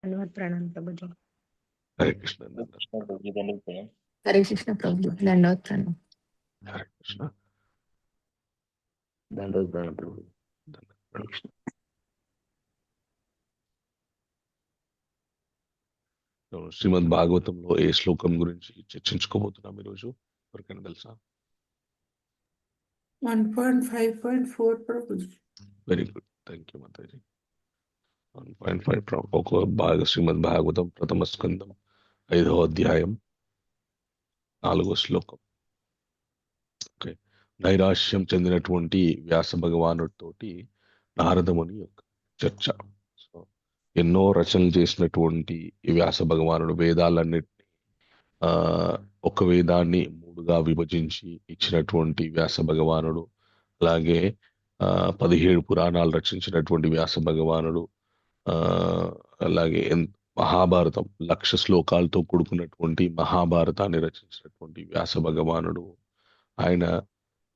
ధన్యవాद प्रणाम प्रभु जी। హరే కృష్ణ దండ కృష్ణ ప్రభుజీ దండవత్ప్రణాం. हरे कृष्ण प्रभु जी, दंडवत प्रणाम। హరే కృష్ణ దండోద్భరణ ప్రభు. దండ హరే కృష్ణ. శ్రీమద్ భాగవతంలో ఏ శ్లోకం గురించి చర్చించుకోబోతున్నాం ఈరోజు? ఎవరికైనా తెలుసా? 1.5.4 Prabhuji. Very good, thank you Mataji. 1.5 ఒక శ్రీమద్ భాగవతం ప్రథమ స్కందం 5వ అధ్యాయం 4వ శ్లోకం. ఓకే, నైరాశ్యం చెందినటువంటి వ్యాస భగవానుడితోటి నారదముని యొక్క చర్చ. సో ఎన్నో రచనలు చేసినటువంటి ఈ వ్యాస భగవానుడు వేదాలన్నిటినీ ఒక వేదాన్ని 3గా విభజించి ఇచ్చినటువంటి వ్యాస భగవానుడు, అలాగే 17 పురాణాలు రచించినటువంటి వ్యాస భగవానుడు, అలాగే మహాభారతం 1,00,000 శ్లోకాలతో కూడుకున్నటువంటి మహాభారతాన్ని రచించినటువంటి వ్యాస భగవానుడు. ఆయన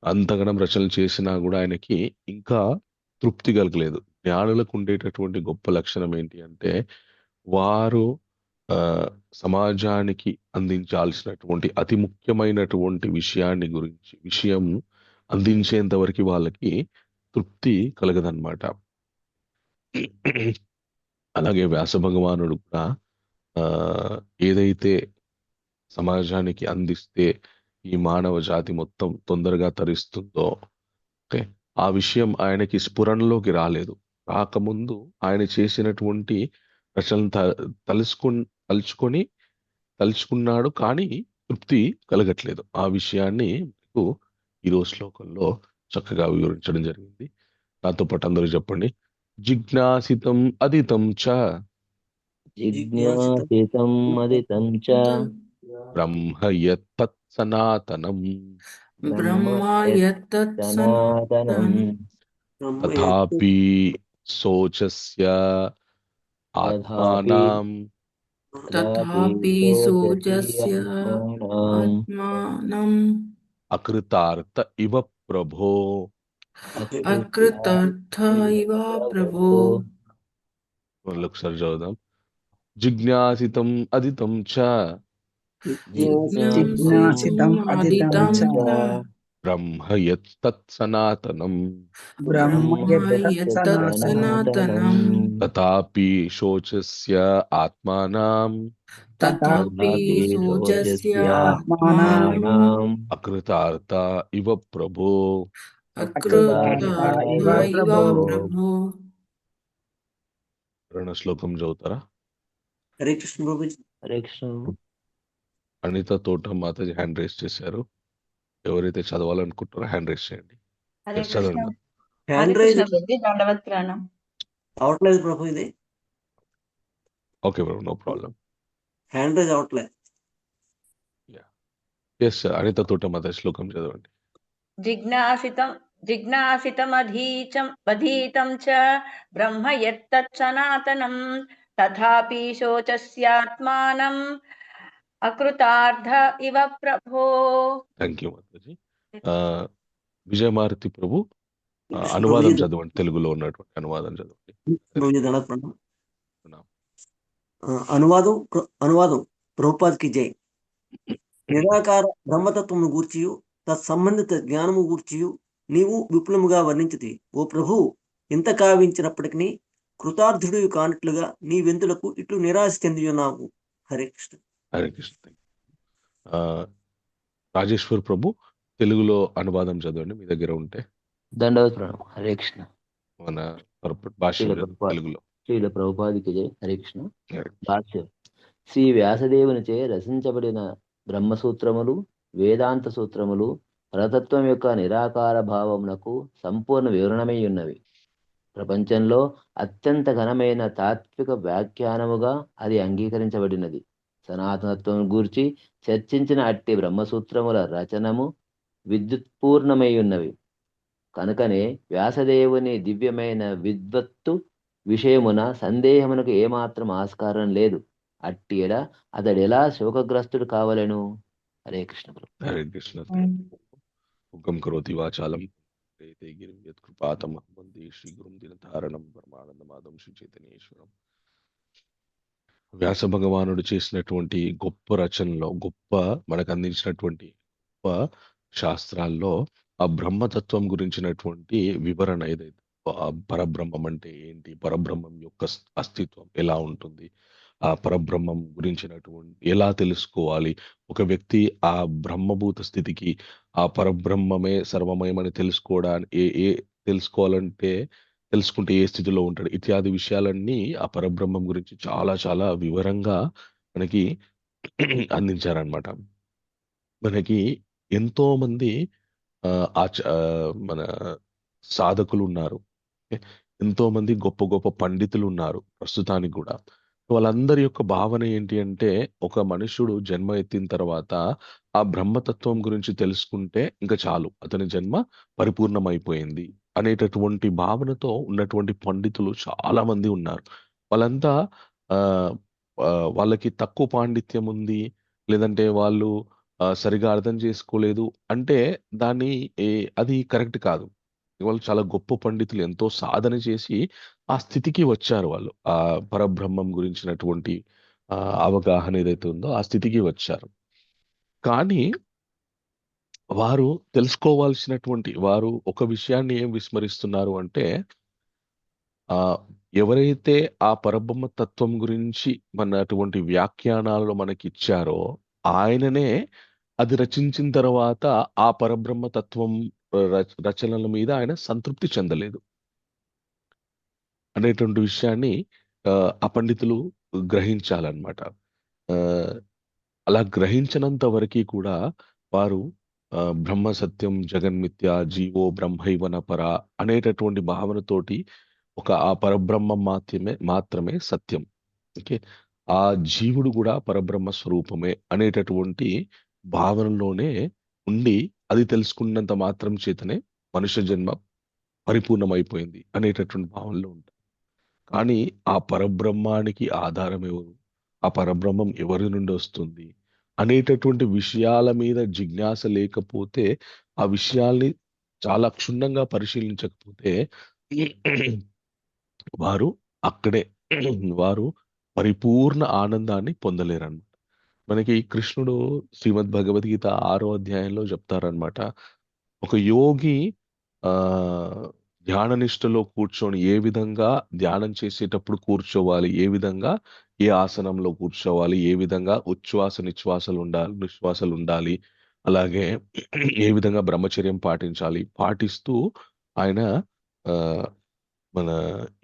అంతగనం రచనలు చేసినా కూడా ఆయనకి ఇంకా తృప్తి కలగలేదు. జ్ఞానులకు ఉండేటటువంటి గొప్ప లక్షణం ఏంటి అంటే, వారు సమాజానికి అందించాల్సినటువంటి అతి ముఖ్యమైనటువంటి విషయం అందించేంత వరకు వాళ్ళకి తృప్తి కలగదన్నమాట. అలాగే వ్యాస భగవానుడు కూడా ఏదైతే సమాజానికి అందిస్తే ఈ మానవ జాతి మొత్తం తొందరగా తరిస్తుందో, ఓకే, ఆ విషయం ఆయనకి స్ఫురణలోకి రాలేదు. రాకముందు ఆయన చేసినటువంటి రచనలు తలుచుకున్నాడు, కానీ తృప్తి కలగట్లేదు. ఆ విషయాన్ని మీకు ఈరోజు శ్లోకంలో చక్కగా వివరించడం జరిగింది. నాతో పాటు అందరూ చెప్పండి. జిజ్ఞాసితం అదితం చ జిజ్ఞాసితం అదితం చ బ్రహ్మ యత్తత్ సనాతనం Brahma yattat సనాతనం తథాపి శోచస్య ఆత్మానం tathapi sojasya atmanam అకృతార్థ ఇవ ప్రభో. akritartha iva prabho. ఒకసారి చదువుదాం. జిజ్ఞాసితం అదితం చ Jnanam aditam cha బ్రహ్మ యత్తత్ సనాతనం Brahma yattat sanatanam తథాపి శోచస్య ఆత్మానం tathapi sojasya atmanam అకృతార్థ ఇవ ప్రభో. akritartha iva prabho. శ్లోకం చదువుతారా? హరే కృష్ణ ప్రభుజీ. హరే కృష్ణ. అనిత తోట మాతాజీ హ్యాండ్ రైజ్ చేశారు. ఎవరైతే చదవాలనుకుంటారో హ్యాండ్ రైజ్ చేయండి. హరే కృష్ణ. చదవండి. Hand Hare rise Krishna Prabhuji, దండవత్ ప్రణాం. అవట్లేదు ప్రభు, ఇది okay bro, no problem. Hand raise అవట్లేదు. ఎస్, అనిత తోట మాతాజీ శ్లోకం చదవండి. జిజ్ఞాసితమధీతం చ బ్రహ్మ యత్తత్ సనాతనం తథాపి శోచస్యాత్మానం అకృతార్థ ఇవ ప్రభో. థ్యాంక్ యూ మాతాజీ. విజయమారుతి ప్రభు అనువాదం చదవండి, తెలుగులో ఉన్నటువంటి అనువాదం చదవండి. ప్రభుజీ దండవత్ ప్రణాం. అనువాదం ప్రభుపాద్కి జై. నిరాకార బ్రహ్మతత్వము గూర్చియు తత్సంబంధిత జ్ఞానము గూర్చియు నీవు విపులముగా వర్ణించితి. ఓ ప్రభు, ఇంత కావించినప్పటికీ కృతార్థుడు కానట్లుగా నీ వెంతులకు ఇట్లు నిరాశ చెంది ఉన్నావు. హరే కృష్ణ. హరే కృష్ణ. రాజేశ్వర్ ప్రభు తెలుగులో అనువాదం చదవండి, మీ దగ్గర ఉంటే. దండవత్ ప్రణాం. హరే కృష్ణ. మన భాషలో తెలుగులో. శ్రీల ప్రభుపాదికి జై. హరే కృష్ణ. భాష్యం. శ్రీ వ్యాసదేవునిచే రచించబడిన బ్రహ్మసూత్రములు, వేదాంత సూత్రములు పరతత్వం యొక్క నిరాకార భావమునకు సంపూర్ణ వివరణమై ఉన్నవి. ప్రపంచంలో అత్యంత ఘనమైన తాత్విక వ్యాఖ్యానముగా అది అంగీకరించబడినది. సనాతనత్వం గూర్చి చర్చించిన అట్టి బ్రహ్మసూత్రముల రచనము విద్యుత్పూర్ణమై ఉన్నవి. కనుకనే వ్యాసదేవుని దివ్యమైన విద్వత్తు విషయమున సందేహమునకు ఏమాత్రం ఆస్కారం లేదు. అట్టి ఎడ అతడెలా శోకగ్రస్తుడు కావలెను. హరే కృష్ణ. హరే కృష్ణ. ముఖం కరోతి వాచాలం గిరిం యత్కృపాతమహం వందే శ్రీ గురుం దినతారణం పరమానందమాధవం శ్రీ చైతన్యేశ్వరం. వ్యాస భగవానుడు చేసినటువంటి గొప్ప రచనలో గొప్ప మనకు అందించినటువంటి గొప్ప శాస్త్రాల్లో ఆ బ్రహ్మతత్వం గురించినటువంటి వివరణ ఏదైతే ఆ పరబ్రహ్మం అంటే ఏంటి, పరబ్రహ్మం యొక్క అస్తిత్వం ఎలా ఉంటుంది, ఆ పరబ్రహ్మం గురించినటువంటి ఎలా తెలుసుకోవాలి, ఒక వ్యక్తి ఆ బ్రహ్మభూత స్థితికి ఆ పరబ్రహ్మమే సర్వమయమని తెలుసుకోవడానికి ఏ తెలుసుకోవాలంటే తెలుసుకుంటే ఏ స్థితిలో ఉంటాడు, ఇత్యాది విషయాలన్నీ ఆ పరబ్రహ్మం గురించి చాలా చాలా వివరంగా మనకి అందించారనమాట. మనకి ఎంతో మంది మన సాధకులు ఉన్నారు. ఓకే. ఎంతో మంది గొప్ప గొప్ప పండితులు ఉన్నారు ప్రస్తుతానికి కూడా. వాళ్ళందరి యొక్క భావన ఏంటి అంటే, ఒక మనుషుడు జన్మ ఎత్తిన తర్వాత ఆ బ్రహ్మతత్వం గురించి తెలుసుకుంటే ఇంకా చాలు, అతని జన్మ పరిపూర్ణమైపోయింది అనేటటువంటి భావనతో ఉన్నటువంటి పండితులు చాలా మంది ఉన్నారు. వాళ్ళంతా ఆ, ఆ, వాళ్ళకి తక్కువ పాండిత్యం ఉంది, లేదంటే వాళ్ళు సరిగా అర్థం చేసుకోలేదు అంటే దాన్ని అది కరెక్ట్ కాదు. వాళ్ళు చాలా గొప్ప పండితులు, ఎంతో సాధన చేసి ఆ స్థితికి వచ్చారు వాళ్ళు. ఆ పరబ్రహ్మం గురించినటువంటి ఆ అవగాహన ఏదైతే ఉందో ఆ స్థితికి వచ్చారు. కానీ వారు తెలుసుకోవాల్సినటువంటి వారు ఒక విషయాన్ని ఏం విస్మరిస్తున్నారు అంటే, ఆ ఎవరైతే ఆ పరబ్రహ్మ తత్వం గురించి అటువంటి వ్యాఖ్యానాలు మనకి ఇచ్చారో ఆయననే అది రచించిన తర్వాత ఆ పరబ్రహ్మ తత్వం రచనల మీద ఆయన సంతృప్తి చెందలేదు అనేటువంటి విషయాన్ని ఆ పండితులు గ్రహించాలన్నమాట. ఆ, అలా గ్రహించినంత వరకు కూడా వారు బ్రహ్మ సత్యం జగన్మిథ్య జీవో బ్రహ్మైవన పర అనేటటువంటి భావనతోటి ఒక ఆ పరబ్రహ్మం మాత్రమే సత్యం. ఓకే. ఆ జీవుడు కూడా పరబ్రహ్మ స్వరూపమే అనేటటువంటి భావనలోనే ఉండి అది తెలుసుకున్నంత మాత్రం చేతనే మనుష్య జన్మ పరిపూర్ణమైపోయింది అనేటటువంటి భావనలో ఉంటారు. కానీ ఆ పరబ్రహ్మానికి ఆధారం ఎవరు, ఆ పరబ్రహ్మం ఎవరి నుండి వస్తుంది అనేటటువంటి విషయాల మీద జిజ్ఞాస లేకపోతే, ఆ విషయాల్ని చాలా క్షుణ్ణంగా పరిశీలించకపోతే వారు అక్కడే వారు పరిపూర్ణ ఆనందాన్ని పొందలేరన్నమాట. మనకి కృష్ణుడు శ్రీమద్ భగవద్గీత 6వ అధ్యాయంలో చెప్తారనమాట. ఒక యోగి ఆ ధ్యాన నిష్టలో కూర్చొని ఏ విధంగా ధ్యానం చేసేటప్పుడు కూర్చోవాలి, ఏ విధంగా ఏ ఆసనంలో కూర్చోవాలి, ఏ విధంగా ఉచ్ఛ్వాస నిశ్వాసలు ఉండాలి, అలాగే ఏ విధంగా బ్రహ్మచర్యం పాటిస్తూ ఆయన ఆ మన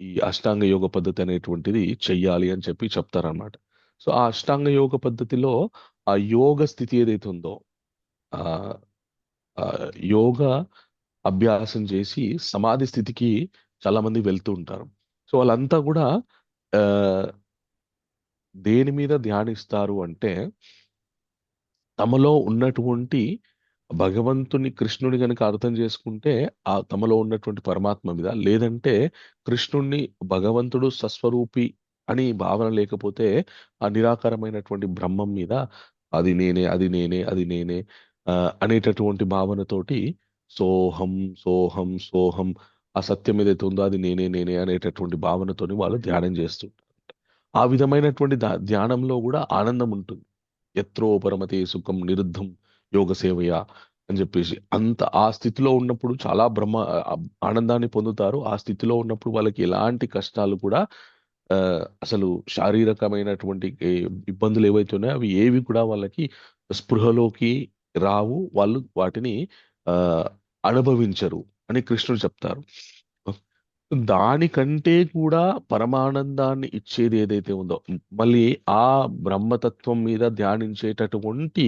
ఈ అష్టాంగ యోగ పద్ధతి అనేటువంటిది చెయ్యాలి అని చెప్పి చెప్తారనమాట. సో ఆ అష్టాంగ యోగ పద్ధతిలో ఆ యోగ స్థితి ఏదైతే ఉందో ఆ ఆ యోగ అభ్యాసం చేసి సమాధి స్థితికి చాలా మంది వెళ్తూ ఉంటారు. సో వాళ్ళంతా కూడా ఆ దేని మీద ధ్యానిస్తారు అంటే, తమలో ఉన్నటువంటి భగవంతుని కృష్ణుని గనుక అర్థం చేసుకుంటే ఆ తమలో ఉన్నటువంటి పరమాత్మ మీద, లేదంటే కృష్ణుణ్ణి భగవంతుడు స్వస్వరూపి అని భావన లేకపోతే ఆ నిరాకారమైనటువంటి బ్రహ్మం మీద అది నేనే అది నేనే అది నేనే అనేటటువంటి భావనతోటి సోహం సోహం సోహం ఆ సత్యం ఏదైతే ఉందో అది నేనే నేనే అనేటటువంటి భావనతోని వాళ్ళు ధ్యానం చేస్తుంటారు. ఆ విధమైనటువంటి ధ్యానంలో కూడా ఆనందం ఉంటుంది. ఎత్రో పరమతే సుఖం నిరుద్ధం యోగ సేవయ అని చెప్పేసి అంత ఆ స్థితిలో ఉన్నప్పుడు చాలా ఆనందాన్ని పొందుతారు. ఆ స్థితిలో ఉన్నప్పుడు వాళ్ళకి ఎలాంటి కష్టాలు కూడా ఆ, అసలు శారీరకమైనటువంటి ఇబ్బందులు ఏవైతే ఉన్నాయో అవి ఏవి కూడా వాళ్ళకి స్పృహలోకి రావు. వాళ్ళు వాటిని ఆ అనుభవించరు అని కృష్ణుడు చెప్తారు. దానికంటే కూడా పరమానందాన్ని ఇచ్చేది ఏదైతే ఉందో, మళ్ళీ ఆ బ్రహ్మతత్వం మీద ధ్యానించేటటువంటి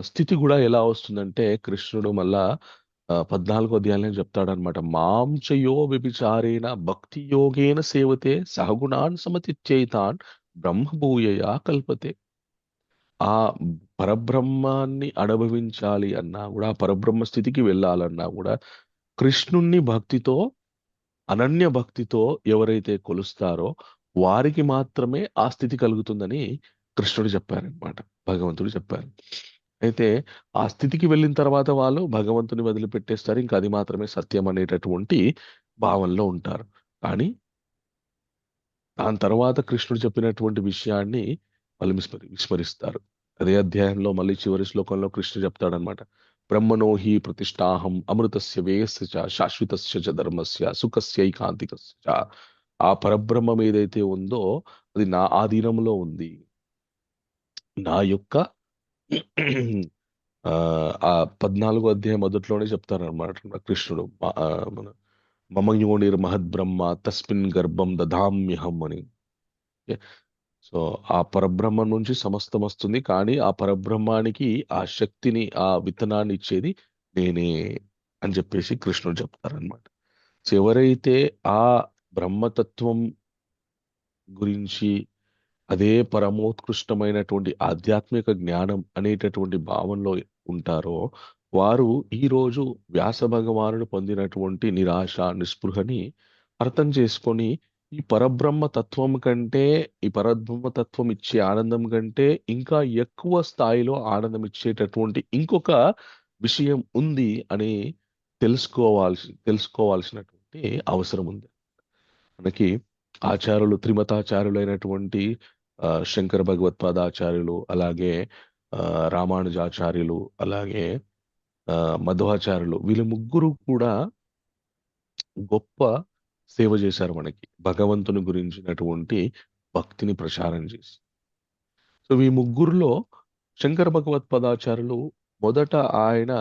స్థితి కూడా ఎలా వస్తుందంటే, కృష్ణుడు మళ్ళా 14వ అధ్యాయంలో చెప్తాడనమాట. మాంచయో వ్యభిచారేణ భక్తి యోగేన సేవతే సహగుణాన్ సమతిత్యైతాన్ బ్రహ్మభూయయా కల్పతే. ఆ పరబ్రహ్మాన్ని అనుభవించాలి అన్నా కూడా, ఆ పరబ్రహ్మ స్థితికి వెళ్ళాలన్నా కూడా కృష్ణుణ్ణి భక్తితో అనన్య భక్తితో ఎవరైతే కొలుస్తారో వారికి మాత్రమే ఆ స్థితి కలుగుతుందని కృష్ణుడు చెప్పారనమాట, భగవంతుడు చెప్పారు. అయితే ఆ స్థితికి వెళ్ళిన తర్వాత వాళ్ళు భగవంతుని వదిలిపెట్టేస్తారు, ఇంకా అది మాత్రమే సత్యం అనేటటువంటి భావనలో ఉంటారు. కానీ దాని తర్వాత కృష్ణుడు చెప్పినటువంటి విషయాన్ని వాళ్ళు విస్మరిస్తారు. అదే అధ్యాయంలో మళ్ళీ చివరి శ్లోకంలో కృష్ణుడు చెప్తాడనమాట. బ్రహ్మణో హి ప్రతిష్టాహం అమృతస్య వేయస్య చ శాశ్వతస్య చ ధర్మస్య సుఖస్యైకాంతికస్య చ. ఆ పరబ్రహ్మం ఏదైతే ఉందో అది నా ఆధీనంలో ఉంది. నా యొక్క ఆ 14వ అధ్యాయం మొదట్లోనే చెప్తారనమాట కృష్ణుడు. మన మమయోనిర్ మహద్బ్రహ్మ తస్మిన్ గర్భం దధామ్యహం అని. సో ఆ పరబ్రహ్మం నుంచి సమస్తం వస్తుంది, కానీ ఆ పరబ్రహ్మానికి ఆ శక్తిని, ఆ విత్తనాన్ని ఇచ్చేది నేనే అని చెప్పేసి కృష్ణుడు చెప్తారనమాట. సో ఎవరైతే ఆ బ్రహ్మతత్వం గురించి, అదే పరమోత్కృష్టమైనటువంటి ఆధ్యాత్మిక జ్ఞానం అనేటటువంటి భావంలో ఉంటారో వారు ఈరోజు వ్యాస భగవానుడు పొందినటువంటి నిరాశ, నిస్పృహని అర్థం చేసుకొని ఈ పరబ్రహ్మ తత్వం కంటే, ఈ పరబ్రహ్మ తత్వం ఇచ్చే ఆనందం కంటే ఇంకా ఎక్కువ స్థాయిలో ఆనందం ఇచ్చేటటువంటి ఇంకొక విషయం ఉంది అని తెలుసుకోవాల్సినటువంటి అవసరం ఉంది. మనకి ఆచార్యులు, త్రిమతాచార్యులైనటువంటి శంకర భగవత్పాదాచార్యులు, అలాగే రామానుజాచార్యులు, అలాగే మధ్వాచార్యులు, వీళ్ళ ముగ్గురు కూడా గొప్ప సేవ చేశారు మనకి, భగవంతుని గురించినటువంటి భక్తిని ప్రచారం చేసి. సో ఈ ముగ్గురులో శంకర భగవత్పాదాచార్యులు మొదట ఆయన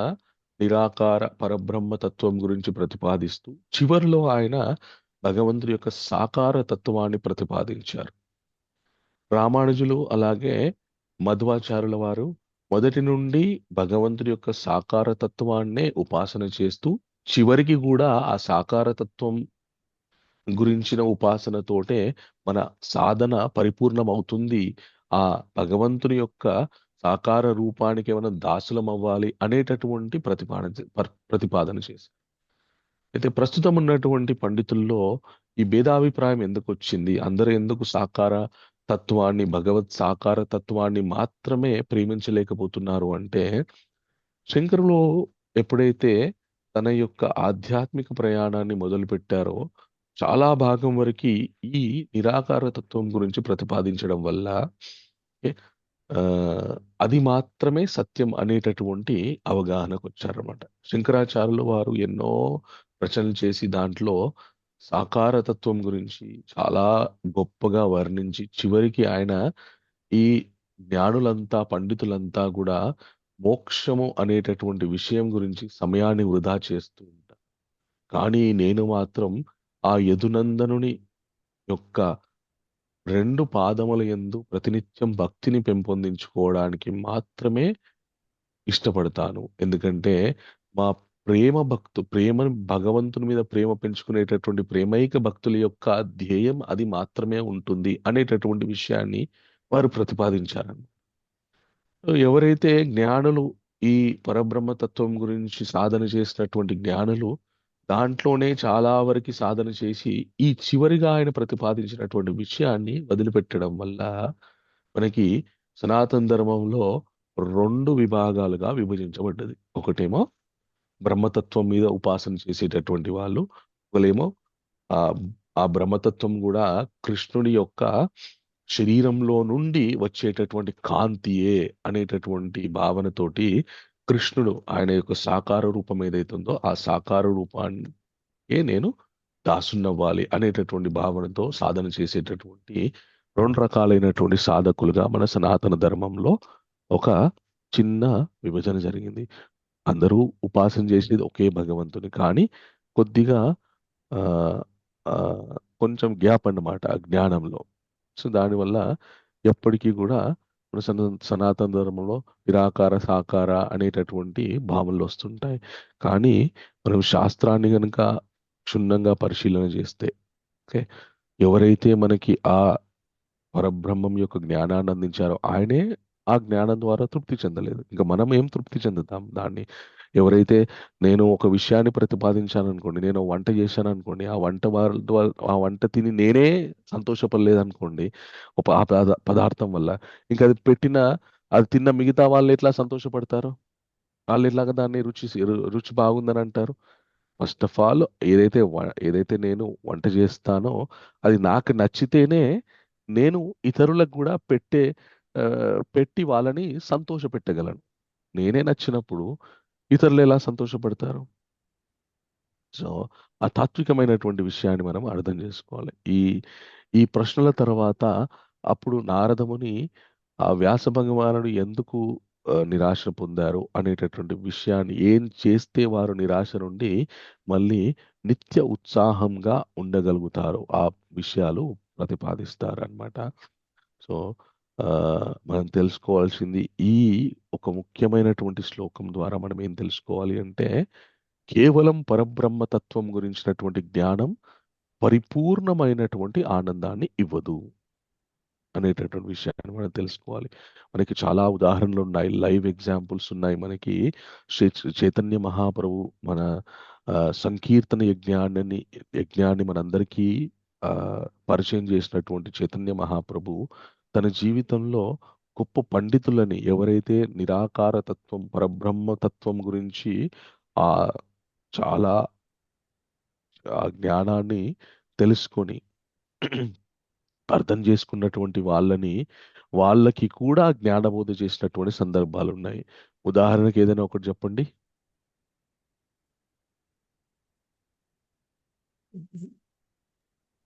నిరాకార పరబ్రహ్మ తత్వం గురించి ప్రతిపాదిస్తూ చివరిలో ఆయన భగవంతుడి యొక్క సాకార తత్వాన్ని ప్రతిపాదించారు. రామానుజులు అలాగే మధ్వాచార్యుల వారు మొదటి నుండి భగవంతుడి యొక్క సాకార తత్వాన్నే ఉపాసన చేస్తూ చివరికి కూడా ఆ సాకార తత్వం గురించిన ఉపాసనతోటే మన సాధన పరిపూర్ణమవుతుంది, ఆ భగవంతుని యొక్క సాకార రూపానికి ఏమైనా దాసులం అవ్వాలి అనేటటువంటి ప్రతిపాదన చేశారు. అయితే ప్రస్తుతం ఉన్నటువంటి పండితుల్లో ఈ భేదాభిప్రాయం ఎందుకు వచ్చింది? అందరూ ఎందుకు సాకార తత్వాన్ని, భగవత్ సాకార తత్వాన్ని మాత్రమే ప్రేమించలేకపోతున్నారు అంటే, శంకరులు ఎప్పుడైతే తన యొక్క ఆధ్యాత్మిక ప్రయాణాన్ని మొదలుపెట్టారో చాలా భాగం వరకు ఈ నిరాకార తత్వం గురించి ప్రతిపాదించడం వల్ల అది మాత్రమే సత్యం అనేటటువంటి అవగాహనకు వచ్చారన్నమాట. శంకరాచార్యులు వారు ఎన్నో రచనలు చేసి దాంట్లో సాకార తత్వం గురించి చాలా గొప్పగా వర్ణించి చివరికి ఆయన ఈ జ్ఞానులంతా, పండితులంతా కూడా మోక్షము అనేటటువంటి విషయం గురించి సమయాన్ని వృధా చేస్తూ ఉంటారు. కానీ నేను మాత్రం ఆ యదునందనుని యొక్క 2 పాదముల యందు ప్రతినిత్యం భక్తిని పెంపొందించుకోవడానికి మాత్రమే ఇష్టపడతాను. ఎందుకంటే మా ప్రేమని, భగవంతుని మీద ప్రేమ పెంచుకునేటటువంటి ప్రేమైక భక్తుల యొక్క ధ్యేయం అది మాత్రమే ఉంటుంది అనేటటువంటి విషయాన్ని వారు ప్రతిపాదించారు. ఎవరైతే జ్ఞానులు ఈ పరబ్రహ్మతత్వం గురించి సాధన చేసినటువంటి జ్ఞానులు దాంట్లోనే చాలా వరకు సాధన చేసి ఈ చివరిగా ఆయన ప్రతిపాదించినటువంటి విషయాన్ని వదిలిపెట్టడం వల్ల మనకి సనాతన ధర్మంలో 2 విభాగాలుగా విభజించబడ్డది. ఒకటేమో బ్రహ్మతత్వం మీద ఉపాసన చేసేటటువంటి వాళ్ళు, ఒకలేమో ఆ బ్రహ్మతత్వం కూడా కృష్ణుడి యొక్క శరీరంలో నుండి వచ్చేటటువంటి కాంతియే అనేటటువంటి భావనతోటి కృష్ణుడు ఆయన యొక్క సాకార రూపం ఏదైతుందో ఆ సాకార రూపాన్ని నేను దాసున్నవ్వాలి అనేటటువంటి భావనతో సాధన చేసేటటువంటి 2 రకాలైనటువంటి సాధకులుగా మన సనాతన ధర్మంలో ఒక చిన్న విభజన జరిగింది. అందరూ ఉపాసన చేసేది ఒకే భగవంతుని, కానీ కొద్దిగా కొంచెం గ్యాప్ అన్నమాట జ్ఞానంలో. సో దానివల్ల ఎప్పటికీ కూడా మన సనాతన ధర్మంలో నిరాకార, సాకార అనేటటువంటి భావనలు వస్తుంటాయి. కానీ మనం శాస్త్రాన్ని కనుక క్షుణ్ణంగా పరిశీలన చేస్తే, ఓకే, ఎవరైతే మనకి ఆ పరబ్రహ్మం యొక్క జ్ఞానాన్ని అందించారో ఆయనే ఆ జ్ఞానం ద్వారా తృప్తి చెందలేదు. ఇంకా మనం ఏం తృప్తి చెందుతాం దాన్ని? ఎవరైతే నేను ఒక విషయాన్ని ప్రతిపాదించాను అనుకోండి, నేను వంట చేశాను అనుకోండి, ఆ వంట తిని నేనే సంతోషపడలేదు అనుకోండి ఆ పదార్థం వల్ల, ఇంకా అది తిన్న మిగతా వాళ్ళు ఎట్లా సంతోషపడతారు? వాళ్ళు ఎట్లాగా దాన్ని రుచి బాగుందని అంటారు? ఫస్ట్ ఆఫ్ ఆల్ ఏదైతే నేను వంట చేస్తానో అది నాకు నచ్చితేనే నేను ఇతరులకు కూడా పెట్టి వాళ్ళని సంతోష పెట్టగలను. నేనే నచ్చినప్పుడు ఇతరులు ఎలా సంతోషపడతారు? సో ఆ తాత్వికమైనటువంటి విషయాన్ని మనం అర్థం చేసుకోవాలి. ఈ ఈ ప్రశ్నల తర్వాత అప్పుడు నారదముని ఆ వ్యాస భగవానుడు ఎందుకు నిరాశ పొందారు అనేటటువంటి విషయాన్ని, ఏం చేస్తే వారు నిరాశ నుండి మళ్ళీ నిత్య ఉత్సాహంగా ఉండగలుగుతారు, ఆ విషయాలు ప్రతిపాదిస్తారు అన్నమాట. సో మనం తెలుసుకోవాల్సింది ఈ ఒక ముఖ్యమైనటువంటి శ్లోకం ద్వారా మనం ఏం తెలుసుకోవాలి అంటే, కేవలం పరబ్రహ్మ తత్వం గురించినటువంటి జ్ఞానం పరిపూర్ణమైనటువంటి ఆనందాన్ని ఇవ్వదు అనేటటువంటి విషయాన్ని మనం తెలుసుకోవాలి. మనకి చాలా ఉదాహరణలు ఉన్నాయి, లైవ్ ఎగ్జాంపుల్స్ ఉన్నాయి. మనకి చైతన్య మహాప్రభు మన సంకీర్తన యజ్ఞాన్ని మనందరికీ పరిచయం చేసినటువంటి చైతన్య మహాప్రభు తన జీవితంలో గొప్ప పండితులని, ఎవరైతే నిరాకార తత్వం పరబ్రహ్మ తత్వం గురించి ఆ చాలా ఆ జ్ఞానాన్ని తెలుసుకొని అర్థం చేసుకున్నటువంటి వాళ్ళకి కూడా జ్ఞానబోధ చేసినటువంటి సందర్భాలు ఉన్నాయి. ఉదాహరణకి ఏదైనా ఒకటి చెప్పండి.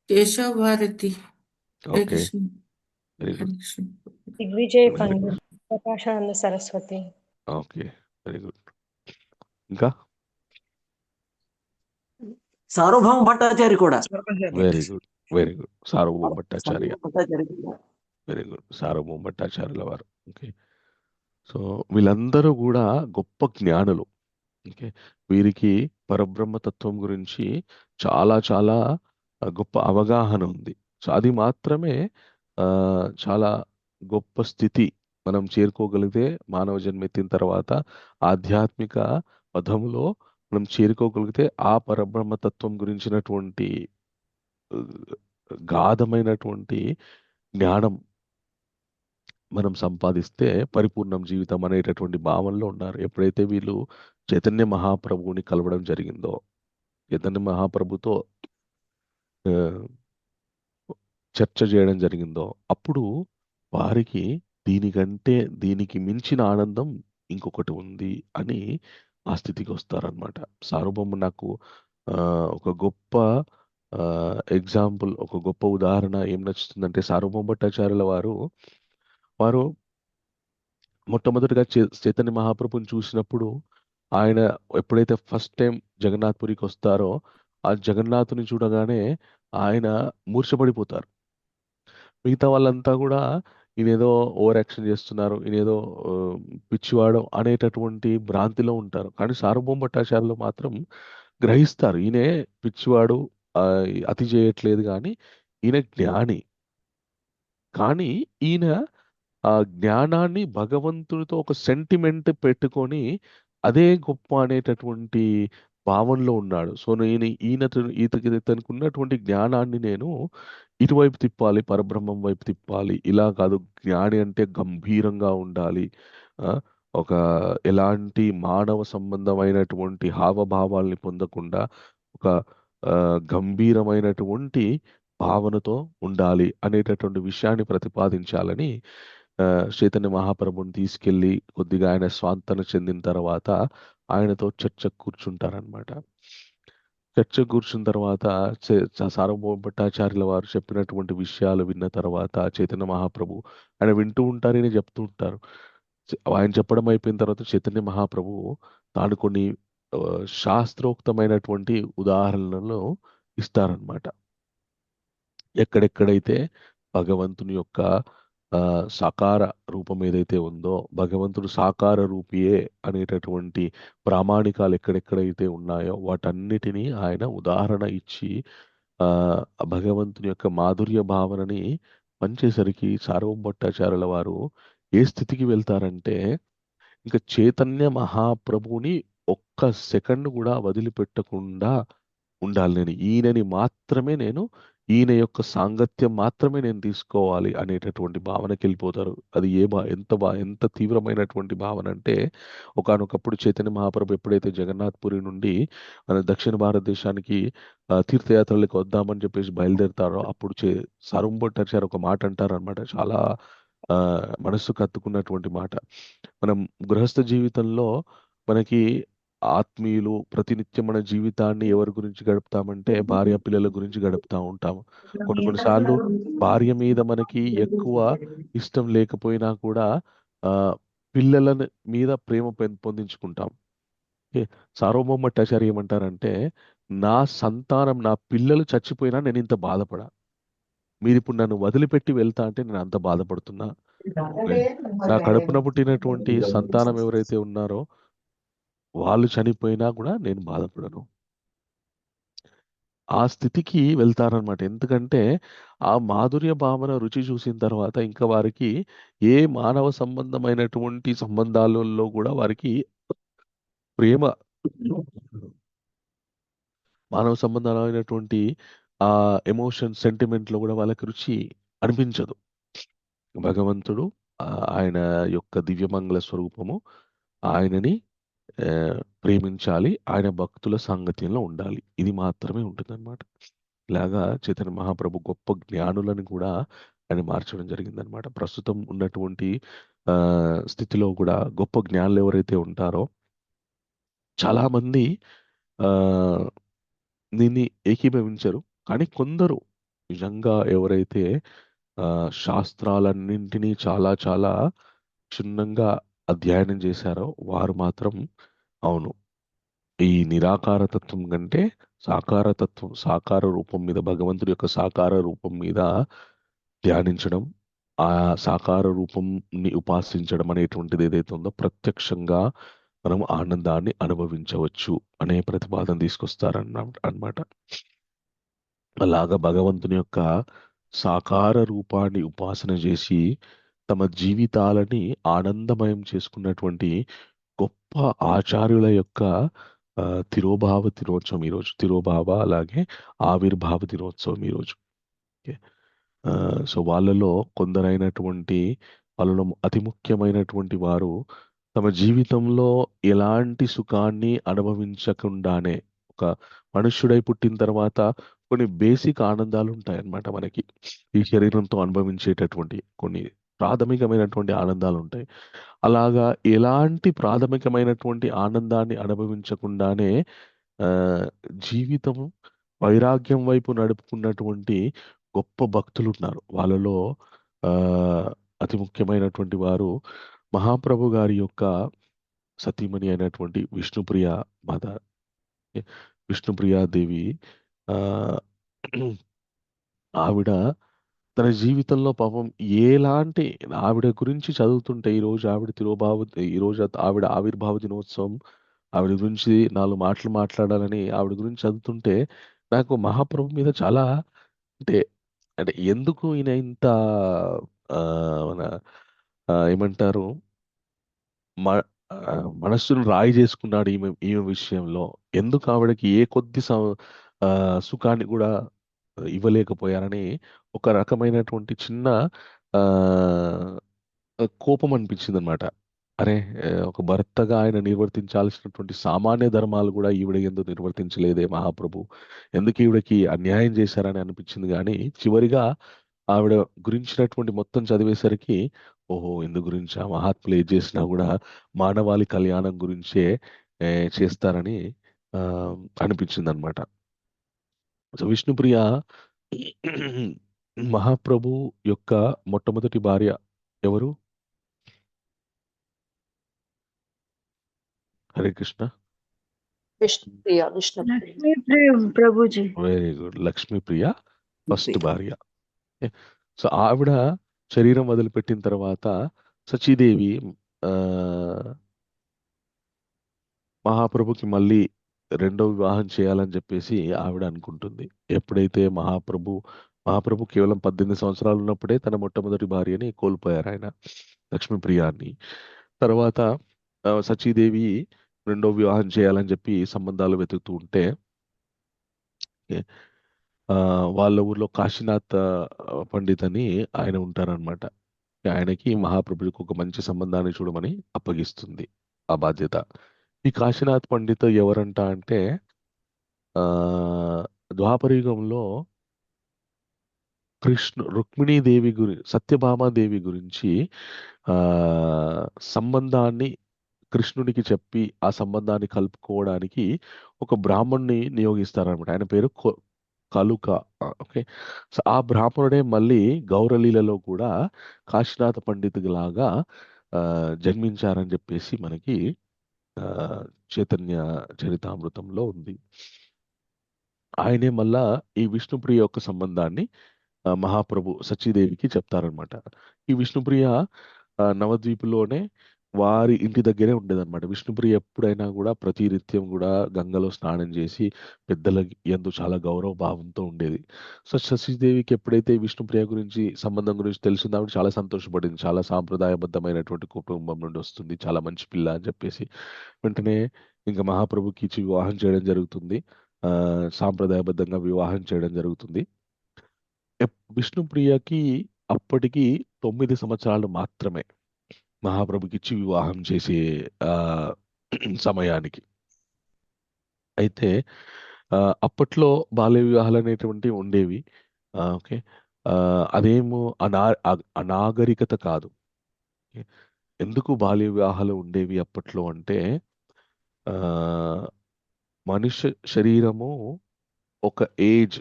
Keshava Bharati. Hare okay, Krishna. Very Hare good. Krishna. Digvijay Pandit, Prakashananda Saraswati. Okay, very good. ఇంకా సార్వభౌమ భట్టాచారి కూడా. Very good, very good. Sarvabhauma Bhattacharya, Sarvabhauma Bhattachari కూడా. Very good. సార్వభౌమ భట్టాచార్యుల వారు. ఓకే, సో వీళ్ళందరూ కూడా గొప్ప జ్ఞానులు. ఓకే, వీరికి పరబ్రహ్మ తత్వం గురించి చాలా చాలా గొప్ప అవగాహన ఉంది. సో అది మాత్రమే చాలా గొప్ప స్థితి మనం చేరుకోగలిగితే, మానవ జన్మ ఎత్తిన తర్వాత ఆధ్యాత్మిక పదములో మనం చేరుకోగలిగితే, ఆ పరబ్రహ్మ తత్వం గురించినటువంటి ఆ, గాఢమైనటువంటి జ్ఞానం మనం సంపాదిస్తే పరిపూర్ణం జీవితం అనేటటువంటి భావనలో ఉన్నారు. ఎప్పుడైతే వీళ్ళు చైతన్య మహాప్రభువుని కలవడం జరిగిందో, చైతన్య మహాప్రభుతో ఆ, చర్చ చేయడం జరిగిందో, అప్పుడు వారికి దీనికి మించిన ఆనందం ఇంకొకటి ఉంది అని ఆ స్థితికి వస్తారనమాట. సార్వభౌమ నాకు ఒక గొప్ప ఎగ్జాంపుల్, ఒక గొప్ప ఉదాహరణ ఏం నచ్చుతుందంటే, సార్వభౌమ భట్టాచార్యుల వారు మొట్టమొదటిగా చైతన్య మహాప్రభుని చూసినప్పుడు, ఆయన ఎప్పుడైతే ఫస్ట్ టైం జగన్నాథ్పురికి వస్తారో, ఆ జగన్నాథుని చూడగానే ఆయన మూర్ఛపడిపోతారు. మిగతా వాళ్ళంతా కూడా ఈయనేదో ఓవర్ యాక్షన్ చేస్తున్నారు, ఈయనేదో పిచ్చివాడు అనేటటువంటి భ్రాంతిలో ఉంటారు. కానీ సార్వభౌమ భట్టాచార్యులు మాత్రం గ్రహిస్తారు, ఈయనే పిచ్చివాడు, అతి చేయట్లేదు, కానీ ఈయన జ్ఞాని. కానీ ఈయన ఆ జ్ఞానాన్ని భగవంతుడితో ఒక సెంటిమెంట్ పెట్టుకొని అదే గొప్ప అనేటటువంటి భావనలో ఉన్నాడు. సో ఇతనికి ఉన్నటువంటి జ్ఞానాన్ని నేను ఇటువైపు తిప్పాలి, పరబ్రహ్మం వైపు తిప్పాలి. ఇలా కాదు, జ్ఞాని అంటే గంభీరంగా ఉండాలి, ఒక ఎలాంటి మానవ సంబంధమైనటువంటి హావభావాల్ని పొందకుండా ఒక గంభీరమైనటువంటి భావనతో ఉండాలి అనేటటువంటి విషయాన్ని ప్రతిపాదించాలని చైతన్య మహాప్రభుని తీసుకెళ్లి కొద్దిగా ఆయన స్వాంతన చెందిన తర్వాత ఆయనతో చర్చ కూర్చుంటారనమాట. చర్చ కూర్చున్న తర్వాత సార్వభౌమ భట్టాచార్యుల వారు చెప్పినటువంటి విషయాలు విన్న తర్వాత చైతన్య మహాప్రభు ఆయన వింటూ ఉంటారని చెప్తూ ఉంటారు. ఆయన చెప్పడం అయిపోయిన తర్వాత చైతన్య మహాప్రభు తాను కొన్ని శాస్త్రోక్తమైనటువంటి ఉదాహరణలను ఇస్తారనమాట. ఎక్కడెక్కడైతే భగవంతుని యొక్క సాకార రూపం ఏదైతే ఉందో, భగవంతుడు సాకార రూపియే అనేటటువంటి ప్రామాణికాలు ఎక్కడెక్కడైతే ఉన్నాయో వాటన్నిటినీ ఆయన ఉదాహరణ ఇచ్చి భగవంతుని యొక్క మాధుర్య భావనని పంచేసరికి సార్వభౌమ భట్టాచార్యుల వారు ఏ స్థితికి వెళ్తారంటే, ఇంకా చైతన్య మహాప్రభుని ఒక్క సెకండ్ కూడా వదిలిపెట్టకుండా ఉండాలి, ఈయనని మాత్రమే నేను ఈయన యొక్క సాంగత్యం మాత్రమే నేను తీసుకోవాలి అనేటటువంటి భావనకి వెళ్ళిపోతారు. అది ఎంత తీవ్రమైనటువంటి భావన అంటే, ఒకానొకప్పుడు చైతన్య మహాప్రభు ఎప్పుడైతే జగన్నాథ్ పురి నుండి మన దక్షిణ భారతదేశానికి తీర్థయాత్రలకు వద్దామని చెప్పేసి బయలుదేరుతారో, అప్పుడు సార్వభౌమ భట్టాచార్య ఒక మాట అంటారనమాట. చాలా ఆ మనస్సుకు హత్తుకున్నటువంటి మాట. మనం గృహస్థ జీవితంలో మనకి ఆత్మీయులు ప్రతినిత్యం మన జీవితాన్ని ఎవరి గురించి గడుపుతామంటే భార్య పిల్లల గురించి గడుపుతా ఉంటాము. కొన్నిసార్లు భార్య మీద మనకి ఎక్కువ ఇష్టం లేకపోయినా కూడా ఆ పిల్లల మీద ప్రేమ పెంపొందించుకుంటాం. సార్వభౌమ భట్టాచార్య ఏమంటారంటే, నా సంతానం నా పిల్లలు చచ్చిపోయినా నేను ఇంత బాధపడా, మీరు ఇప్పుడు నన్ను వదిలిపెట్టి వెళ్తా అంటే నేను అంత బాధపడుతున్నా. నా కడుపున పుట్టినటువంటి సంతానం ఎవరైతే ఉన్నారో వాళ్ళు చనిపోయినా కూడా నేను బాధపడను. ఆ స్థితికి వెళ్తారనమాట. ఎందుకంటే ఆ మాధుర్య భావన రుచి చూసిన తర్వాత ఇంకా వారికి ఏ మానవ సంబంధమైనటువంటి సంబంధాలలో కూడా వారికి ప్రేమ, మానవ సంబంధాలైనటువంటి ఆ ఎమోషన్ సెంటిమెంట్ లో కూడా వాళ్ళకి రుచి అనిపించదు. భగవంతుడు ఆయన యొక్క దివ్యమంగళ స్వరూపము, ఆయనని ప్రేమించాలి, ఆయన భక్తుల సాంగత్యంలో ఉండాలి. ఇది మాత్రమే ఉంటుందన్నమాట. ఇలాగా చైతన్య మహాప్రభు గొప్ప జ్ఞానులను కూడా ఆయన మార్చడం జరిగిందనమాట. ప్రస్తుతం ఉన్నటువంటి స్థితిలో కూడా గొప్ప జ్ఞానులు ఎవరైతే ఉంటారో చాలా మంది ఆ దీన్ని ఏకీభవించరు. కానీ కొందరు నిజంగా ఎవరైతే శాస్త్రాలన్నింటినీ చాలా చాలా క్షుణ్ణంగా అధ్యయనం చేశారో వారు మాత్రం అవును, ఈ నిరాకార తత్వం కంటే సాకార రూపం మీద, భగవంతుడి యొక్క సాకార రూపం మీద ధ్యానించడం, ఆ సాకార రూపంని ఉపాసించడం అనేటువంటిది ఏదైతే ఉందో ప్రత్యక్షంగా మనం ఆనందాన్ని అనుభవించవచ్చు అనే ప్రతిపాదన తీసుకొస్తారన్నమాట. అలాగా భగవంతుని యొక్క సాకార రూపాన్ని ఉపాసన చేసి తమ జీవితాలని ఆనందమయం చేసుకున్నటువంటి గొప్ప ఆచార్యుల యొక్క తిరోభావ దినోత్సవం ఈరోజు. తిరోభావ అలాగే ఆవిర్భావ దినోత్సవం ఈరోజు. ఓకే. సో వాళ్ళలో కొందరైనటువంటి వాళ్ళలో అతి ముఖ్యమైనటువంటి వారు తమ జీవితంలో ఎలాంటి సుఖాన్ని అనుభవించకుండానే, ఒక మనుష్యుడై పుట్టిన తర్వాత కొన్ని బేసిక్ ఆనందాలు ఉంటాయన్నమాట మనకి. ఈ శరీరంతో అనుభవించేటటువంటి కొన్ని ప్రాథమికమైనటువంటి ఆనందాలు ఉంటాయి. అలాగా ఎలాంటి ప్రాథమికమైనటువంటి ఆనందాన్ని అనుభవించకుండానే ఆ జీవితం వైరాగ్యం వైపు నడుపుకున్నటువంటి గొప్ప భక్తులు ఉన్నారు. వాళ్ళలో ఆ అతి ముఖ్యమైనటువంటి వారు మహాప్రభు గారి యొక్క సతీమణి అయినటువంటి విష్ణుప్రియ మాత, విష్ణుప్రియాదేవి. ఆ ఆవిడ తన జీవితంలో పాపం ఎలాంటి, ఆవిడ గురించి చదువుతుంటే ఈరోజు ఆవిడ ఆవిర్భావ దినోత్సవం, ఆవిడ గురించి 4 మాటలు మాట్లాడాలని ఆవిడ గురించి చదువుతుంటే నాకు మహాప్రభు మీద చాలా అంటే అంటే ఎందుకు ఈయన ఇంత మన ఏమంటారు మనస్సును రాయి చేసుకున్నాడు ఈమె విషయంలో, ఎందుకు ఆవిడకి ఏ కొద్ది సుఖాన్ని కూడా ఇవ్వలేకపోయారని ఒక రకమైనటువంటి చిన్న ఆ కోపం అనిపించింది అనమాట. అరే, ఒక భర్తగా ఆయన నిర్వర్తించాల్సినటువంటి సామాన్య ధర్మాలు కూడా ఈవిడ ఎందుకు నిర్వర్తించలేదే మహాప్రభు, ఎందుకు ఈవిడకి అన్యాయం చేశారని అనిపించింది. కానీ చివరిగా ఆవిడ గురించినటువంటి మొత్తం చదివేసరికి ఓహో, ఇందు గురించి ఆ మహాత్ములు ఏది చేసినా కూడా మానవాళి కళ్యాణం గురించే చేస్తారని అనిపించింది అనమాట. సో విష్ణుప్రియ మహాప్రభు యొక్క మొట్టమొదటి భార్య ఎవరు? Hare Krishna. Lakshmipriya Prabhuji. Very good. Lakshmipriya first భార్య. సో ఆవిడ శరీరం వదిలిపెట్టిన తర్వాత సచీదేవి మహాప్రభుకి మళ్ళీ రెండో వివాహం చేయాలని చెప్పేసి ఆవిడ అనుకుంటుంది. ఎప్పుడైతే మహాప్రభు కేవలం 18 సంవత్సరాలు ఉన్నప్పుడే తన మొట్టమొదటి భార్యని కోల్పోయారు ఆయన, లక్ష్మీప్రియాన్ని. తర్వాత సచీదేవి రెండో వివాహం చేయాలని చెప్పి సంబంధాలు వెతుకుతూ ఉంటే వాళ్ళ ఊర్లో కాశీనాథ్ పండిత్ అని ఆయన ఉంటారనమాట. ఆయనకి మహాప్రభువుకి ఒక మంచి సంబంధాన్ని చూడమని అప్పగిస్తుంది ఆ బాధ్యత. ఈ కాశీనాథ్ పండిత్ ఎవరంట అంటే ఆ ద్వాపర యుగంలో రుక్మిణీదేవి సత్యభామాదేవి గురించి ఆ సంబంధాన్ని కృష్ణుడికి చెప్పి ఆ సంబంధాన్ని కలుపుకోవడానికి ఒక బ్రాహ్మణ్ణి నియోగిస్తారనమాట. ఆయన పేరు కలుక. ఓకే. సో ఆ బ్రాహ్మణుడే మళ్ళీ గౌరలీలలో కూడా కాశీనాథ పండిత్ లాగా జన్మించారని చెప్పేసి మనకి ఆ, చైతన్య చరితామృతంలో ఉంది. ఆయనే మళ్ళా ఈ విష్ణుప్రియ యొక్క సంబంధాన్ని మహాప్రభు సచీదేవికి చెప్తారనమాట. ఈ విష్ణుప్రియ నవద్వీపులోనే వారి ఇంటి దగ్గరే ఉండేదన్నమాట. విష్ణుప్రియ ఎప్పుడైనా కూడా ప్రతి నిత్యం కూడా గంగలో స్నానం చేసి పెద్దల యందు చాలా గౌరవ భావంతో ఉండేది. సో సచీదేవికి ఎప్పుడైతే విష్ణుప్రియ గురించి సంబంధం గురించి తెలిసిందో ఆవిడ చాలా సంతోషపడింది. చాలా సాంప్రదాయబద్ధమైనటువంటి కుటుంబం నుండి వస్తుంది, చాలా మంచి పిల్ల అని చెప్పేసి వెంటనే ఇంకా మహాప్రభుకి ఇచ్చి వివాహం చేయడం జరుగుతుంది. సాంప్రదాయబద్ధంగా వివాహం చేయడం జరుగుతుంది. విష్ణుప్రియకి అప్పటికి 9 సంవత్సరాలు మాత్రమే మహాప్రభుకి ఇచ్చి వివాహం చేసే ఆ, సమయానికి. అయితే అప్పట్లో బాల్య వివాహాలు అనేటువంటివి ఉండేవి. ఓకే. అదేమో అనాగరికత కాదు. ఓకే. ఎందుకు బాల్య వివాహాలు ఉండేవి అప్పట్లో అంటే ఆ, మనుష్య శరీరము ఒక ఏజ్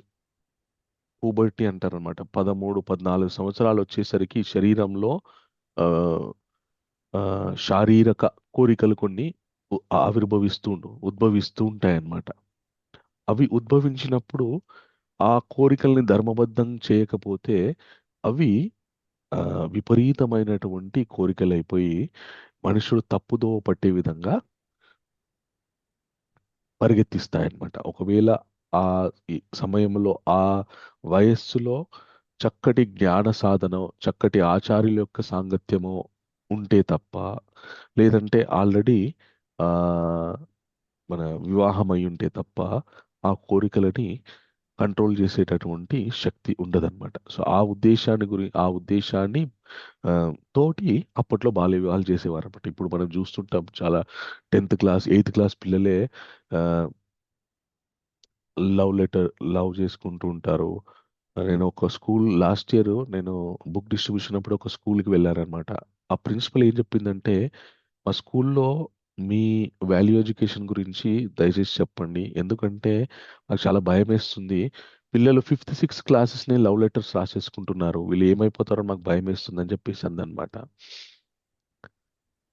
పూబర్టీ అంటారనమాట. 13, 14 సంవత్సరాలు వచ్చేసరికి శరీరంలో ఆ, ఆ, శారీరక కోరికలు కొన్ని ఉద్భవిస్తూ ఉంటాయన్నమాట. అవి ఉద్భవించినప్పుడు ఆ కోరికల్ని ధర్మబద్ధం చేయకపోతే అవి ఆ, విపరీతమైనటువంటి కోరికలు అయిపోయి మనుషుడు తప్పుదోవ పట్టే విధంగా పరిగెత్తిస్తాయన్నమాట. ఒకవేళ ఆ ఈ సమయంలో ఆ వయస్సులో చక్కటి జ్ఞాన సాధన, చక్కటి ఆచార్యుల యొక్క సాంగత్యము ఉంటే తప్ప, లేదంటే ఆల్రెడీ ఆ మన వివాహం అయి ఉంటే తప్ప ఆ కోరికలని కంట్రోల్ చేసేటటువంటి శక్తి ఉండదన్నమాట. సో ఆ ఉద్దేశాన్ని తోటి అప్పట్లో బాల్య వివాహాలు చేసేవారు అనమాట. ఇప్పుడు మనం చూస్తుంటాం చాలా 10th క్లాస్ 8th క్లాస్ పిల్లలే లవ్ చేసుకుంటూ ఉంటారు. నేను ఒక స్కూల్ లాస్ట్ ఇయర్ నేను బుక్ డిస్ట్రిబ్యూషన్ అప్పుడు ఒక స్కూల్కి వెళ్ళానమాట. ఆ ప్రిన్సిపల్ ఏం చెప్పిందంటే మా స్కూల్లో మీ వాల్యూ ఎడ్యుకేషన్ గురించి దయచేసి చెప్పండి, ఎందుకంటే నాకు చాలా భయం వేస్తుంది. పిల్లలు 5th 6th క్లాసెస్ని లవ్ లెటర్స్ రాసేసుకుంటున్నారు, వీళ్ళు ఏమైపోతారో మాకు భయం వేస్తుంది అని చెప్పేసి అందనమాట.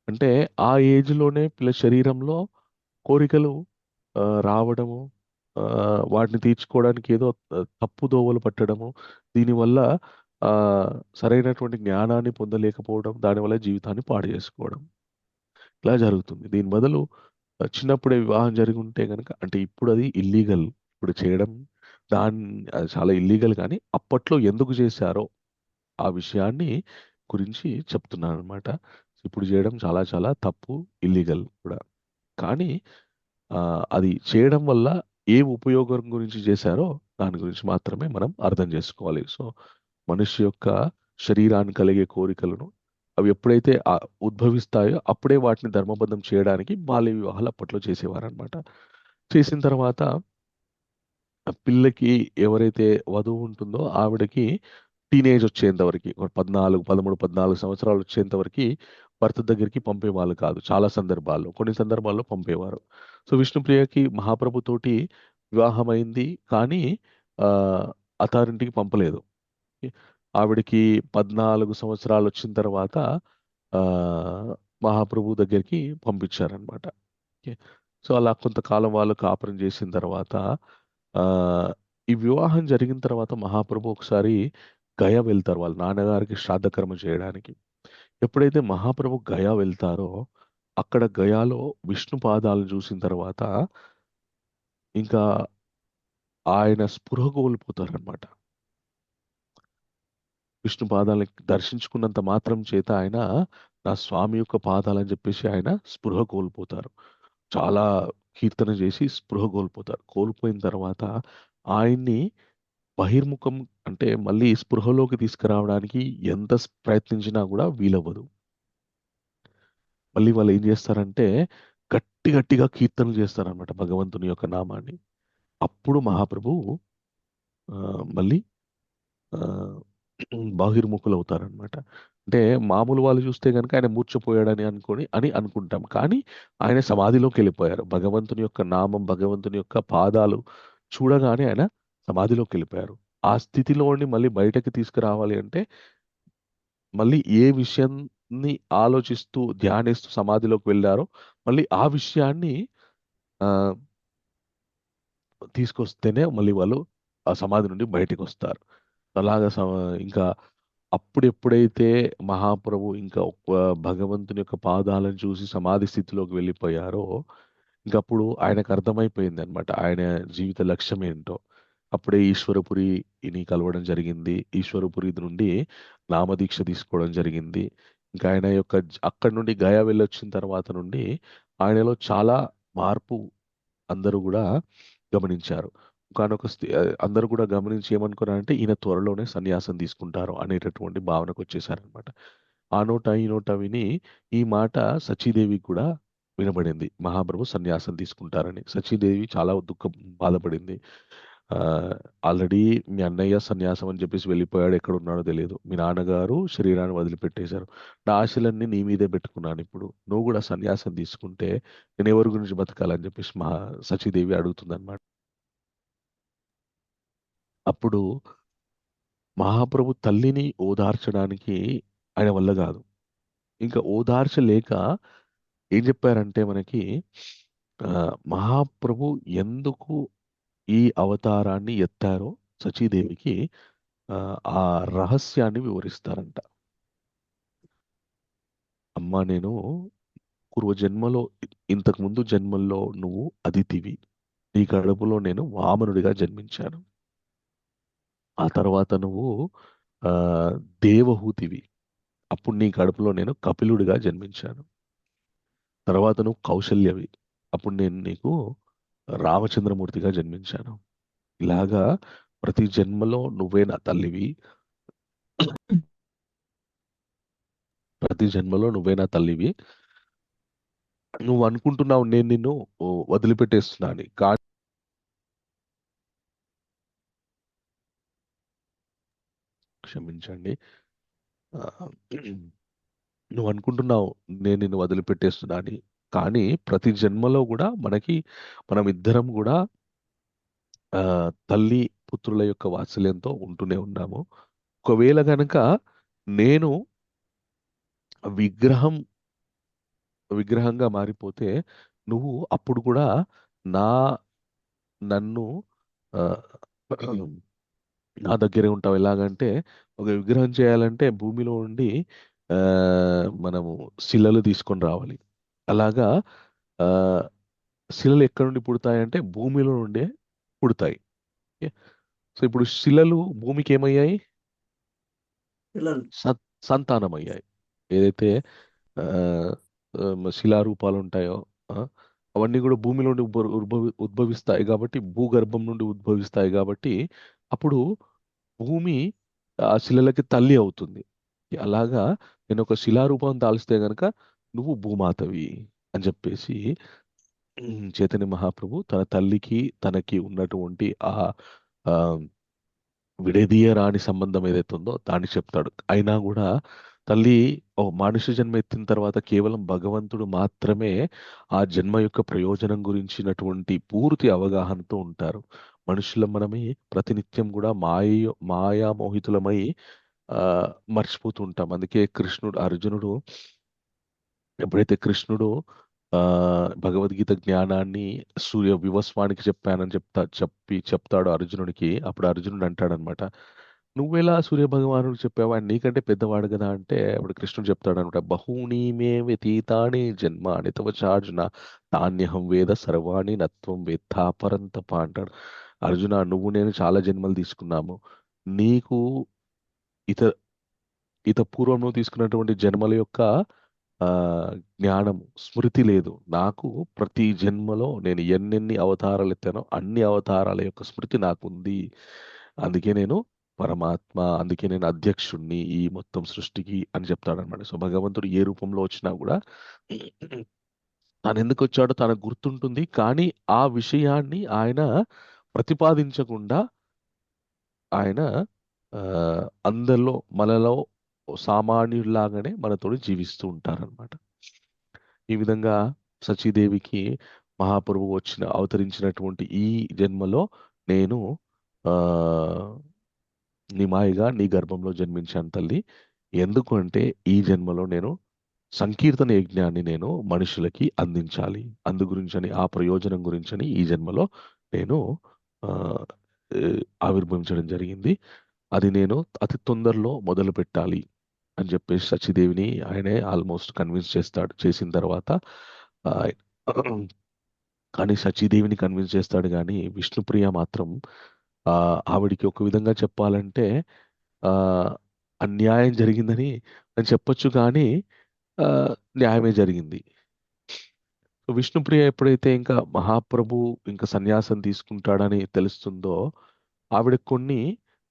అంటే ఆ ఏజ్లోనే పిల్లల శరీరంలో కోరికలు రావడము, ఆ, వాటిని తీర్చుకోవడానికి ఏదో తప్పు దోవలు పట్టడము, దీనివల్ల ఆ, సరైనటువంటి జ్ఞానాన్ని పొందలేకపోవడం, దానివల్ల జీవితాన్ని పాడు చేసుకోవడం ఇలా జరుగుతుంది. దీని బదులు చిన్నప్పుడే వివాహం జరిగి ఉంటే కనుక, అంటే ఇప్పుడు అది ఇల్లీగల్ ఇప్పుడు చేయడం, అది చాలా ఇల్లీగల్, కానీ అప్పట్లో ఎందుకు చేశారో ఆ విషయాన్ని గురించి చెప్తున్నాను అనమాట. ఇప్పుడు చేయడం చాలా చాలా తప్పు, ఇల్లీగల్ కూడా. కానీ అది చేయడం వల్ల ఏ ఉపయోగం గురించి చేశారో దాని గురించి మాత్రమే మనం అర్థం చేసుకోవాలి. సో మనిషి యొక్క శరీరాన్ని కలిగే కోరికలను అవి ఎప్పుడైతే ఉద్భవిస్తాయో అప్పుడే వాటిని ధర్మబద్ధం చేయడానికి బాల్య వివాహాలు అప్పట్లో చేసేవారనమాట. చేసిన తర్వాత ఆ పిల్లకి ఎవరైతే వధువు ఉంటుందో ఆవిడకి టీనేజ్ వచ్చేంత వరకు 14, 13, 14 సంవత్సరాలు వచ్చేంత వరకు భర్త దగ్గరికి పంపేవాళ్ళు కాదు. చాలా సందర్భాల్లో, కొన్ని సందర్భాల్లో పంపేవారు. సో విష్ణుప్రియకి మహాప్రభు తోటి వివాహం అయింది, కానీ అత్తారింటికి పంపలేదు. ఆవిడకి 14 సంవత్సరాలు వచ్చిన తర్వాత ఆ, మహాప్రభు దగ్గరికి పంపించారనమాట. సో అలా కొంతకాలం వాళ్ళు కాపురం చేసిన తర్వాత ఆ, ఈ వివాహం జరిగిన తర్వాత మహాప్రభు ఒకసారి గయా వెళ్తారు వాళ్ళ నాన్నగారికి శ్రాద్ధకర్మ చేయడానికి. ఎప్పుడైతే మహాప్రభు గయా వెళ్తారో అక్కడ గయాలో విష్ణు పాదాలను చూసిన తర్వాత ఇంకా ఆయన స్పృహ కోల్పోతారనమాట. విష్ణు పాదాలని దర్శించుకున్నంత మాత్రం చేత ఆయన నా స్వామి యొక్క పాదాలని చెప్పేసి ఆయన స్పృహ కోల్పోతారు. చాలా కీర్తన చేసి స్పృహ కోల్పోతారు. కోల్పోయిన తర్వాత ఆయన్ని బహిర్ముఖం అంటే మళ్ళీ స్పృహలోకి తీసుకురావడానికి ఎంత ప్రయత్నించినా కూడా వీలవ్వదు. మళ్ళీ వాళ్ళు ఏం చేస్తారంటే గట్టిగా కీర్తనలు చేస్తారనమాట భగవంతుని యొక్క నామాన్ని. అప్పుడు మహాప్రభువు మళ్ళీ బహిర్ముఖులవుతారనమాట. అంటే మామూలు వాళ్ళు చూస్తే గనుక ఆయన మూర్ఛపోయాడని అనుకుంటాం. కానీ ఆయన సమాధిలోకెళ్ళిపోయారు. భగవంతుని యొక్క నామం, భగవంతుని యొక్క పాదాలు చూడగానే ఆయన సమాధిలోకెళ్ళిపోయారు. ఆ స్థితిలోని మళ్ళీ బయటకి తీసుకురావాలి అంటే మళ్ళీ ఏ విషయాన్ని ఆలోచిస్తూ, ధ్యానిస్తూ సమాధిలోకి వెళ్లారో మళ్ళీ ఆ విషయాన్ని ఆహ్, తీసుకొస్తేనే మళ్ళీ వాళ్ళు ఆ సమాధి నుండి బయటికొస్తారు. అలాగా ఇంకా అప్పుడెప్పుడైతే మహాప్రభు ఇంకా భగవంతుని యొక్క పాదాలను చూసి సమాధి స్థితిలోకి వెళ్ళిపోయారో, ఇంకప్పుడు ఆయనకు అర్థమైపోయిందనమాట ఆయన జీవిత లక్ష్యం ఏంటో. అప్పుడే ఈశ్వరపురిని కలవడం జరిగింది. ఈశ్వరపురి నుండి నామదీక్ష తీసుకోవడం జరిగింది. ఇంకా ఆయన యొక్క అక్కడి నుండి గయా వెళ్ళొచ్చిన తర్వాత నుండి ఆయనలో చాలా మార్పు అందరూ గూడా గమనించారు. ఒకానొక అందరూ కూడా గమనించి ఏమనుకున్నారంటే ఈయన త్వరలోనే సన్యాసం తీసుకుంటారు అనేటటువంటి భావనకొచ్చేసారనమాట. ఆ నోట ఈ నోట విని ఈ మాట సచీదేవికి కూడా వినబడింది. మహాప్రభు సన్యాసం తీసుకుంటారని. సచీదేవి చాలా బాధపడింది. ఆల్రెడీ మీ అన్నయ్య సన్యాసం అని చెప్పేసి వెళ్ళిపోయాడు. ఎక్కడున్నాడో తెలీదు. మీ నాన్నగారు శరీరాన్ని వదిలిపెట్టేశారు. నా ఆశలన్నీ నీ మీదే పెట్టుకున్నానిప్పుడు. నువ్వు గూడా సన్యాసం తీసుకుంటే నేనెవరి గురించి బతకాలని చెప్పేసి సచీదేవి అడుగుతుందనమాట. అప్పుడు మహాప్రభు తల్లిని ఓదార్చడానికి ఆయన వల్ల గాదు. ఇంకా ఓదార్చలేక ఏం చెప్పారంటే మనకి మహాప్రభు ఎందుకు ఈ అవతారాన్ని ఎత్తారో సచీదేవికి ఆ రహస్యాన్ని వివరిస్తారంట. అమ్మా నేను పూర్వజన్మలో ఇంతకుముందు జన్మల్లో నువ్వు అదితివి. నీ కడుపులో నేను వామనుడిగా జన్మించాను. ఆ తర్వాత నువ్వు దేవహూతివి. అప్పుడు నీ కడుపులో నేను కపిలుడిగా జన్మించాను. తర్వాత నువ్వు కౌశల్యవి. అప్పుడు నేను నీకు రామచంద్రమూర్తిగా జన్మించాను. ఇలాగా ప్రతి జన్మలో నువ్వే నా తల్లివి. ప్రతి జన్మలో నువ్వే నా తల్లివి. నువ్వు అనుకుంటున్నావు నేను నిన్ను వదిలిపెట్టేస్తున్నాను. కానీ క్షమించండి. నువ్వు అనుకుంటున్నావు నేను నిన్ను వదిలిపెట్టేస్తున్నాను. కానీ ప్రతి జన్మలో కూడా మనం ఇద్దరం కూడా తల్లి పుత్రుల యొక్క వాత్సల్యంతో ఉంటూనే ఉన్నాము. ఒకవేళ గనక నేను విగ్రహంగా మారిపోతే నువ్వు అప్పుడు కూడా నన్ను నా దగ్గరే ఉంటావు. ఎలాగంటే ఒక విగ్రహం చేయాలంటే భూమిలో ఉండి మనము శిలలు తీసుకొని రావాలి. అలాగా శిలలు ఎక్కడి నుండి పుడతాయంటే భూమిలో నుండే పుడతాయి. సో ఇప్పుడు శిలలు భూమికి ఏమయ్యాయి? సంతానమయ్యాయి. ఏదైతే శిలారూపాలు ఉంటాయో అవన్నీ కూడా భూమి నుండి ఉద్భవిస్తాయి కాబట్టి, భూగర్భం నుండి ఉద్భవిస్తాయి కాబట్టి అప్పుడు భూమి ఆ శిలలకి తల్లి అవుతుంది. అలాగా నేను ఒక శిలారూపం దాల్స్తే గనక నువ్వు భూమాతవి అని చెప్పేసి చైతన్య మహాప్రభు తన తల్లికి తనకి ఉన్నటువంటి ఆ విడదీయరాని సంబంధం ఏదైతే ఉందో దాన్ని చెప్తాడు. అయినా కూడా తల్లి మనుష్య జన్మ ఎత్తిన తర్వాత కేవలం భగవంతుడు మాత్రమే ఆ జన్మ యొక్క ప్రయోజనం గురించినటువంటి పూర్తి అవగాహనతో ఉంటారు. మనమే ప్రతినిత్యం కూడా మాయామోహితులమై మర్చిపోతూ ఉంటాం. అందుకే అర్జునుడు ఎప్పుడైతే కృష్ణుడు భగవద్గీత జ్ఞానాన్ని సూర్య వివస్వానికి చెప్పానని చెప్తాడు అర్జునుడికి. అప్పుడు అర్జునుడు అంటాడనమాట, నువ్వెలా సూర్య భగవానుడికి చెప్పావు, ఆయన నీకంటే పెద్దవాడు కదా అంటే అప్పుడు కృష్ణుడు చెప్తాడనమాట, బహూని మే వ్యతీతాని జన్మాని తవ చార్జున తాన్యహం వేద సర్వాణి నత్వం వేత్తా పరంతప అంటాడు. అర్జున నువ్వు నేను చాలా జన్మలు తీసుకున్నాము. నీకు ఇత పూర్వంలో తీసుకున్నటువంటి జన్మల యొక్క జ్ఞానము స్మృతి లేదు. నాకు ప్రతి జన్మలో నేను ఎన్నెన్ని అవతారాలు ఎత్తానో అన్ని అవతారాల యొక్క స్మృతి నాకుంది అందుకే నేను పరమాత్మ, అందుకే నేను అధ్యక్షుణ్ణి ఈ మొత్తం సృష్టికి అని చెప్తాడనమాట. సో భగవంతుడు ఏ రూపంలో వచ్చినా కూడా తాను ఎందుకు వచ్చాడో తనకు గుర్తుంటుంది. కానీ ఆ విషయాన్ని ఆయన ప్రతిపాదించకుండా ఆయన ఆ, అందరిలో మనలో సామాన్యుల్లాగానే మనతోటి జీవిస్తూ ఉంటారనమాట. ఈ విధంగా సచీదేవికి మహాప్రభువు అవతరించినటువంటి ఈ జన్మలో నేను ఆ నిమాయిగా నీ గర్భంలో జన్మించాను తల్లి. ఎందుకు అంటే ఈ జన్మలో నేను సంకీర్తన యజ్ఞాన్ని నేను మనుషులకి అందించాలి. అందు గురించని ఆ ప్రయోజనం గురించని ఈ జన్మలో నేను ఆ, ఏ, ఆవిర్భవించడం జరిగింది. అది నేను అతి తొందరలో మొదలు పెట్టాలి అని చెప్పేసి సచిదేవిని ఆయనే ఆల్మోస్ట్ కన్విన్స్ చేస్తాడు. చేసిన తర్వాత ఆ, కానీ సచీదేవిని కన్విన్స్ చేస్తాడు కానీ విష్ణుప్రియ మాత్రం ఆ, ఆవిడికి ఒక విధంగా చెప్పాలంటే ఆ, అన్యాయం జరిగిందని అని చెప్పొచ్చు కానీ ఆ, న్యాయమే జరిగింది. సో విష్ణుప్రియ ఎప్పుడైతే ఇంకా మహాప్రభు ఇంకా సన్యాసం తీసుకుంటాడని తెలుస్తుందో ఆవిడ కొన్ని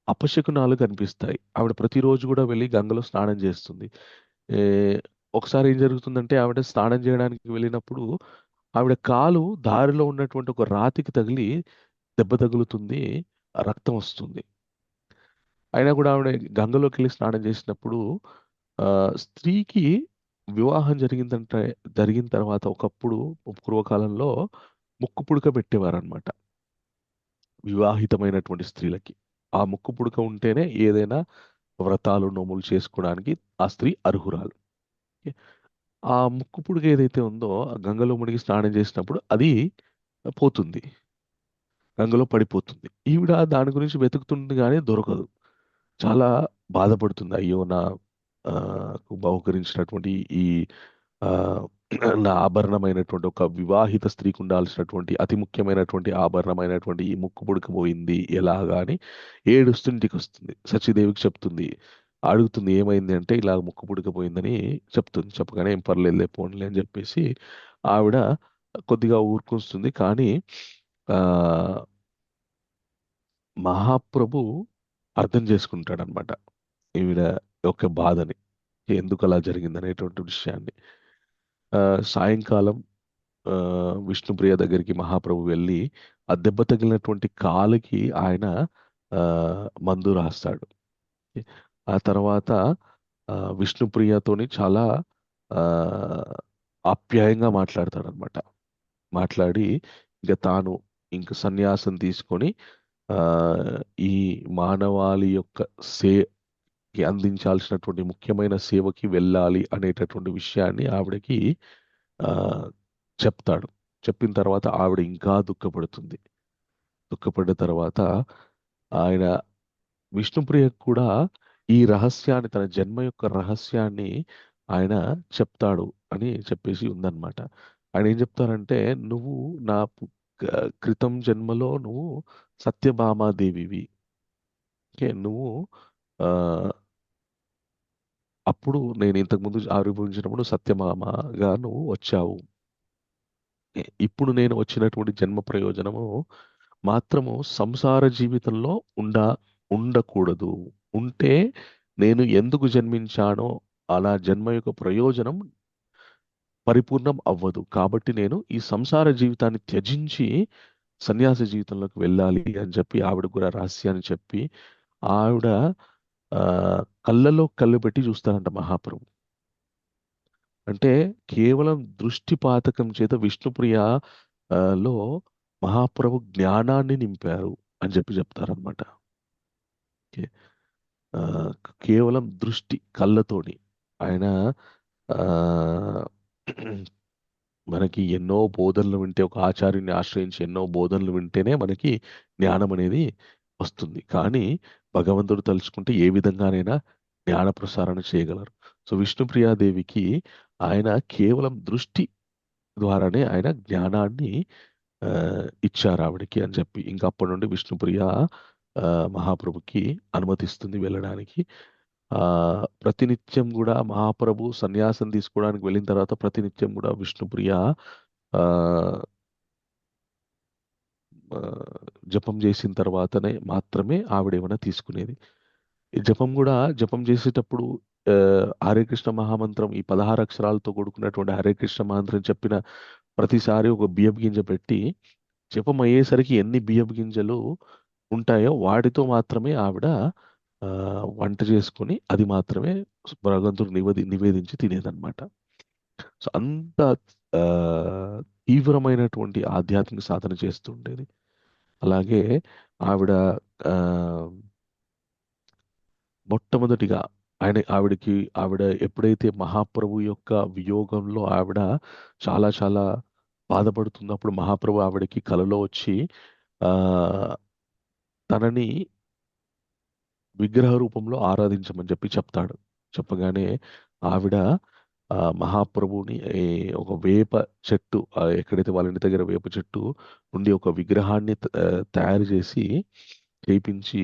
అపశకునాలు కనిపిస్తాయి. ఆవిడ ప్రతిరోజు కూడా వెళ్ళి గంగలో స్నానం చేస్తుంది. ఏ, ఒకసారి ఏం జరుగుతుందంటే ఆవిడ స్నానం చేయడానికి వెళ్ళినప్పుడు ఆవిడ కాలు దారిలో ఉన్నటువంటి ఒక రాతికి తగిలి దెబ్బ తగులుతుంది. రక్తం వస్తుంది. అయినా కూడా ఆవిడ గంగలోకి వెళ్ళి స్నానం చేసినప్పుడు ఆ, స్త్రీకి వివాహం జరిగిన తర్వాత ఒకప్పుడు పూర్వకాలంలో ముక్కు పుడక పెట్టేవారనమాట వివాహితమైనటువంటి స్త్రీలకి. ఆ ముక్కు పుడక ఉంటేనే ఏదైనా వ్రతాలు నోములు చేసుకోవడానికి ఆ స్త్రీ అర్హురాలు. ఓకే. ఆ ముక్కు పుడక ఏదైతే ఉందో ఆ గంగలో మునిగి స్నానం చేసినప్పుడు అది పోతుంది, గంగలో పడిపోతుంది. ఈవిడ దాని గురించి వెతుకుతుంది కానీ దొరకదు. చాలా బాధపడుతుంది. అయ్యో నా బహుకరించినటువంటి ఈ ఆ, నా ఆభరణమైనటువంటి ఒక వివాహిత స్త్రీకి ఉండాల్సినటువంటి అతి ముఖ్యమైనటువంటి ఆభరణమైనటువంటి ఈ ముక్కు పుడక పోయింది ఎలాగా అని ఏడుస్తూ ఇంటికి వస్తుంది. సచీదేవికి చెప్తుంది, అడుగుతుంది ఏమైంది అంటే ఇలా ముక్కు పుడక పోయిందని చెప్తుంది. చెప్పగానే ఏం పర్లేదులే పోన్లే అని చెప్పేసి ఆవిడ కొద్దిగా ఊరుకొస్తుంది. కానీ ఆ మహాప్రభు అర్థం చేసుకుంటాడనమాట ఈవిడ యొక్క బాధని, ఎందుకు అలా జరిగింది అనేటువంటి విషయాన్ని. సాయంకాలం ఆ, విష్ణుప్రియ దగ్గరికి మహాప్రభు వెళ్ళి ఆ దెబ్బ తగిలినటువంటి కాలుకి ఆయన ఆ, మందు రాస్తాడు. ఆ తర్వాత విష్ణుప్రియతోని చాలా ఆ, ఆప్యాయంగా మాట్లాడతాడు అనమాట. మాట్లాడి ఇంకా తాను ఇంక సన్యాసం తీసుకొని ఆ, ఈ మానవాళి యొక్క అందించాల్సినటువంటి ముఖ్యమైన సేవకి వెళ్ళాలి అనేటటువంటి విషయాన్ని ఆవిడకి ఆ, చెప్తాడు. చెప్పిన తర్వాత ఆవిడ ఇంకా దుఃఖపడుతుంది. దుఃఖపడ్డ తర్వాత ఆయన విష్ణుప్రియకు కూడా ఈ రహస్యాన్ని, తన జన్మ యొక్క రహస్యాన్ని ఆయన చెప్తాడు అని చెప్పేసి ఉందన్నమాట. ఆయన ఏం చెప్తారంటే, నువ్వు నా క్రితం జన్మలో నువ్వు సత్యభామాదేవివి. ఓకే, నువ్వు ఆ, అప్పుడు నేను ఇంతకుముందు ఆవిర్భవించినప్పుడు సత్యభామగా నువ్వు వచ్చావు. ఇప్పుడు నేను వచ్చినటువంటి జన్మ ప్రయోజనము మాత్రము సంసార జీవితంలో ఉండకూడదు. ఉంటే నేను ఎందుకు జన్మించానో అలా జన్మ యొక్క ప్రయోజనం పరిపూర్ణం అవ్వదు. కాబట్టి నేను ఈ సంసార జీవితాన్ని త్యజించి సన్యాస జీవితంలోకి వెళ్ళాలి అని చెప్పి ఆవిడ కూడా రహస్యాన్ని చెప్పి ఆవిడ ఆ, కళ్ళలో కళ్ళు పెట్టి చూస్తారంట మహాప్రభు. అంటే కేవలం దృష్టిపాతకం చేత విష్ణుప్రియ లో మహాప్రభు జ్ఞానాన్ని నింపారు అని చెప్పి చెప్తారనమాట. ఓకే. ఆ, కేవలం దృష్టి కళ్ళతోని ఆయన ఆ, మనకి ఎన్నో బోధనలు వింటే, ఒక ఆచార్యుని ఆశ్రయించి ఎన్నో బోధనలు వింటేనే మనకి జ్ఞానం అనేది వస్తుంది. కానీ భగవంతుడు తలుచుకుంటే ఏ విధంగానైనా జ్ఞాన ప్రసారణ చేయగలరు. సో విష్ణుప్రియాదేవికి ఆయన కేవలం దృష్టి ద్వారానే ఆయన జ్ఞానాన్ని ఆ, ఇచ్చారు ఆవిడకి అని చెప్పి ఇంకా అప్పటి నుండి విష్ణుప్రియ మహాప్రభుకి అనుమతిస్తుంది వెళ్ళడానికి. ఆ ప్రతినిత్యం కూడా మహాప్రభు సన్యాసం తీసుకోవడానికి వెళ్ళిన తర్వాత ప్రతినిత్యం కూడా విష్ణుప్రియ ఆ ఆ, జపం చేసిన తర్వాతనే మాత్రమే ఆవిడ ఏమైనా తీసుకునేది. ఈ జపం చేసేటప్పుడు ఆ, హరే కృష్ణ మహామంత్రం ఈ 16 అక్షరాలతో కూడుకున్నటువంటి హరే కృష్ణ మహామంత్రం చెప్పిన ప్రతిసారి ఒక బియ్యపు గింజ పెట్టి జపం అయ్యేసరికి ఎన్ని బియ్యపు గింజలు ఉంటాయో వాటితో మాత్రమే ఆవిడ ఆ, వంట చేసుకొని అది మాత్రమే భగవంతుడు నివేదించి తినేదన్నమాట. సో అంత ఆ, తీవ్రమైనటువంటి ఆధ్యాత్మిక సాధన చేస్తుండేది. అలాగే ఆవిడ ఆ, మొట్టమొదటిగా ఆవిడ ఎప్పుడైతే మహాప్రభు యొక్క వియోగంలో ఆవిడ చాలా చాలా బాధపడుతున్నప్పుడు మహాప్రభు ఆవిడకి కలలో వచ్చి ఆ తనని విగ్రహ రూపంలో ఆరాధించమని చెప్తాడు. చెప్పగానే ఆవిడ మహాప్రభుని ఒక వేప చెట్టు ఎక్కడైతే వాళ్ళ ఇంటి దగ్గర వేప చెట్టు నుండి ఒక విగ్రహాన్ని తయారు చేసి చేయించి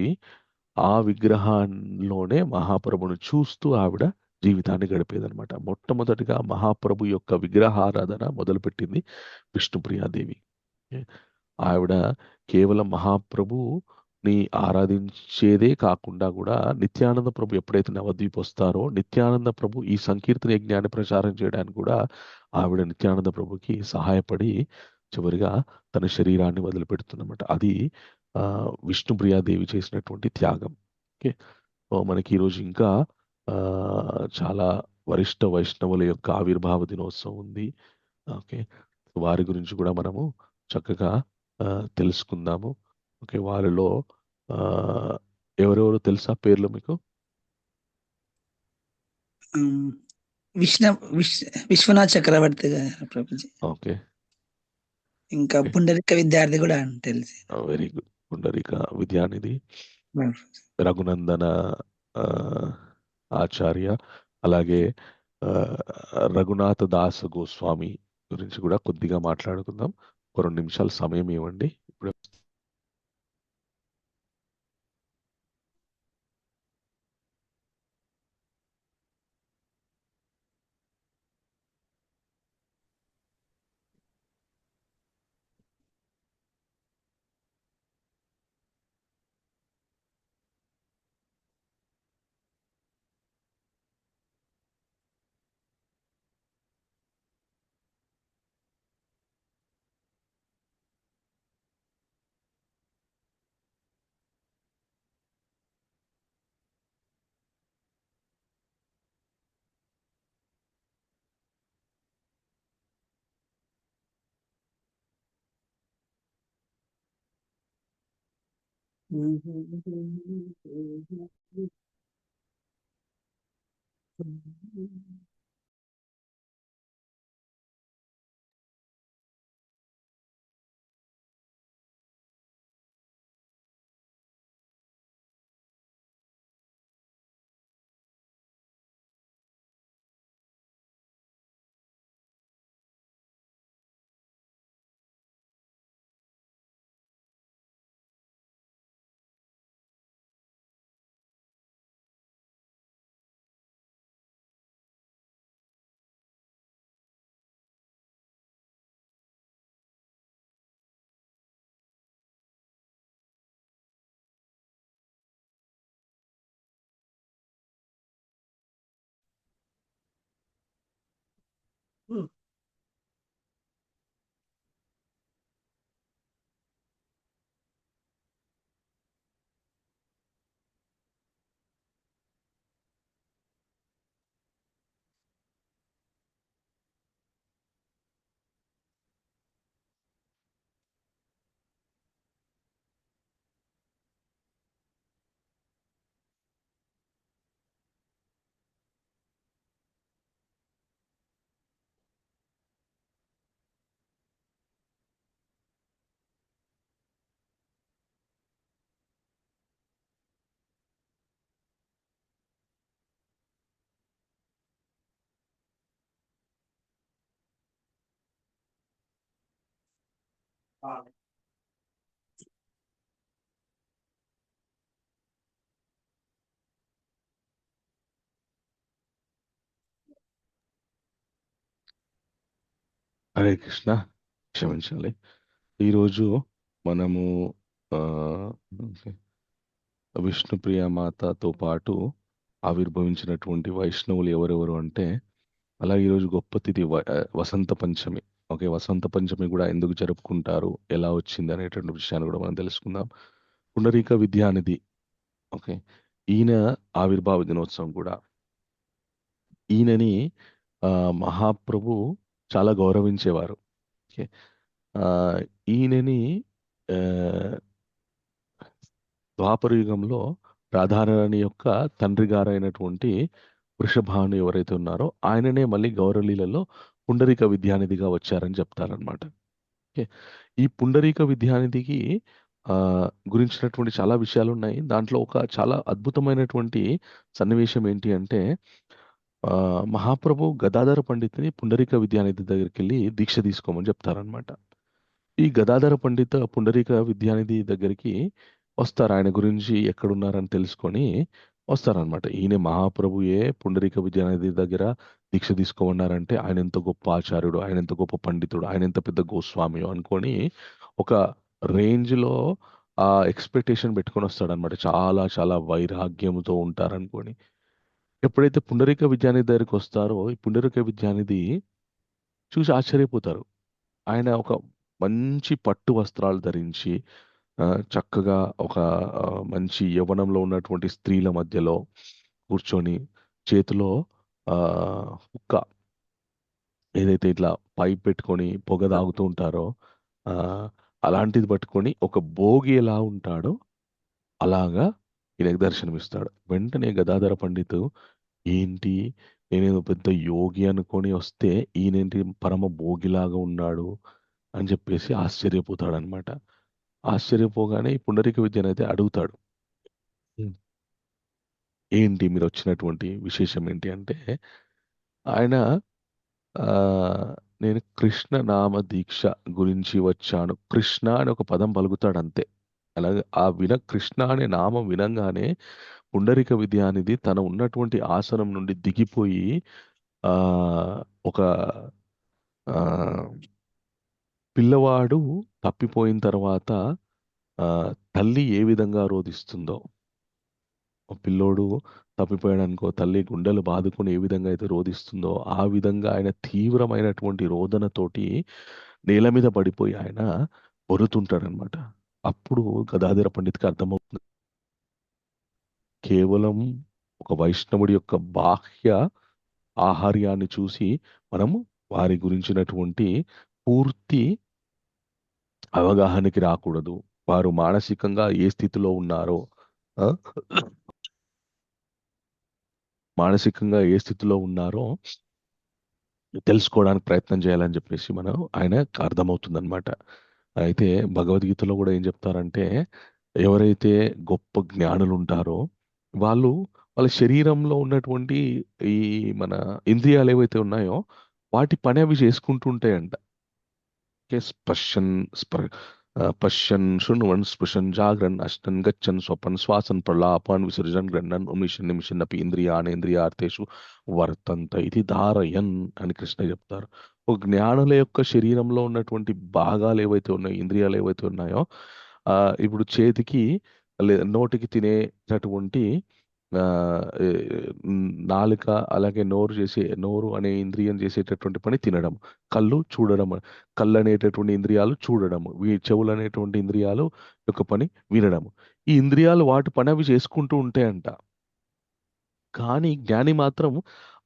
ఆ విగ్రహంలోనే మహాప్రభుని చూస్తూ ఆవిడ జీవితాన్ని గడిపేదనమాట. మొట్టమొదటిగా మహాప్రభు యొక్క విగ్రహారాధన మొదలుపెట్టింది విష్ణుప్రియాదేవి. ఆవిడ కేవలం మహాప్రభుని ఆరాధించేదే కాకుండా కూడా నిత్యానంద ప్రభు ఎప్పుడైతే నవద్వీప్ వస్తారో నిత్యానంద ప్రభు ఈ సంకీర్తన యజ్ఞాన్ని ప్రచారం చేయడానికి కూడా ఆవిడ నిత్యానంద ప్రభుకి సహాయపడి చివరిగా తన శరీరాన్ని వదిలిపెడుతున్నమాట. అది విష్ణుప్రియాదేవి చేసినటువంటి త్యాగం. ఓకే, మనకి ఈరోజు ఇంకా ఆ, చాలా వరిష్ఠ వైష్ణవుల యొక్క ఆవిర్భావ దినోత్సవం ఉంది. ఓకే, వారి గురించి కూడా మనము చక్కగా తెలుసుకుందాము. ఓకే, వారిలో ఆ, ఎవరెవరు తెలుసా పేర్లు మీకు? ఉమ్, విష్ణు విశ్వనాథ్ చక్రవర్తి గారు ప్రభుజీ. ఓకే, ఇంకా పుండరిక విద్యార్థి కూడా తెలుసు. Very good. పుండరీక విద్యానిధి, రఘునందన ఆ, ఆచార్య, అలాగే ఆ, రఘునాథ దాస గోస్వామి గురించి కూడా కొద్దిగా మాట్లాడుకుందాం. ఒక 2 నిమిషాలు సమయం ఇవ్వండి. ఇప్పుడు హరే కృష్ణ, క్షమించాలి. ఈరోజు మనము ఆ, విష్ణుప్రియ మాతతో పాటు ఆవిర్భవించినటువంటి వైష్ణవులు ఎవరెవరు అంటే, అలాగే ఈరోజు గొప్ప తిథి వసంత పంచమి. ఓకే, వసంత పంచమి కూడా ఎందుకు జరుపుకుంటారు, ఎలా వచ్చింది అనేటువంటి విషయాన్ని కూడా మనం తెలుసుకుందాం. పుండరీక విద్యానిధి, ఓకే, ఈయన ఆవిర్భావ దినోత్సవం కూడా. ఈయనని మహాప్రభు చాలా గౌరవించేవారు. ఓకే, ఆ, ఈయనని ఆ, ద్వాపర యుగంలో రాధారాణి యొక్క తండ్రి గారైనటువంటి వృషభాను ఎవరైతే ఉన్నారో ఆయననే మళ్ళీ గౌరలీలలో పుండరీక విద్యానిధిగా వచ్చారని చెప్తారనమాట. ఓకే, ఈ పుండరీక విద్యానిధికి ఆ, గురించినటువంటి చాలా విషయాలు ఉన్నాయి. దాంట్లో ఒక చాలా అద్భుతమైనటువంటి సన్నివేశం ఏంటి అంటే, మహాప్రభు గదాధర పండితుని పుండరీక విద్యానిధి దగ్గరికి వెళ్ళి దీక్ష తీసుకోమని చెప్తారనమాట. ఈ గదాధర పండిత పుండరీక విద్యానిధి దగ్గరికి వస్తారు. ఆయన గురించి ఎక్కడున్నారని తెలుసుకొని వస్తారనమాట. ఈయన మహాప్రభుయే పుండరీక విద్యానిధి దగ్గర దీక్ష తీసుకోమన్నారంటే ఆయన ఎంత గొప్ప ఆచార్యుడు, ఆయన ఎంత గొప్ప పండితుడు, ఆయన ఎంత పెద్ద గోస్వామియో అనుకొని ఒక రేంజ్లో ఆ ఎక్స్పెక్టేషన్ పెట్టుకొని వస్తాడనమాట. చాలా చాలా వైరాగ్యంతో ఉంటారనుకొని. ఎప్పుడైతే పుండరీక విద్యానిధి దగ్గరికి వస్తారో ఈ పుండరీక విద్యానిధి చూసి ఆశ్చర్యపోతారు. ఆయన ఒక మంచి పట్టు వస్త్రాలు ధరించి చక్కగా ఒక మంచి యవ్వనంలో ఉన్నటువంటి స్త్రీల మధ్యలో కూర్చొని చేతిలో హుక్క ఏదైతే ఇట్లా పైప్ పెట్టుకొని పొగ తాగుతూ ఉంటారో అలాంటిది పట్టుకొని ఒక భోగి ఎలా ఉంటాడో అలాగా ఈయనకు దర్శనమిస్తాడు. వెంటనే గదాధర పండితు ఏంటి, నేనేదో పెద్ద యోగి అనుకొని వస్తే ఈయనేంటి పరమ భోగిలాగా ఉన్నాడు అని చెప్పేసి ఆశ్చర్యపోతాడనమాట. ఆశ్చర్యపోగానే ఈ పుండరీక విద్యను అయితే అడుగుతాడు, ఏంటి మీరు వచ్చినటువంటి విశేషం ఏంటి అంటే, ఆయన నేను కృష్ణ నామ దీక్ష గురించి వచ్చాను. కృష్ణ అని ఒక పదం పలుకుతాడు అంతే. అలాగే ఆ కృష్ణ అనే నామం వినంగానే పుండరీక విద్యానిధి తన ఉన్నటువంటి ఆసనం నుండి దిగిపోయి ఒక పిల్లవాడు తప్పిపోయిన తర్వాత తల్లి ఏ విధంగా రోధిస్తుందో, పిల్లోడు తప్పిపోయాడు అనుకో, తల్లి గుండెలు బాదుకొని ఏ విధంగా అయితే రోధిస్తుందో ఆ విధంగా ఆయన తీవ్రమైనటువంటి రోదనతోటి నేల మీద పడిపోయి ఆయన బొరుతుంటాడనమాట. అప్పుడు గదాధర పండిత్కి అర్థమవుతుంది, కేవలం ఒక వైష్ణవుడి యొక్క బాహ్య ఆహార్యాన్ని చూసి మనము వారి గురించినటువంటి పూర్తి అవగాహనకి రాకూడదు. వారు మానసికంగా ఏ స్థితిలో ఉన్నారో తెలుసుకోవడానికి ప్రయత్నం చేయాలని చెప్పేసి మనం ఆయనకు అర్థమవుతుందన్నమాట. అయితే భగవద్గీతలో కూడా ఏం చెప్తారంటే, ఎవరైతే గొప్ప జ్ఞానులు ఉంటారో వాళ్ళ శరీరంలో ఉన్నటువంటి ఈ మన ఇంద్రియాలు ఏవైతే ఉన్నాయో వాటి పని అవి చేసుకుంటూ ఉంటాయంట. పశ్యన్ శృణ్వన్ స్పృశన్ జాగ్రన్ అష్టన్ గచ్చన్ స్వపన్ శ్వాసన్ ప్రలాపన్ విసర్జన్ గ్రన్నన్ ఉన్మిషన్ నిమిషన్ అపి ఇంద్రియార్థేషు వర్తంత ఇది ధారయన్ అని కృష్ణ చెప్తారు. ఒక జ్ఞానుల యొక్క శరీరంలో ఉన్నటువంటి భాగాలు ఏవైతే ఉన్నాయో, ఇంద్రియాలు ఏవైతే ఉన్నాయో, ఇప్పుడు చేతికి నోటికి తినేటటువంటి నాలుక, అలాగే నోరు అనే ఇంద్రియం చేసేటటువంటి పని తినడం, కళ్ళు అనేటటువంటి ఇంద్రియాలు చూడడము, చెవులు అనేటువంటి ఇంద్రియాలు యొక్క పని వినడము. ఈ ఇంద్రియాలు వాటి పని అవి చేసుకుంటూ ఉంటాయంట. కానీ జ్ఞాని మాత్రం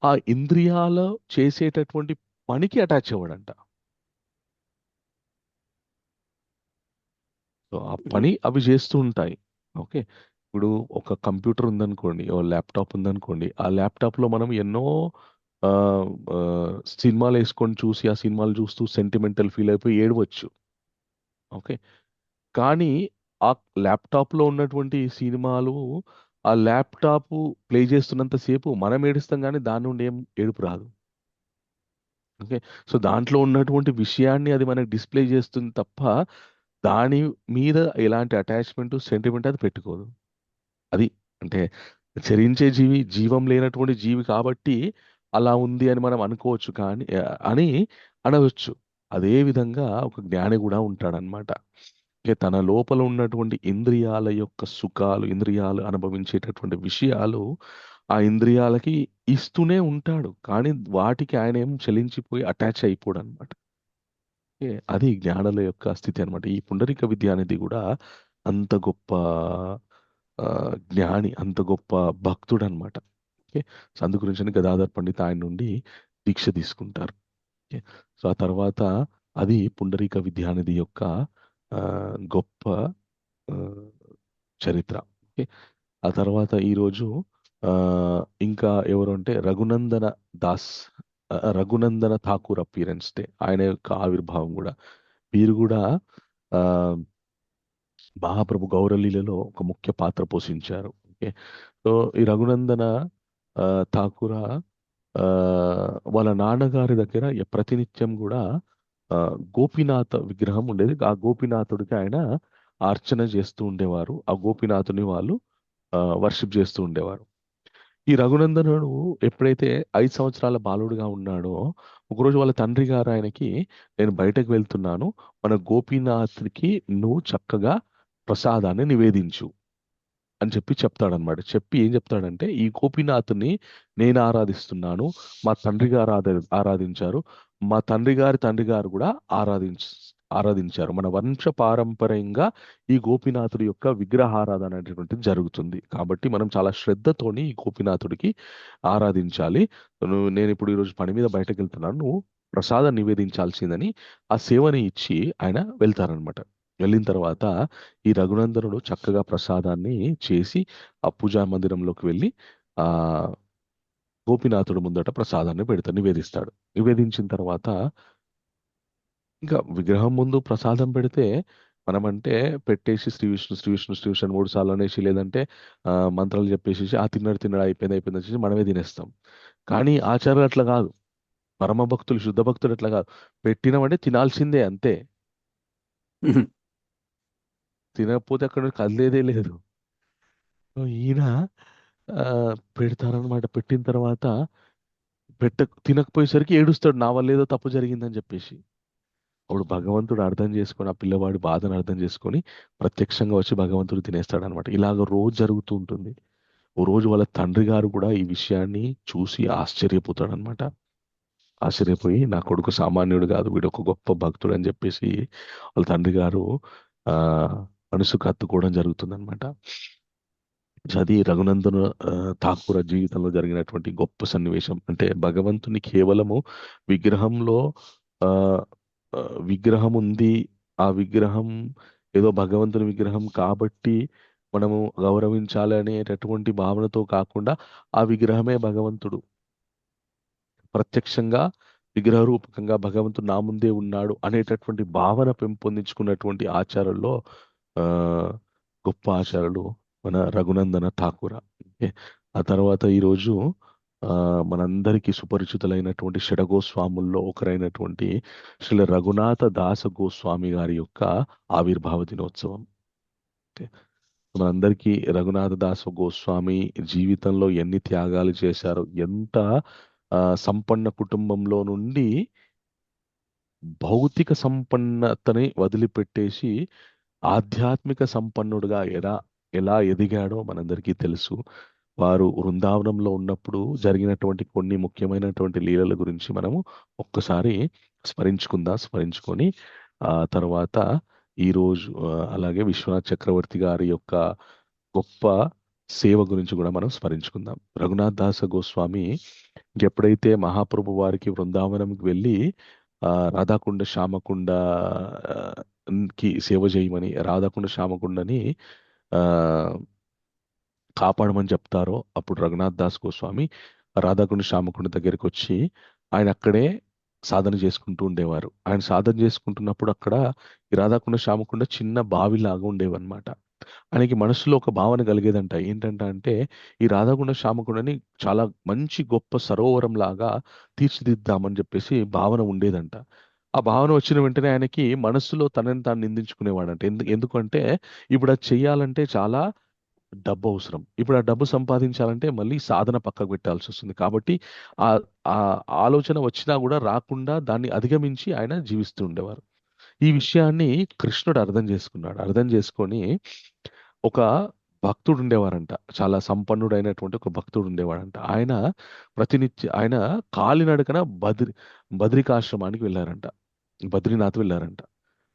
ఆ ఇంద్రియాలు చేసేటటువంటి పనికి అటాచ్ అవ్వడంట. సో ఆ పని అవి చేస్తూ ఉంటాయి. ఓకే, ఇప్పుడు ఒక కంప్యూటర్ ఉందనుకోండి, ఓ ల్యాప్టాప్ ఉందనుకోండి, ఆ ల్యాప్టాప్లో మనం ఎన్నో సినిమాలు వేసుకొని చూసి ఆ సినిమాలు చూస్తూ సెంటిమెంటల్ ఫీల్ అయిపోయి ఏడవచ్చు. ఓకే, కానీ ఆ ల్యాప్టాప్లో ఉన్నటువంటి సినిమాలు ఆ ల్యాప్టాప్ ప్లే చేస్తున్నంతసేపు మనం ఏడుస్తాం, కానీ దాని నుండి ఏం ఏడుపు రాదు. ఓకే, సో దాంట్లో ఉన్నటువంటి విషయాన్ని అది మనకు డిస్ప్లే చేస్తుంది తప్ప దాని మీద ఎలాంటి అటాచ్మెంట్, సెంటిమెంట్ అది పెట్టుకోదు. అది అంటే చరించే జీవి, జీవం లేనటువంటి జీవి కాబట్టి అలా ఉంది అని మనం అనుకోవచ్చు, అని అనవచ్చు. అదే విధంగా ఒక జ్ఞాని కూడా ఉంటాడనమాట. తన లోపల ఉన్నటువంటి ఇంద్రియాల యొక్క సుఖాలు, ఇంద్రియాలు అనుభవించేటటువంటి విషయాలు ఆ ఇంద్రియాలకి ఇస్తూనే ఉంటాడు. కానీ వాటికి ఆయన ఏం చెలించిపోయి అటాచ్ అయిపోడు అనమాట. అది జ్ఞానుల యొక్క స్థితి అనమాట. ఈ పుండరీక విద్య అనేది కూడా అంత గొప్ప జ్ఞాని, అంత గొప్ప భక్తుడు అనమాట. ఓకే. సో అందు గురించి గదాధర్ పండిత్ ఆయన నుండి దీక్ష తీసుకుంటారు. ఓకే. సో ఆ తర్వాత అది పుండరీక విద్య అనేది యొక్క గొప్ప చరిత్ర. ఓకే. ఆ తర్వాత ఈరోజు ఇంకా ఎవరు అంటే రఘునందన ఠాకూర్ అపీరెన్స్ డే, ఆయన యొక్క ఆవిర్భావం కూడా. వీరు కూడా ఆ మహాప్రభు గౌరలీలలో ఒక ముఖ్య పాత్ర పోషించారు. ఓకే. సో ఈ రఘునందన ఠాకూర వాళ్ళ నాన్నగారి దగ్గర ప్రతినిత్యం కూడా గోపీనాథ విగ్రహం ఉండేది. ఆ గోపీనాథుడికి ఆయన అర్చన చేస్తూ ఉండేవారు. ఆ గోపీనాథుని వాళ్ళు వర్షిప్ చేస్తూ ఉండేవారు. ఈ రఘునందనుడు ఎప్పుడైతే 5 సంవత్సరాల బాలుడుగా ఉన్నాడో, ఒకరోజు వాళ్ళ తండ్రి గారు ఆయనకి, నేను బయటకు వెళ్తున్నాను, మన గోపీనాథ్కి నువ్వు చక్కగా ప్రసాదాన్ని నివేదించు అని చెప్పి చెప్తాడనమాట. చెప్పి ఏం చెప్తాడంటే, ఈ గోపీనాథుని నేను ఆరాధిస్తున్నాను, మా తండ్రి గారు ఆరాధించారు, మా తండ్రి గారు కూడా ఆరాధించారు. మన వంశ పారంపర్యంగా ఈ గోపీనాథుడి యొక్క విగ్రహారాధన అనేటువంటిది జరుగుతుంది. కాబట్టి మనం చాలా శ్రద్ధతోని ఈ గోపీనాథుడికి ఆరాధించాలి. నేను ఇప్పుడు ఈరోజు పని మీద బయటకు వెళ్తున్నాను, నువ్వు ప్రసాదం నివేదించాల్సిందని ఆ సేవని ఇచ్చి ఆయన వెళ్తారనమాట. వెళ్ళిన తర్వాత ఈ రఘునందనుడు చక్కగా ప్రసాదాన్ని చేసి ఆ పూజా మందిరంలోకి వెళ్ళి ఆ గోపీనాథుడు ముందట ప్రసాదాన్ని నివేదిస్తాడు. నివేదించిన తర్వాత ఇంకా విగ్రహం ముందు ప్రసాదం పెడితే మనమంటే పెట్టేసి శ్రీ విష్ణు 3 సార్లు అనేసి, లేదంటే మంత్రాలు చెప్పేసి తిన్నాడు అయిపోయింది వచ్చేసి మనమే తినేస్తాం. కానీ ఆచార్యులు అట్లా కాదు, పరమ భక్తులు, శుద్ధ భక్తులు అట్లా కాదు. పెట్టినమంటే తినాల్సిందే, అంతే. తినకపోతే అక్కడ కదిలేదే లేదు. ఈయన పెడతారనమాట. పెట్టిన తర్వాత తినకపోయేసరికి ఏడుస్తాడు, నా వల్ల ఏదో తప్పు జరిగిందని చెప్పేసి. అప్పుడు భగవంతుడు అర్థం చేసుకొని, ఆ పిల్లవాడి బాధను అర్థం చేసుకొని ప్రత్యక్షంగా వచ్చి భగవంతుడు తినేస్తాడు అనమాట. ఇలాగ రోజు జరుగుతూ ఉంటుంది. ఓ రోజు వాళ్ళ తండ్రి గారు కూడా ఈ విషయాన్ని చూసి ఆశ్చర్యపోతాడు అనమాట. ఆశ్చర్యపోయి, నా కొడుకు సామాన్యుడు కాదు, వీడు ఒక గొప్ప భక్తుడు అని చెప్పేసి వాళ్ళ తండ్రి గారు మనసుకు హత్తుకోవడం జరుగుతుంది అనమాట. అది రఘునందన ఠాకూర్ జీవితంలో జరిగినటువంటి గొప్ప సన్నివేశం. అంటే భగవంతుని కేవలము విగ్రహం ఉంది, ఆ విగ్రహం ఏదో భగవంతుని విగ్రహం కాబట్టి మనము గౌరవించాలి అనేటటువంటి భావనతో కాకుండా, ఆ విగ్రహమే భగవంతుడు, ప్రత్యక్షంగా విగ్రహ రూపకంగా భగవంతుడు నా ముందే ఉన్నాడు అనేటటువంటి భావన పెంపొందించుకున్నటువంటి ఆచారాల్లో గొప్ప ఆచారాలు మన రఘునందన ఠాకూర. ఆ తర్వాత ఈరోజు మనందరికీ సుపరిచితులైనటువంటి షడగోస్వాముల్లో ఒకరైనటువంటి శ్రీ రఘునాథ దాస గోస్వామి గారి యొక్క ఆవిర్భావ దినోత్సవం. మనందరికీ రఘునాథ దాస గోస్వామి జీవితంలో ఎన్ని త్యాగాలు చేశారో, ఎంత సంపన్న కుటుంబంలో నుండి భౌతిక సంపన్నతని వదిలిపెట్టేసి ఆధ్యాత్మిక సంపన్నుడుగా ఎలా ఎదిగాడో మనందరికీ తెలుసు. వారు వృందావనంలో ఉన్నప్పుడు జరిగినటువంటి కొన్ని ముఖ్యమైనటువంటి లీలల గురించి మనము ఒక్కసారి స్మరించుకొని ఆ తర్వాత ఈరోజు అలాగే విశ్వనాథ్ చక్రవర్తి గారి యొక్క గొప్ప సేవ గురించి కూడా మనం స్మరించుకుందాం. రఘునాథ్ దాస గోస్వామి ఎప్పుడైతే మహాప్రభు వారికి వృందావనంకి వెళ్ళి రాధాకుండ శ్యామకుండకి సేవ చేయమని, రాధాకుండ శ్యామకుండని కాపాడమని చెప్తారో, అప్పుడు రఘునాథ్ దాస్ గోస్వామి రాధాకుండ శ్యామకుండ దగ్గరికి వచ్చి ఆయన అక్కడే సాధన చేసుకుంటూ ఉండేవారు. ఆయన సాధన చేసుకుంటున్నప్పుడు అక్కడ ఈ రాధాకుండ శ్యామకుండ చిన్న బావిలాగా ఉండేవన్నమాట. ఆయనకి మనసులో ఒక భావన కలిగేదంట. ఏంటంటే ఈ రాధాకుండ శ్యామకుండని చాలా మంచి గొప్ప సరోవరం లాగా తీర్చిదిద్దామని చెప్పేసి భావన ఉండేదంట. ఆ భావన వచ్చిన వెంటనే ఆయనకి మనస్సులో తనని తాను నిందించుకునేవాడంట. ఎందుకంటే ఇప్పుడు అది చెయ్యాలంటే చాలా డబ్బు అవసరం. ఇప్పుడు ఆ డబ్బు సంపాదించాలంటే మళ్ళీ సాధన పక్కకు పెట్టాల్సి వస్తుంది. కాబట్టి ఆ ఆలోచన వచ్చినా కూడా రాకుండా దాన్ని అధిగమించి ఆయన జీవిస్తూ ఉండేవారు. ఈ విషయాన్ని కృష్ణుడు అర్థం చేసుకున్నాడు. అర్థం చేసుకొని ఒక భక్తుడు ఉండేవారంట. చాలా సంపన్నుడైనటువంటి ఒక భక్తుడు ఉండేవాడంట. ఆయన కాలినడకన బద్రికాశ్రమానికి వెళ్ళారంట. బద్రీనాథ్ వెళ్ళారంట.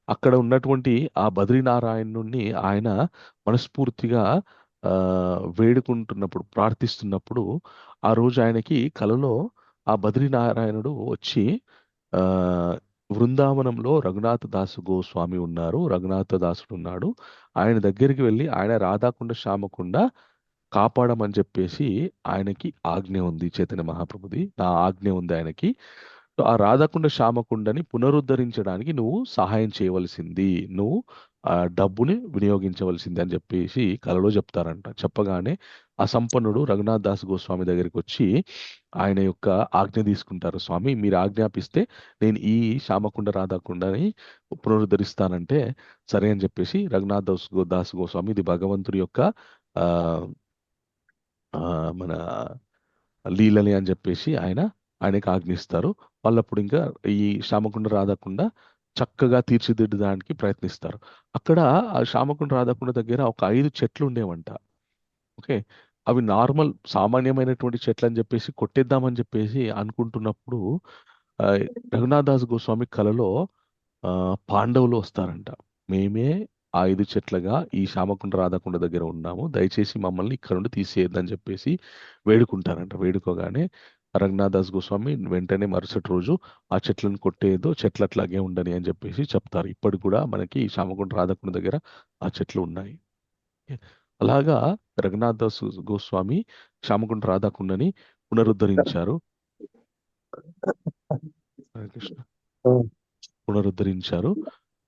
అక్కడ ఉన్నటువంటి ఆ బద్రీనారాయణుణ్ణి ఆయన మనస్ఫూర్తిగా వేడుకుంటున్నప్పుడు, ప్రార్థిస్తున్నప్పుడు ఆ రోజు ఆయనకి కలలో ఆ బద్రీనారాయణుడు వచ్చి ఆ బృందావనంలో రఘునాథ దాసు గోస్వామి ఉన్నారు, రఘునాథ దాసుడు ఉన్నాడు, ఆయన దగ్గరికి వెళ్ళి ఆయన రాధాకుండ శ్యామకుండ కాపాడమని చెప్పేసి ఆయనకి ఆజ్ఞ ఉంది, చైతన్య మహాప్రభుది నా ఆజ్ఞ ఉంది ఆయనకి. సో ఆ రాధాకుండ శ్యామకుండని పునరుద్ధరించడానికి నువ్వు సహాయం చేయవలసింది, నువ్వు ఆ డబ్బుని వినియోగించవలసింది అని చెప్పేసి కలలో చెప్తారంట. చెప్పగానే ఆ సంపన్నుడు రఘునాథ్ దాస్ గోస్వామి దగ్గరికి వచ్చి ఆయన యొక్క ఆజ్ఞ తీసుకుంటారు. స్వామి మీరు ఆజ్ఞాపిస్తే నేను ఈ శ్యామకుండ రాధాకుండని పునరుద్ధరిస్తానంటే సరే అని చెప్పేసి రఘునాథ్ దాస్ గోస్వామి, ఇది భగవంతుడి యొక్క ఆ ఆ, మన లీలని అని చెప్పేసి ఆయనకి ఆజ్ఞిస్తారు. వాళ్ళప్పుడు ఇంకా ఈ శ్యామకుండ రాధకుండా చక్కగా తీర్చిదిద్దడానికి ప్రయత్నిస్తారు. అక్కడ ఆ శ్యామకుండ రాధకుండ దగ్గర ఒక 5 చెట్లు ఉండేవంట. ఓకే, అవి నార్మల్ సామాన్యమైనటువంటి చెట్లు అని చెప్పేసి కొట్టేద్దామని చెప్పేసి అనుకుంటున్నప్పుడు ఆ, రఘునాథ్ దాస్ గోస్వామి కలలో పాండవులు వస్తారంట. మేమే ఆ 5 చెట్లుగా ఈ శ్యామకుండ రాధాకుండ దగ్గర ఉన్నాము, దయచేసి మమ్మల్ని ఇక్కడ నుండి తీసేయద్దని చెప్పేసి వేడుకుంటారంట. వేడుకోగానే రఘునాథ్ దాస్ గోస్వామి వెంటనే మరుసటి రోజు ఆ చెట్లను కొట్టేదో, చెట్లు అట్లాగే ఉండని అని చెప్పేసి చెప్తారు. ఇప్పటికి కూడా మనకి ఈ శ్యామకుండ రాధాకుండ దగ్గర ఆ చెట్లు ఉన్నాయి. అలాగా రఘునాథ్ దాస్ గోస్వామి శ్యామకుండ రాధాకుండని పునరుద్ధరించారు. హరే కృష్ణ. పునరుద్ధరించారు.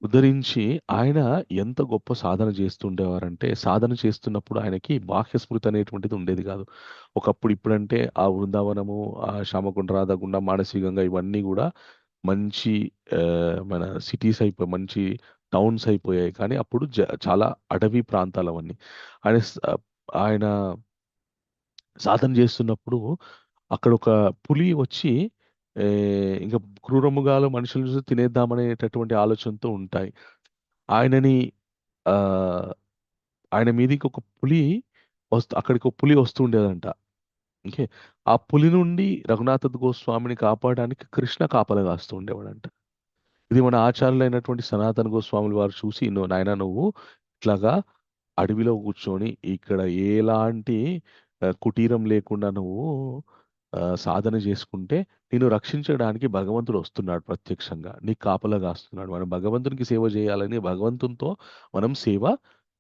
ఉద్ధరించి ఆయన ఎంత గొప్ప సాధన చేస్తుండేవారంటే, సాధన చేస్తున్నప్పుడు ఆయనకి బాహ్య స్మృతి అనేటువంటిది ఉండేది కాదు. ఒకప్పుడు ఇప్పుడంటే ఆ బృందావనము, ఆ శ్యామకుండ రాధకుండ, మానసికంగా ఇవన్నీ కూడా మంచి మన సిటీస్ అయిపోయి, మంచి టౌన్స్ అయిపోయాయి. కానీ అప్పుడు చాలా అడవి ప్రాంతాలు అవన్నీ. ఆయన సాధన చేస్తున్నప్పుడు అక్కడ ఒక పులి వచ్చి ఏ, ఇంకా క్రూరముగాలు మనుషులను చూసి తినేద్దామనేటటువంటి ఆలోచనతో ఉంటాయి. ఆయనని ఆ ఆయన మీదికి ఒక పులి అక్కడికి ఒక పులి వస్తూ ఉండేదంట. ఓకే, ఆ పులి నుండి రఘునాథ గోస్వామిని కాపాడడానికి కృష్ణ కాపలా కాస్తూ ఉండేవాడంట. ఇది మన ఆచార్యులైనటువంటి సనాతన గోస్వాములు వారు చూసి, నాయన నువ్వు ఇట్లాగా అడవిలో కూర్చొని ఇక్కడ ఎలాంటి కుటీరం లేకుండా నువ్వు సాధన చేసుకుంటే నిన్ను రక్షించడానికి భగవంతుడు వస్తున్నాడు, ప్రత్యక్షంగా నీకు కాపలా కాస్తున్నాడు. మనం భగవంతునికి సేవ చేయాలని భగవంతునితో మనం సేవ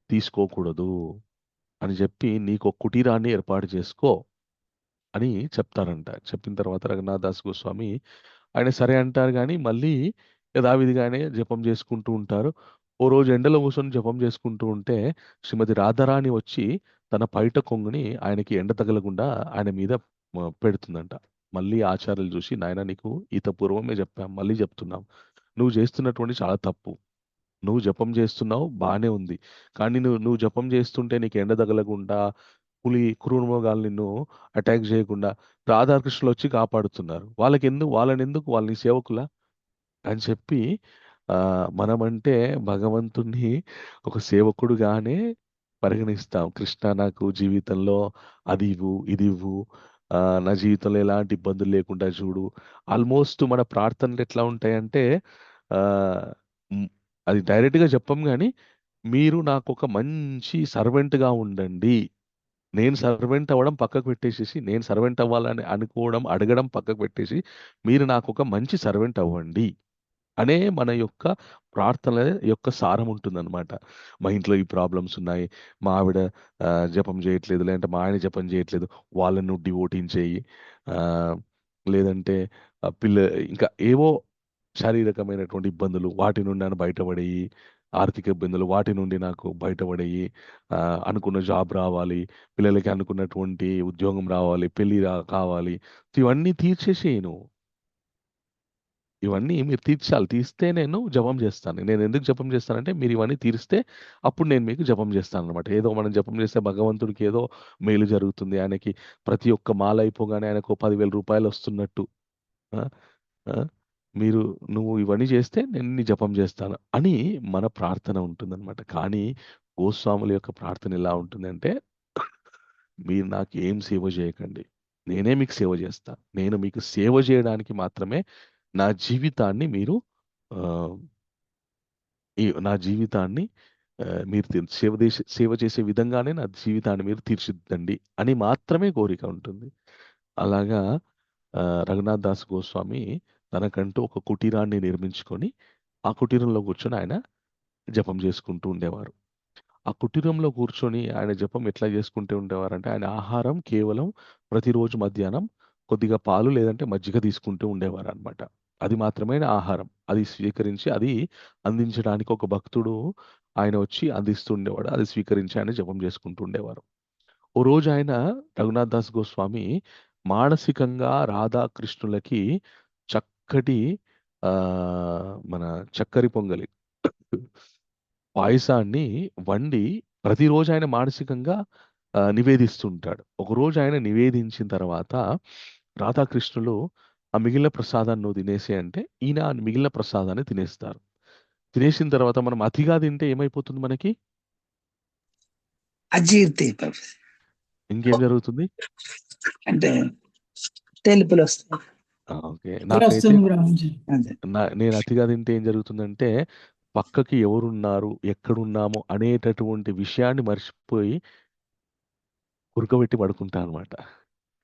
తీసుకోకూడదు అని చెప్పి నీకు ఒక కుటీరాన్ని ఏర్పాటు చేసుకో అని చెప్తారంట. చెప్పిన తర్వాత రఘునాథ్ దాస్ గోస్వామి ఆయన సరే అంటారు, కానీ మళ్ళీ యథావిధిగానే జపం చేసుకుంటూ ఉంటారు. ఓ రోజు ఎండలో కూర్చొని జపం చేసుకుంటూ ఉంటే శ్రీమతి రాధారాణి వచ్చి తన పైట కొంగుని ఆయనకి ఎండ తగలకుండా ఆయన మీద పెడుతుందంట. మళ్ళీ ఆచార్యులు చూసి, నాయన నీకు ఈత పూర్వమే చెప్పాం, మళ్ళీ చెప్తున్నాం, నువ్వు చేస్తున్నటువంటి చాలా తప్పు. నువ్వు జపం చేస్తున్నావు బాగానే ఉంది, కానీ నువ్వు జపం చేస్తుంటే నీకు ఎండ తగలకుండా, పులి క్రూరమృగాలు నిన్ను అటాక్ చేయకుండా రాధాకృష్ణులు వచ్చి కాపాడుతున్నారు. వాళ్ళని సేవకులా అని చెప్పి మనమంటే భగవంతుణ్ణి ఒక సేవకుడుగానే పరిగణిస్తాం. కృష్ణ నాకు జీవితంలో అది ఇవ్వు, ఇది ఇవ్వు, నా జీవితంలో ఎలాంటి ఇబ్బందులు లేకుండా చూడు. ఆల్మోస్ట్ మన ప్రార్థనలు ఎట్లా ఉంటాయంటే ఆ, మ్, అది డైరెక్ట్గా చెప్పం, కానీ మీరు నాకు ఒక మంచి సర్వెంట్గా ఉండండి. నేను సర్వెంట్ అవ్వడం పక్కకు పెట్టేసేసి, నేను సర్వెంట్ అవ్వాలని అనుకోవడం, అడగడం పక్కకు పెట్టేసి, మీరు నాకు ఒక మంచి సర్వెంట్ అవ్వండి అనే మన యొక్క ప్రార్థన యొక్క సారం ఉంటుందన్నమాట. మా ఇంట్లో ఈ ప్రాబ్లమ్స్ ఉన్నాయి, మా ఆవిడ జపం చేయట్లేదు, లేదంటే మా ఆయన జపం చేయట్లేదు, వాళ్ళను నువ్వు డివోటింగ్ చేయి, ఆ, లేదంటే పిల్ల ఇంకా ఏవో శారీరకమైనటువంటి ఇబ్బందులు, వాటి నుండి నన్ను బయటపడేయి, ఆర్థిక ఇబ్బందులు వాటి నుండి నాకు బయటపడేయి, అనుకున్న జాబ్ రావాలి, పిల్లలకి అనుకున్నటువంటి ఉద్యోగం రావాలి, పెళ్ళి కావాలి, ఇవన్నీ తీర్చేసేయను. ఇవన్నీ మీరు తీర్చాలి. తీస్తే నేను జపం చేస్తాను. నేను ఎందుకు జపం చేస్తానంటే మీరు ఇవన్నీ తీరిస్తే అప్పుడు నేను మీకు జపం చేస్తాను అనమాట. ఏదో మనం జపం చేస్తే భగవంతుడికి ఏదో మేలు జరుగుతుంది, ఆయనకి ప్రతి ఒక్క మాల అయిపోగానే ఆయనకు 10,000 రూపాయలు వస్తున్నట్టు. ఆ? ఆ? మీరు నువ్వు ఇవన్నీ చేస్తే నేను నీ జపం చేస్తాను అని మన ప్రార్థన ఉంటుందన్నమాట. కానీ గోస్వాముల యొక్క ప్రార్థన ఎలా ఉంటుందంటే, మీరు నాకు ఏం సేవ చేయకండి, నేనే మీకు సేవ చేస్తా. నేను మీకు సేవ చేయడానికి మాత్రమే నా జీవితాన్ని మీరు ఆ, నా జీవితాన్ని మీరు సేవ చేసే విధంగానే నా జీవితాన్ని మీరు తీర్చిదిద్దండి అని మాత్రమే కోరిక ఉంటుంది. అలాగా రఘునాథ్ దాస్ గోస్వామి తనకంటూ ఒక కుటీరాన్ని నిర్మించుకొని ఆ కుటీరంలో కూర్చొని ఆయన జపం చేసుకుంటూ ఉండేవారు. ఆ కుటీరంలో కూర్చొని ఆయన జపం ఎట్లా చేసుకుంటూ ఉండేవారంటే, ఆయన ఆహారం కేవలం ప్రతిరోజు మధ్యాహ్నం కొద్దిగా పాలు లేదంటే మజ్జిగ తీసుకుంటూ ఉండేవారు అనమాట. అది మాత్రమే ఆయన ఆహారం. అది స్వీకరించి అది అందించడానికి ఒక భక్తుడు ఆయన వచ్చి అందిస్తూ ఉండేవాడు. అది స్వీకరించి ఆయన జపం చేసుకుంటూ ఉండేవారు. ఓ రోజు ఆయన రఘునాథ్ దాస్ గోస్వామి మానసికంగా రాధాకృష్ణులకి చక్కటి ఆ మన చక్కరి పొంగలి పాయసాన్ని వండి ప్రతిరోజు ఆయన మానసికంగా నివేదిస్తుంటాడు. ఒకరోజు ఆయన నివేదించిన తర్వాత రాధాకృష్ణులు ఆ మిగిలిన ప్రసాదాన్ని నువ్వు తినేసి అంటే ఈయన ఆ మిగిలిన ప్రసాదాన్ని తినేస్తారు. తినేసిన తర్వాత మనం అతిగా తింటే ఏమైపోతుంది మనకి? అజీర్తి ప్రభుజీ. ఇంకేం జరుగుతుంది? అంటే తెలుపులు వస్తాయి. ఓకే. నాకైతే వస్తుంది ప్రభుజీ. అదే నేను అతిగా తింటే ఏం జరుగుతుందంటే, పక్కకి ఎవరున్నారు, ఎక్కడున్నాము అనేటటువంటి విషయాన్ని మర్చిపోయి ఉరకబెట్టి పడుకుంటా అనమాట.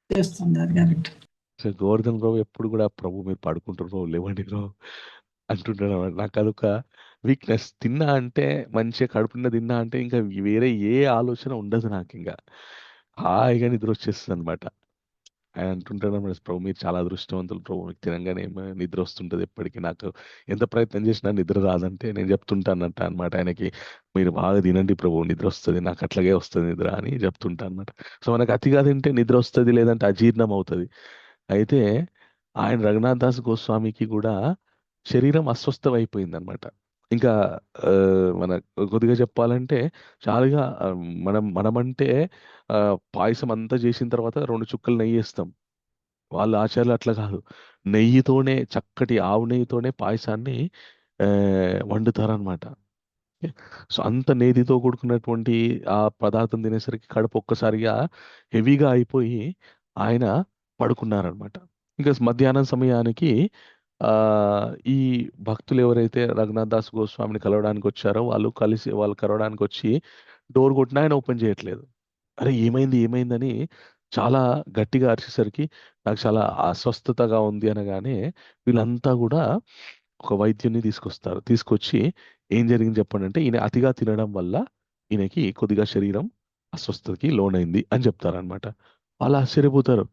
చేస్తుంది అది కరెక్ట్. సో గోవర్ధన్ రావు ఎప్పుడు కూడా ప్రభు మీరు పడుకుంటారు రావు, లేవండి రావు అంటుంటాడు అనమాట. నాకు అదొక వీక్నెస్. తిన్నా అంటే మంచిగా కడుపు నిండా తిన్నా అంటే ఇంకా వేరే ఏ ఆలోచన ఉండదు నాకు. ఇంకా హాయిగా నిద్ర వచ్చేస్తుంది అనమాట. ఆయన అంటుంటాడు అన్నమాట, ప్రభు మీరు చాలా అదృష్టవంతులు ప్రభు, మీకు తినంగానే నిద్ర వస్తుంటది ఎప్పటికీ. నాకు ఎంత ప్రయత్నం చేసినా నిద్ర రాదంటే నేను చెప్తుంటానంట అనమాట ఆయనకి, మీరు బాగా తినండి ప్రభు నిద్ర వస్తుంది, నాకు అట్లాగే వస్తుంది నిద్ర అని చెప్తుంటా అనమాట. సో మనకు అతిగా తింటే నిద్ర వస్తుంది, లేదంటే అజీర్ణం అవుతుంది. అయితే ఆయన రఘునాథ్ దాస్ గోస్వామికి కూడా శరీరం అస్వస్థం అయిపోయింది అనమాట. ఇంకా ఆ, మన కొద్దిగా చెప్పాలంటే చాలుగా మనమంటే పాయసం అంతా చేసిన తర్వాత 2 చుక్కలు నెయ్యి వేస్తాం. వాళ్ళ ఆచార్యులు అట్లా కాదు. నెయ్యితోనే, చక్కటి ఆవు నెయ్యితోనే పాయసాన్ని ఆ, వండుతారనమాట. సో అంత నేతితో కూడుకున్నటువంటి ఆ పదార్థం తినేసరికి కడుపు ఒక్కసారిగా హెవీగా అయిపోయి ఆయన పడుకున్నారనమాట. ఇంకా మధ్యాహ్నం సమయానికి ఆ ఈ భక్తులు ఎవరైతే రఘునాథ్ దాస్ గోస్వామిని కలవడానికి వచ్చారో వాళ్ళు కలవడానికి వచ్చి డోర్ కొట్టినా ఆయన ఓపెన్ చేయట్లేదు. అరే ఏమైంది ఏమైందని చాలా గట్టిగా అరిచేసరికి నాకు చాలా అస్వస్థతగా ఉంది అనగానే వీళ్ళంతా కూడా ఒక వైద్యుని తీసుకొచ్చి ఏం జరిగింది చెప్పండి అంటే, ఈయన అతిగా తినడం వల్ల ఈయనకి కొద్దిగా శరీరం అస్వస్థతకి లోనైంది అని చెప్తారనమాట. వాళ్ళు ఆశ్చర్యపోతారు.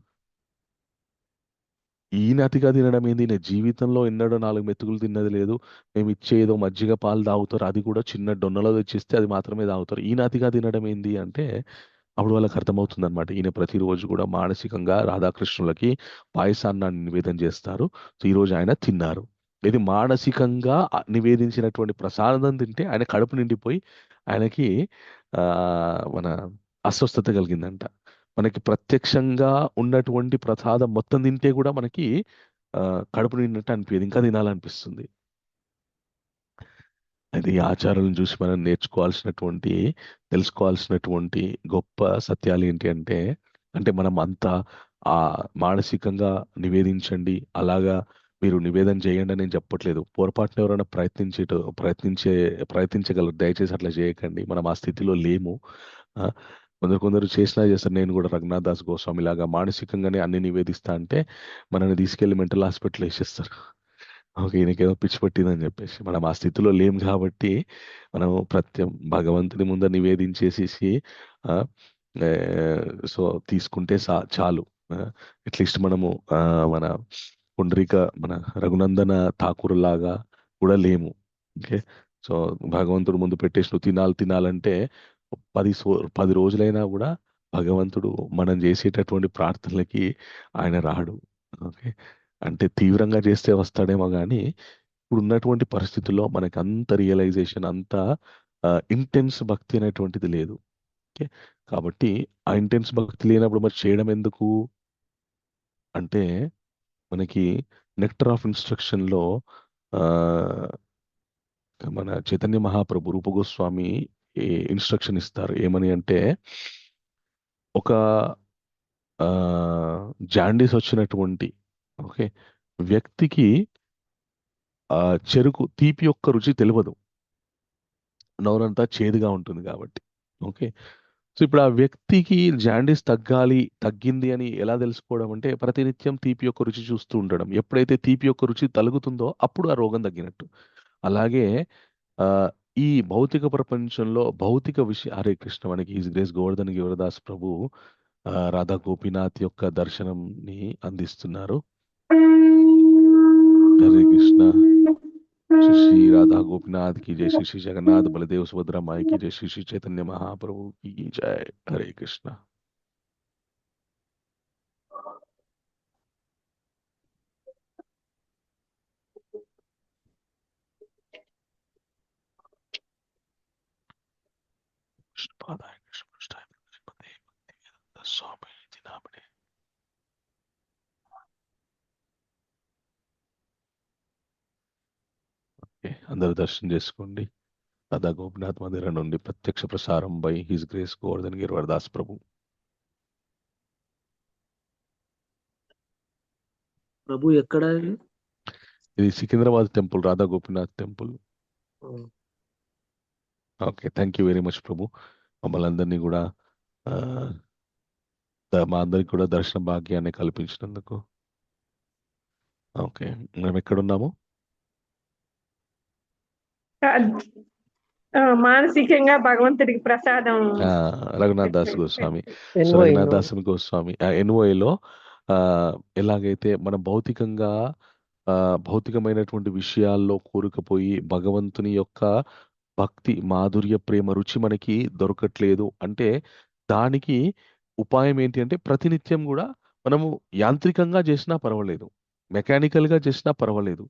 ఈయన అతిగా తినడం ఏంది, ఈయన జీవితంలో ఎన్నడూ 4 మెతుకులు తిన్నది లేదు, మేము ఇచ్చే ఏదో మజ్జిగ పాలు తాగుతారు, అది కూడా చిన్న డొన్నలో తెచ్చిస్తే అది మాత్రమే తాగుతారు, ఈయన అతిగా తినడం ఏంది అంటే అప్పుడు వాళ్ళకి అర్థమవుతుంది అనమాట. ఈయన ప్రతిరోజు కూడా మానసికంగా రాధాకృష్ణులకి పాయసాన్ని నివేదన చేస్తారు. సో ఈరోజు ఆయన తిన్నారు. ఇది మానసికంగా నివేదించినటువంటి ప్రసాదం తింటే ఆయన కడుపు నిండిపోయి ఆయనకి ఆ మన అస్వస్థత కలిగిందంట. మనకి ప్రత్యక్షంగా ఉన్నటువంటి ప్రసాదం మొత్తం తింటే కూడా మనకి కడుపు నిండినట్టు అనిపించదు, ఇంకా తినాలనిపిస్తుంది. అది ఈ ఆచారాలను చూసి మనం తెలుసుకోవాల్సినటువంటి గొప్ప సత్యాలు ఏంటి అంటే, మనం అంతా ఆ మానసికంగా నివేదించండి, అలాగా మీరు నివేదన చేయండి అని నేను చెప్పట్లేదు. పొరపాటున ఎవరైనా ప్రయత్నించగలరు, దయచేసి అట్లా చేయకండి. మనం ఆ స్థితిలో లేము. ఆ, కొందరు చేసినా చేస్తారు. నేను కూడా రఘునాథ్ దాస్ గోస్వామి లాగా మానసికంగానే అన్ని నివేదిస్తా అంటే మనల్ని తీసుకెళ్లి మెంటల్ హాస్పిటల్ వేసేస్తారు. ఓకే, ఈయనకేదో పిచ్చి పట్టిందని చెప్పేసి. మనం ఆ స్థితిలో లేం కాబట్టి మనం భగవంతుని ముందర నివేదించేసేసి ఆ, ఏ, సో తీసుకుంటే చాలు. అట్లీస్ట్ మనము మన మన రఘునందన ఠాకూర్ లాగా కూడా లేము. ఓకే, సో భగవంతుడు ముందు పెట్టేసి నువ్వు తినాలంటే 10 రోజులైనా కూడా భగవంతుడు మనం చేసేటటువంటి ప్రార్థనలకి ఆయన రాడు. ఓకే, అంటే తీవ్రంగా చేస్తే వస్తాడేమో కానీ ఇప్పుడు ఉన్నటువంటి పరిస్థితుల్లో మనకి అంత రియలైజేషన్, అంత ఇంటెన్స్ భక్తి అనేటువంటిది లేదు. ఓకే, కాబట్టి ఆ ఇంటెన్స్ భక్తి లేనప్పుడు మరి చేయడం ఎందుకు అంటే, మనకి నెక్టర్ ఆఫ్ ఇన్స్ట్రక్షన్ లో ఆ, మన చైతన్య మహాప్రభు రూపగోస్వామి ఇన్స్ట్రక్షన్ ఇస్తారు. ఏమని అంటే, ఒక జాండీస్ వచ్చినటువంటి ఓకే వ్యక్తికి ఆ చెరుకు తీపి యొక్క రుచి తెలియదు, నోరంతా చేదుగా ఉంటుంది కాబట్టి. ఓకే, సో ఇప్పుడు ఆ వ్యక్తికి జాండీస్ తగ్గింది అని ఎలా తెలుసుకోవడం అంటే, ప్రతినిత్యం తీపి యొక్క రుచి చూస్తూ ఉండడం. ఎప్పుడైతే తీపి యొక్క రుచి తలుగుతుందో అప్పుడు ఆ రోగం తగ్గినట్టు. అలాగే ఆ ఈ భౌతిక ప్రపంచంలో భౌతిక విషయ, హరే కృష్ణ, మనకి ఈజ్ గ్రేస్ గోవర్ధన్ గిరిదాస్ ప్రభు రాధా గోపీనాథ్ యొక్క దర్శనంని అందిస్తున్నారు. హరే కృష్ణ. శ్రీ శ్రీ రాధా గోపీనాథ్ की जय, श्री श्री जगन्नाथ बलदेव सुभद्रा माई की जय, श्री श्री चैतन्य महाप्रभु की जय. हरे कृष्ण. कृष्णपादाय कृष्णपृष्ठाय श्रीमते भक्तिवेदांत स्वामी इति नामिने. ఓకే, అందరూ దర్శనం చేసుకోండి. రాధా గోపీనాథ్ మందిరం నుండి ప్రత్యక్ష ప్రసారం by his grace Govardhan Girivardas Prabhu. Prabhu ఎక్కడ? ఇది Secunderabad temple, Radha Gopinath temple. Okay, thank you very much Prabhu. మమ్మల్ని అందరినీ కూడా మా అందరికి కూడా దర్శన భాగ్యాన్ని కల్పించినందుకు. ఓకే, మనం ఎక్కడున్నాము? మానసికంగా భగవంతుడికి ప్రసాదం. రఘునాథ్ దాస్ గోస్వామి. సో రఘునాథ్ దాస్ గోస్వామి ఎన్ఓఏలో ఎలాగైతే మనం భౌతికంగా భౌతికమైనటువంటి విషయాల్లో కూరుకుపోయి భగవంతుని యొక్క భక్తి మాధుర్య ప్రేమ రుచి మనకి దొరకట్లేదు అంటే, దానికి ఉపాయం ఏంటి అంటే, ప్రతినిత్యం కూడా మనము యాంత్రికంగా చేసినా పర్వాలేదు, మెకానికల్గా చేసినా పర్వాలేదు,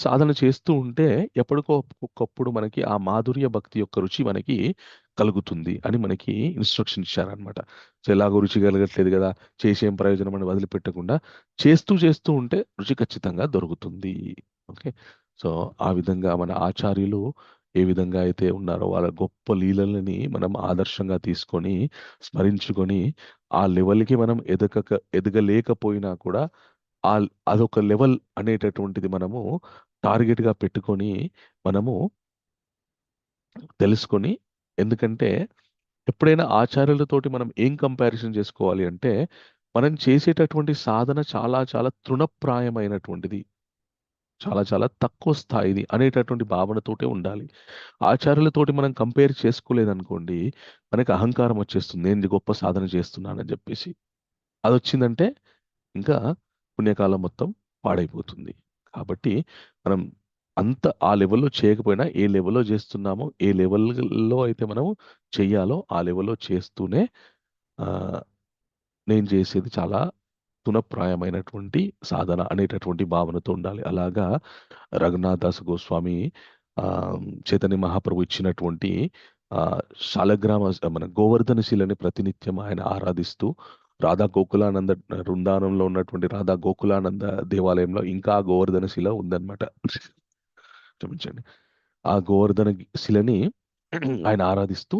సాధన చేస్తూ ఉంటే ఎప్పటికొకప్పుడు మనకి ఆ మాధుర్య భక్తి యొక్క రుచి మనకి కలుగుతుంది అని మనకి ఇన్స్ట్రక్షన్ ఇచ్చారనమాట. సో ఎలాగో రుచి కలగట్లేదు కదా, చేసేం ప్రయోజనం అని వదిలిపెట్టకుండా చేస్తూ ఉంటే రుచి ఖచ్చితంగా దొరుకుతుంది. ఓకే, సో ఆ విధంగా మన ఆచార్యులు ఏ విధంగా అయితే ఉన్నారో వాళ్ళ గొప్ప లీలలని మనం ఆదర్శంగా తీసుకొని స్మరించుకొని ఆ లెవెల్కి మనం ఎదగలేకపోయినా కూడా అదొక లెవెల్ అనేటటువంటిది మనము టార్గెట్గా పెట్టుకొని మనము తెలుసుకొని, ఎందుకంటే ఎప్పుడైనా ఆచార్యులతోటి మనం ఏం కంపారిజన్ చేసుకోవాలి అంటే, మనం చేసేటటువంటి సాధన చాలా చాలా తృణప్రాయమైనటువంటిది, చాలా చాలా తక్కువ స్థాయిది అనేటటువంటి భావనతోటే ఉండాలి. ఆచార్యులతోటి మనం కంపేర్ చేసుకోలేదనుకోండి, మనకి అహంకారం వచ్చేస్తుంది, నేను గొప్ప సాధన చేస్తున్నానని చెప్పేసి. అది వచ్చిందంటే ఇంకా పుణ్యకాలం మొత్తం పాడైపోతుంది. కాబట్టి మనం అంత ఆ లెవెల్లో చేయకపోయినా ఏ లెవెల్లో చేస్తున్నామో, ఏ లెవెల్లో అయితే మనం చెయ్యాలో ఆ లెవెల్లో చేస్తూనే నేను చేసేది చాలా తునప్రాయమైనటువంటి సాధన అనేటటువంటి భావనతో ఉండాలి. అలాగా రఘునాథ్ దాస్ గోస్వామి చైతన్య మహాప్రభు ఇచ్చినటువంటి శాలగ్రామ మన గోవర్ధన శిలని ప్రతినిత్యం ఆయన ఆరాధిస్తూ, రాధా గోకులానంద వృందావనంలో ఉన్నటువంటి రాధా గోకులానంద దేవాలయంలో ఇంకా గోవర్ధన శిల ఉందన్నమాట. క్షమించండి. ఆ గోవర్ధన శిలని ఆయన ఆరాధిస్తూ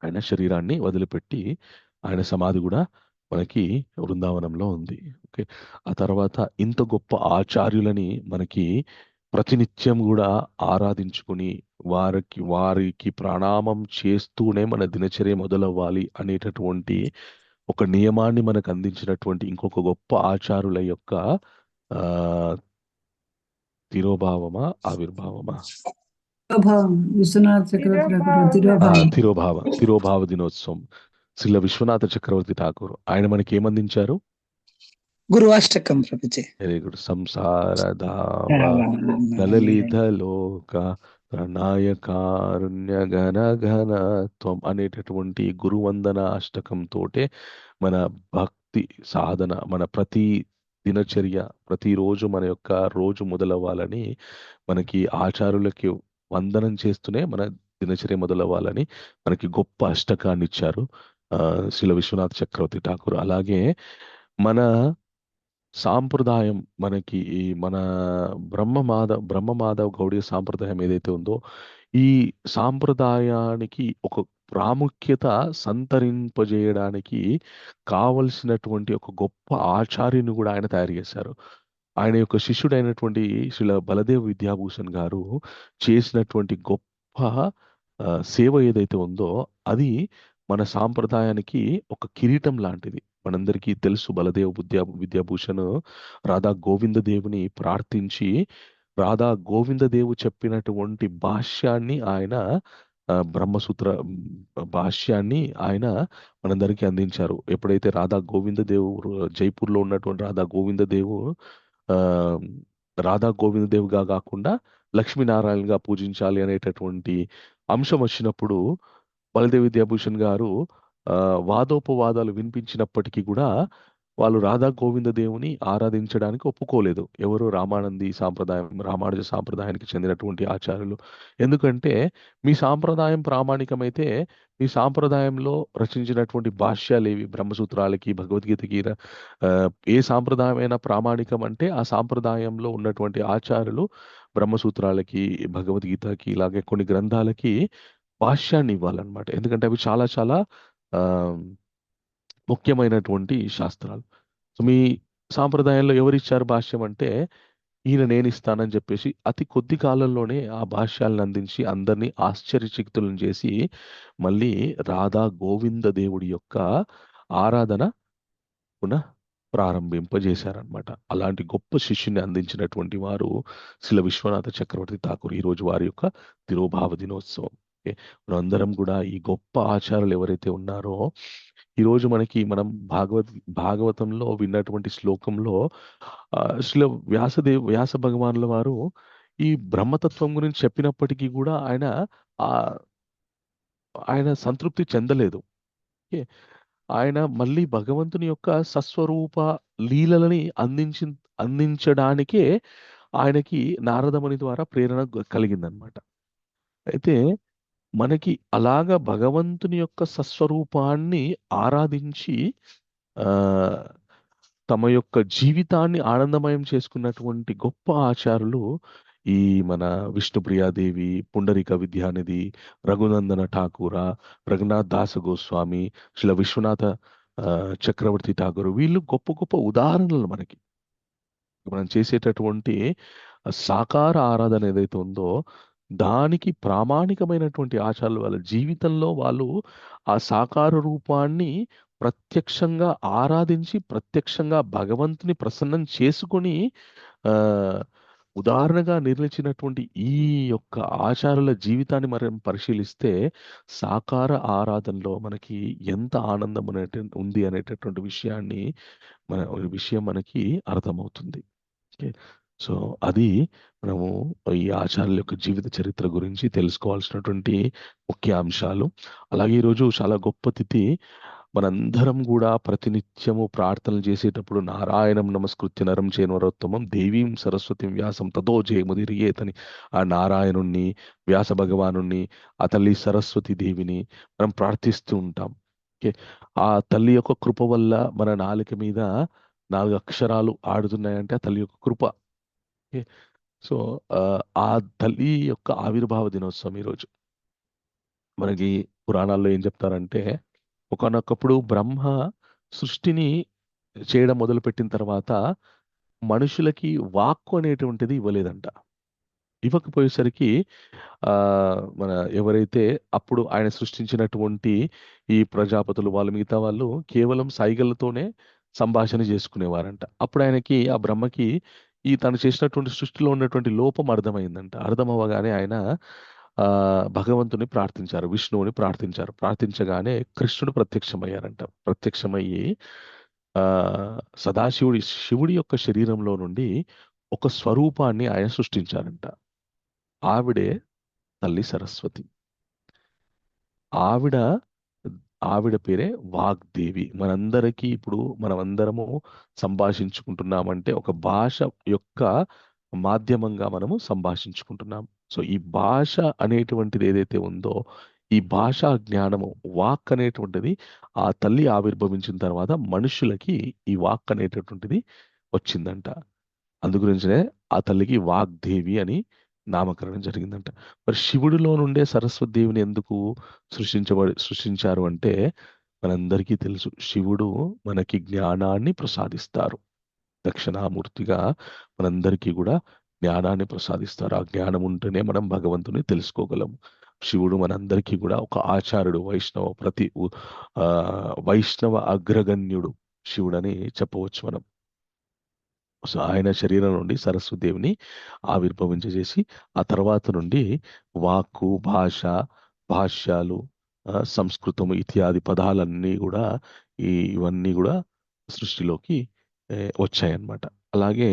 ఆయన శరీరాన్ని వదిలిపెట్టి, ఆయన సమాధి కూడా మనకి వృందావనంలో ఉంది. ఓకే, ఆ తర్వాత ఇంత గొప్ప ఆచార్యులని మనకి ప్రతినిత్యం కూడా ఆరాధించుకుని వారికి ప్రణామం చేస్తూనే మన దినచర్య మొదలవ్వాలి అనేటటువంటి ఒక నియమాన్ని మనకు అందించినటువంటి ఇంకొక గొప్ప ఆచారుల యొక్క తిరోభావమా ఆవిర్భావమా విశ్వనాథ చక్రవర్తి తిరోభావ దినోత్సవం శ్రీల విశ్వనాథ చక్రవర్తి ఠాకూర్ ఆయన మనకి ఏమందించారు? గురువాష్టకం ప్రభుజీ. Very good. సంసార ధామ లలిత లోక ప్రణాయకారుణ్య ఘన ఘనత్వం అనేటటువంటి గురువందన అష్టకంతోటే మన భక్తి సాధన, మన ప్రతి దినచర్య, ప్రతిరోజు మన యొక్క రోజు మొదలవ్వాలని, మనకి ఆచారులకి వందనం చేస్తూనే మన దినచర్య మొదలవ్వాలని మనకి గొప్ప అష్టకాన్ని ఇచ్చారు శ్రీల విశ్వనాథ చక్రవర్తి ఠాకూర్. అలాగే మన సాంప్రదాయం మనకి ఈ మన బ్రహ్మమాధవ్ గౌడీయ సాంప్రదాయం ఏదైతే ఉందో ఈ సాంప్రదాయానికి ఒక ప్రాముఖ్యత సంతరింపజేయడానికి కావలసినటువంటి ఒక గొప్ప ఆచార్యుని కూడా ఆయన తయారు చేశారు. ఆయన యొక్క శిష్యుడైనటువంటి శ్రీల బలదేవ్ విద్యాభూషణ్ గారు చేసినటువంటి గొప్ప సేవ ఏదైతే ఉందో అది మన సాంప్రదాయానికి ఒక కిరీటం లాంటిది. మనందరికీ తెలుసు బలదేవ్ విద్యాభూషణ్ రాధా గోవిందదేవుని ప్రార్థించి రాధా గోవిందదేవు చెప్పినటువంటి భాష్యాన్ని ఆయన బ్రహ్మసూత్ర భాష్యాన్ని ఆయన మనందరికీ అందించారు. ఎప్పుడైతే రాధా గోవిందదేవు జైపూర్లో ఉన్నటువంటి రాధా గోవిందదేవుగా కాకుండా లక్ష్మీనారాయణగా పూజించాలి అనేటటువంటి అంశం వచ్చినప్పుడు బలదేవ్ విద్యాభూషణ్ గారు వాదోపవాదాలు వినిపించినప్పటికీ కూడా వాళ్ళు రాధా గోవిందదేవుని ఆరాధించడానికి ఒప్పుకోలేదు. ఎవరు రామానుజ సాంప్రదాయానికి చెందినటువంటి ఆచార్యులు. ఎందుకంటే మీ సాంప్రదాయం ప్రామాణికమైతే మీ సాంప్రదాయంలో రచించినటువంటి భాష్యాలేవి బ్రహ్మసూత్రాలకి భగవద్గీతకి ఏ సాంప్రదాయమైనా ప్రామాణికం అంటే ఆ సాంప్రదాయంలో ఉన్నటువంటి ఆచార్యులు బ్రహ్మసూత్రాలకి భగవద్గీతకి ఇలాగే కొన్ని గ్రంథాలకి భాష్యాన్ని ఇవ్వాలన్నమాట. ఎందుకంటే అవి చాలా చాలా ముఖ్యమైనటువంటి శాస్త్రాలు. సో మీ సాంప్రదాయంలో ఎవరిచ్చారు భాష్యం అంటే ఈయన నేను ఇస్తానని చెప్పేసి అతి కొద్ది కాలంలోనే ఆ భాష్యాలను అందించి అందరినీ ఆశ్చర్యచకితులను చేసి మళ్ళీ రాధా గోవింద దేవుడి యొక్క ఆరాధన పునః ప్రారంభింపజేశారనమాట. అలాంటి గొప్ప శిష్యుని అందించినటువంటి వారు శ్రీల విశ్వనాథ చక్రవర్తి ఠాకూర్. ఈరోజు వారి యొక్క తిరోభావ దినోత్సవం. మనం అందరం కూడా ఈ గొప్ప ఆచారాలు ఎవరైతే ఉన్నారో ఈరోజు మనం భాగవతంలో విన్నటువంటి శ్లోకంలో శ్రీల వ్యాస భగవానుల వారు ఈ బ్రహ్మతత్వం గురించి చెప్పినప్పటికీ కూడా ఆయన సంతృప్తి చెందలేదు. ఆయన మళ్ళీ భగవంతుని యొక్క సస్వరూప లీలలని అందించడానికే ఆయనకి నారదముని ద్వారా ప్రేరణ కలిగిందనమాట. అయితే మనకి అలాగా భగవంతుని యొక్క సస్వరూపాన్ని ఆరాధించి తమ యొక్క జీవితాన్ని ఆనందమయం చేసుకున్నటువంటి గొప్ప ఆచారులు ఈ మన విష్ణుప్రియాదేవి, పుండరీక విద్యానిధి, రఘునందన ఠాకూర, రఘునాథ్ దాస గోస్వామి, శ్రీల విశ్వనాథ చక్రవర్తి ఠాకూర్. వీళ్ళు గొప్ప గొప్ప ఉదాహరణలు మనకి. మనం చేసేటటువంటి సాకార ఆరాధన ఏదైతే ఉందో దానికి ప్రామాణికమైనటువంటి ఆచారాలు వాళ్ళ జీవితంలో వాళ్ళు ఆ సాకార రూపాన్ని ప్రత్యక్షంగా ఆరాధించి ప్రత్యక్షంగా భగవంతుని ప్రసన్నం చేసుకొని ఉదాహరణగా నిర్మించినటువంటి ఈ యొక్క ఆచారాల జీవితాన్ని మనం పరిశీలిస్తే సాకార ఆరాధనలో మనకి ఎంత ఆనందం ఉంది అనేటటువంటి విషయం మనకి అర్థమవుతుంది. సో అది మనము ఈ ఆచార్యుల యొక్క జీవిత చరిత్ర గురించి తెలుసుకోవాల్సినటువంటి ముఖ్య అంశాలు. అలాగే ఈరోజు చాలా గొప్ప తిథి. మనందరం కూడా ప్రతినిత్యము ప్రార్థనలు చేసేటప్పుడు నారాయణం నమస్కృత్య నరం చేనవరోత్తమం దేవీం సరస్వతి వ్యాసం తదో జయముదిరియేతని ఆ నారాయణుణ్ణి, వ్యాస భగవానుణ్ణి, ఆ తల్లి సరస్వతి దేవిని మనం ప్రార్థిస్తూ ఉంటాం. ఆ తల్లి యొక్క కృప వల్ల మన నాలుక మీద 4 అక్షరాలు ఆడుతున్నాయంటే ఆ తల్లి యొక్క కృప. సో ఆ తల్లి యొక్క ఆవిర్భావ దినోత్సవం ఈరోజు. మనకి పురాణాల్లో ఏం చెప్తారంటే ఒకానొకప్పుడు బ్రహ్మ సృష్టిని చేయడం మొదలుపెట్టిన తర్వాత మనుషులకి వాక్కు అనేటువంటిది ఇవ్వలేదంట. ఇవ్వకపోయేసరికి మన ఎవరైతే అప్పుడు ఆయన సృష్టించినటువంటి ఈ ప్రజాపతులు వాళ్ళు మిగతా వాళ్ళు కేవలం సైగలతోనే సంభాషణ చేసుకునేవారంట. అప్పుడు ఆయనకి ఆ బ్రహ్మకి ఈ తను చేసినటువంటి సృష్టిలో ఉన్నటువంటి లోపం అర్థమైందంట. అర్థమవ్వగానే ఆయన భగవంతుని ప్రార్థించారు, విష్ణువుని ప్రార్థించారు. ప్రార్థించగానే కృష్ణుడు ప్రత్యక్షమయ్యారంట. ప్రత్యక్షమయ్యి శివుడి యొక్క శరీరంలో నుండి ఒక స్వరూపాన్ని ఆయన సృష్టించారంట. ఆవిడే తల్లి సరస్వతి. ఆవిడ పేరే వాగ్దేవి. మనందరికీ ఇప్పుడు మనమందరము సంభాషించుకుంటున్నామంటే ఒక భాష యొక్క మాధ్యమంగా మనము సంభాషించుకుంటున్నాం. సో ఈ భాష అనేటువంటిది ఏదైతే ఉందో ఈ భాషా జ్ఞానము వాక్ అనేటువంటిది ఆ తల్లి ఆవిర్భవించిన తర్వాత మనుషులకి ఈ వాక్ అనేటటువంటిది వచ్చిందంట. అందుగురించే ఆ తల్లికి వాగ్దేవి అని నామకరణం జరిగిందంట. మరి శివుడిలో నుండే సరస్వతి దేవిని ఎందుకు సృష్టించారు అంటే మనందరికీ తెలుసు, శివుడు మనకి జ్ఞానాన్ని ప్రసాదిస్తారు. దక్షిణామూర్తిగా మనందరికీ కూడా జ్ఞానాన్ని ప్రసాదిస్తారు. ఆ జ్ఞానం ఉంటేనే మనం భగవంతుని తెలుసుకోగలము. శివుడు మనందరికీ కూడా ఒక ఆచార్యుడు, వైష్ణవ అగ్రగణ్యుడు శివుడని చెప్పవచ్చు మనం. సో ఆయన శరీరం నుండి సరస్వతిదేవిని ఆవిర్భవించేసి ఆ తర్వాత నుండి వాక్కు, భాష్యాలు, సంస్కృతము ఇత్యాది పదాలన్నీ కూడా ఇవన్నీ కూడా సృష్టిలోకి వచ్చాయన్నమాట. అలాగే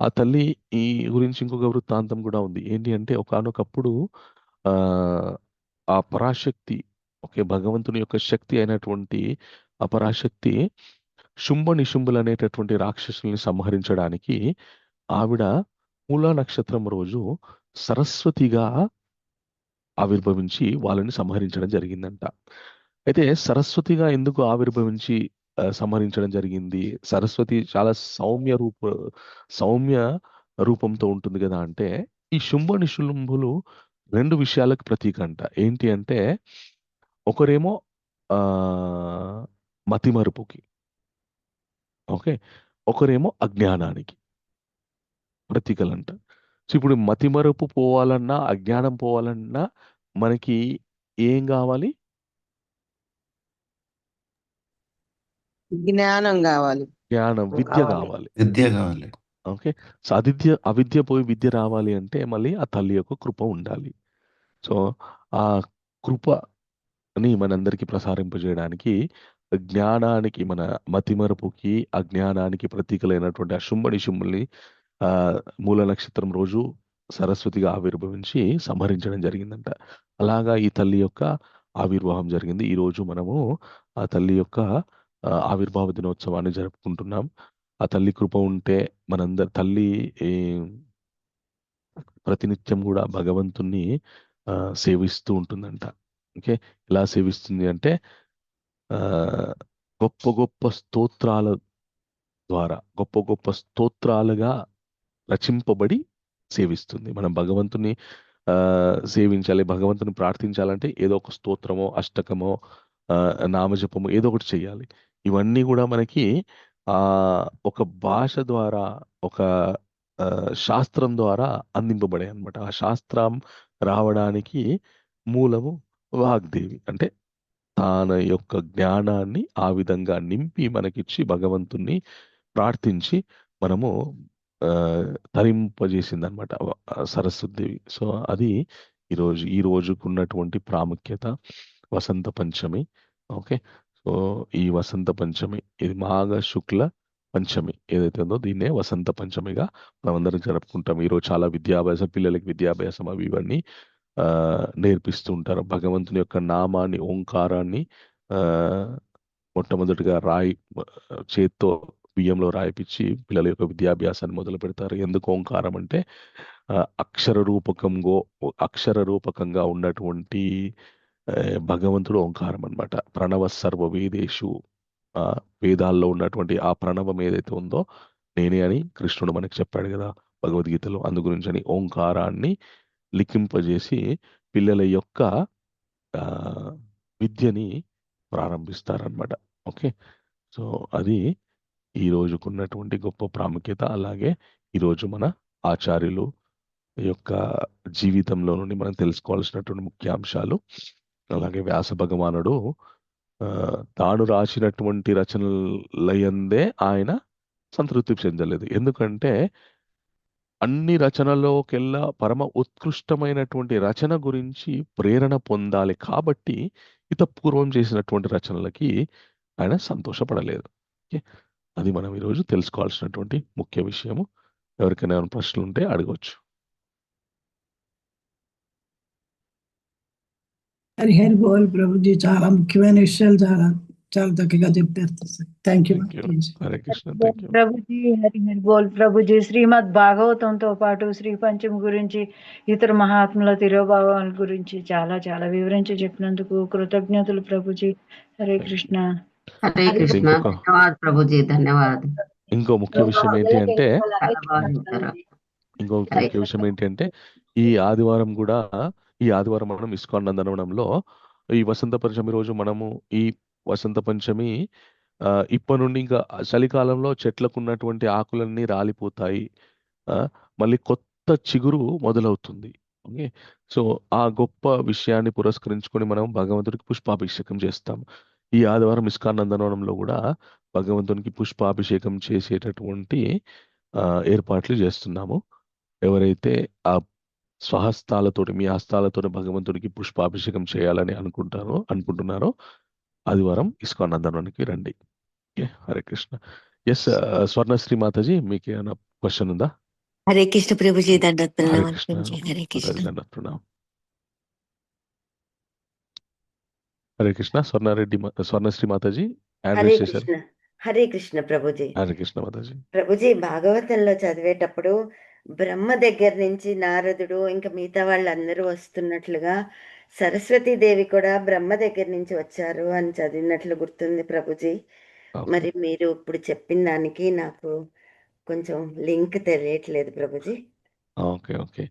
ఆ తల్లి ఈ గురించి ఇంకొక వృత్తాంతం కూడా ఉంది. ఏంటి అంటే ఒకానొకప్పుడు ఆ పరాశక్తి, భగవంతుని యొక్క శక్తి అయినటువంటి ఆ పరాశక్తి శుంభ నిశుంభులు అనేటటువంటి రాక్షసుల్ని సంహరించడానికి ఆవిడ మూలా నక్షత్రం రోజు సరస్వతిగా ఆవిర్భవించి వాళ్ళని సంహరించడం జరిగిందంట. అయితే సరస్వతిగా ఎందుకు ఆవిర్భవించి సంహరించడం జరిగింది? సరస్వతి చాలా సౌమ్య రూపంతో ఉంటుంది కదా అంటే, ఈ శుంభ నిశుంభులు 2 విషయాలకు ప్రతీక అంట. ఏంటి అంటే ఒకరేమో మతిమరుపుకి, ఓకే, ఒకరేమో అజ్ఞానానికి ప్రతీకలంట. సో ఇప్పుడు మతిమరుపు పోవాలన్నా, అజ్ఞానం పోవాలన్నా మనకి ఏం కావాలి? జ్ఞానం కావాలి, జ్ఞానం, విద్య కావాలి. ఓకే. సో అవిద్య పోయి విద్య రావాలి అంటే మళ్ళీ ఆ తల్లి యొక్క కృప ఉండాలి. సో ఆ కృపని మనందరికీ ప్రసారింపజేయడానికి జ్ఞానానికి, మన మతిమరుపుకి అజ్ఞానానికి ప్రతీకలైనటువంటి ఆ శుంభ నిశుంభుల్ని మూల నక్షత్రం రోజు సరస్వతిగా ఆవిర్భవించి సంహరించడం జరిగిందంట. అలాగా ఈ తల్లి యొక్క ఆవిర్భావం జరిగింది. ఈరోజు మనము ఆ తల్లి యొక్క ఆవిర్భావ దినోత్సవాన్ని జరుపుకుంటున్నాం. ఆ తల్లి కృప ఉంటే తల్లి ప్రతినిత్యం కూడా భగవంతుణ్ణి సేవిస్తూ ఉంటుందంట. ఓకే. ఎలా సేవిస్తుంది అంటే గొప్ప గొప్ప స్తోత్రాల ద్వారా, గొప్ప స్తోత్రాలుగా రచింపబడి సేవిస్తుంది. మనం భగవంతుని సేవించాలి, భగవంతుని ప్రార్థించాలంటే ఏదో ఒక స్తోత్రమో, అష్టకమో, నామజపము ఏదో ఒకటి చేయాలి. ఇవన్నీ కూడా మనకి ఒక భాష ద్వారా, ఒక శాస్త్రం ద్వారా అందింపబడాయి అన్నమాట. ఆ శాస్త్రం రావడానికి మూలము వాగ్దేవి. అంటే తన యొక్క జ్ఞానాన్ని ఆ విధంగా నింపి మనకిచ్చి భగవంతుణ్ణి ప్రార్థించి మనము తరింపజేసింది అనమాట సరస్వతిదేవి. సో అది ఈ రోజుకున్నటువంటి ప్రాముఖ్యత. వసంత పంచమి. ఓకే. సో ఈ వసంత పంచమి, ఇది మాఘ శుక్ల పంచమి ఏదైతే ఉందో దీన్నే వసంత పంచమిగా మనం అందరం జరుపుకుంటాం. ఈరోజు చాలా పిల్లలకి విద్యాభ్యాసం అవి ఇవన్నీ నేర్పిస్తూ ఉంటారు. భగవంతుని యొక్క నామాన్ని, ఓంకారాన్ని మొట్టమొదటిగా చేత్తో బియ్యంలో రాయిపించి పిల్లల యొక్క విద్యాభ్యాసాన్ని మొదలు పెడతారు. ఎందుకు ఓంకారం అంటే అక్షర రూపకంగా ఉన్నటువంటి భగవంతుడు ఓంకారం అన్నమాట. ప్రణవ సర్వ వేదేషు, వేదాల్లో ఉన్నటువంటి ఆ ప్రణవం ఏదైతే ఉందో నేనే అని కృష్ణుడు మనకి చెప్పాడు కదా భగవద్గీతలో. అందు గురించని ఓంకారాన్ని లిఖింపజేసి పిల్లల యొక్క విద్యని ప్రారంభిస్తారనమాట. ఓకే. సో అది ఈ రోజుకున్నటువంటి గొప్ప ప్రాముఖ్యత. అలాగే ఈరోజు మన ఆచార్యులు యొక్క జీవితంలో నుండి మనం తెలుసుకోవాల్సినటువంటి ముఖ్యాంశాలు. అలాగే వ్యాస భగవానుడు తాను రాసినటువంటి రచనలయందే ఆయన సంతృప్తి చెందలేదు. ఎందుకంటే అన్ని రచనలోకెల్లా పరమ ఉత్కృష్టమైనటువంటి రచన గురించి ప్రేరణ పొందాలి కాబట్టి పూర్వం చేసినటువంటి రచనలకి ఆయన సంతోషపడలేదు. ఓకే. అది మనం ఈరోజు తెలుసుకోవాల్సినటువంటి ముఖ్య విషయము. ఎవరికైనా ప్రశ్నలు ఉంటే అడగవచ్చు. హరిహరి బోల్ ప్రభుజీ, చాలా ముఖ్యమైన విషయాలు చాలా చాలా చక్కగా చెప్పారు. Thank you. Hare Krishna. Thank you Prabhuji. హరిహరి బోల్ ప్రభుజీ. శ్రీమద్ భాగవతంతో పాటు శ్రీ పంచమి గురించి, ఇతర మహాత్ముల తిరోభావాల గురించి చాలా చాలా వివరించి చెప్పినందుకు కృతజ్ఞతలు ప్రభుజీ. హరే కృష్ణ. హరే కృష్ణ. ధన్యవాదాలు ప్రభుజీ, ధన్యవాదాలు. ఇంకో ముఖ్య విషయం ఏంటి అంటే ఈ ఆదివారం కూడా మనం ఇస్కాన్ నందనవనంలో ఈ వసంత పంచమి రోజు మనము ఈ వసంత పంచమి ఇప్పటి నుండి ఇంకా చలికాలంలో చెట్లకు ఉన్నటువంటి ఆకులన్నీ రాలిపోతాయి. మళ్ళీ కొత్త చిగురు మొదలవుతుంది. ఓకే. సో ఆ గొప్ప విషయాన్ని పురస్కరించుకొని మనం భగవంతుడికి పుష్పాభిషేకం చేస్తాం. ఈ ఆదివారం ఇస్కాన్ నందనవనంలో కూడా భగవంతునికి పుష్పాభిషేకం చేసేటటువంటి ఏర్పాట్లు చేస్తున్నాము. ఎవరైతే ఆ స్వహస్తాలతోటి మీ హస్తాలతోటి భగవంతుడికి పుష్పాభిషేకం చేయాలని అనుకుంటున్నారో ఆదివారం ఇస్కాన్ నందనవనానికి రండి. ఓకే. హరే కృష్ణ. ఎస్ స్వర్ణశ్రీ మాతాజీ, మీకు ఏమైనా క్వశ్చన్ ఉందా? హరే కృష్ణ ప్రభుజీ, దండోత్ హరే ప్రణామాలు కృష్ణ ప్రభుజీ. హరే కృష్ణ. మాతాజీ, దండోత్ ప్రణామం. హరే కృష్ణ. స్వర్ణశ్రీ మాతాజీ హ్యాండ్ హరే రైజ్ చేశారు. కృష్ణ. హరే కృష్ణ ప్రభుజీ. హరే కృష్ణ మాతాజీ. ప్రభుజీ, భాగవతంలో చదివేటప్పుడు బ్రహ్మ దగ్గర నుంచి నారదుడు ఇంకా మిగతా వాళ్ళందరూ వస్తున్నట్లుగా సరస్వతీదేవి కూడా బ్రహ్మ దగ్గర నుంచి వచ్చారు అని చదివినట్లు గుర్తుంది ప్రభుజీ. ఓకే. మరి మీరు ఇప్పుడు చెప్పిన దానికి నాకు కొంచెం లింక్ తెలియట్లేదు ప్రభుజీ. ఓకే. ఓకే.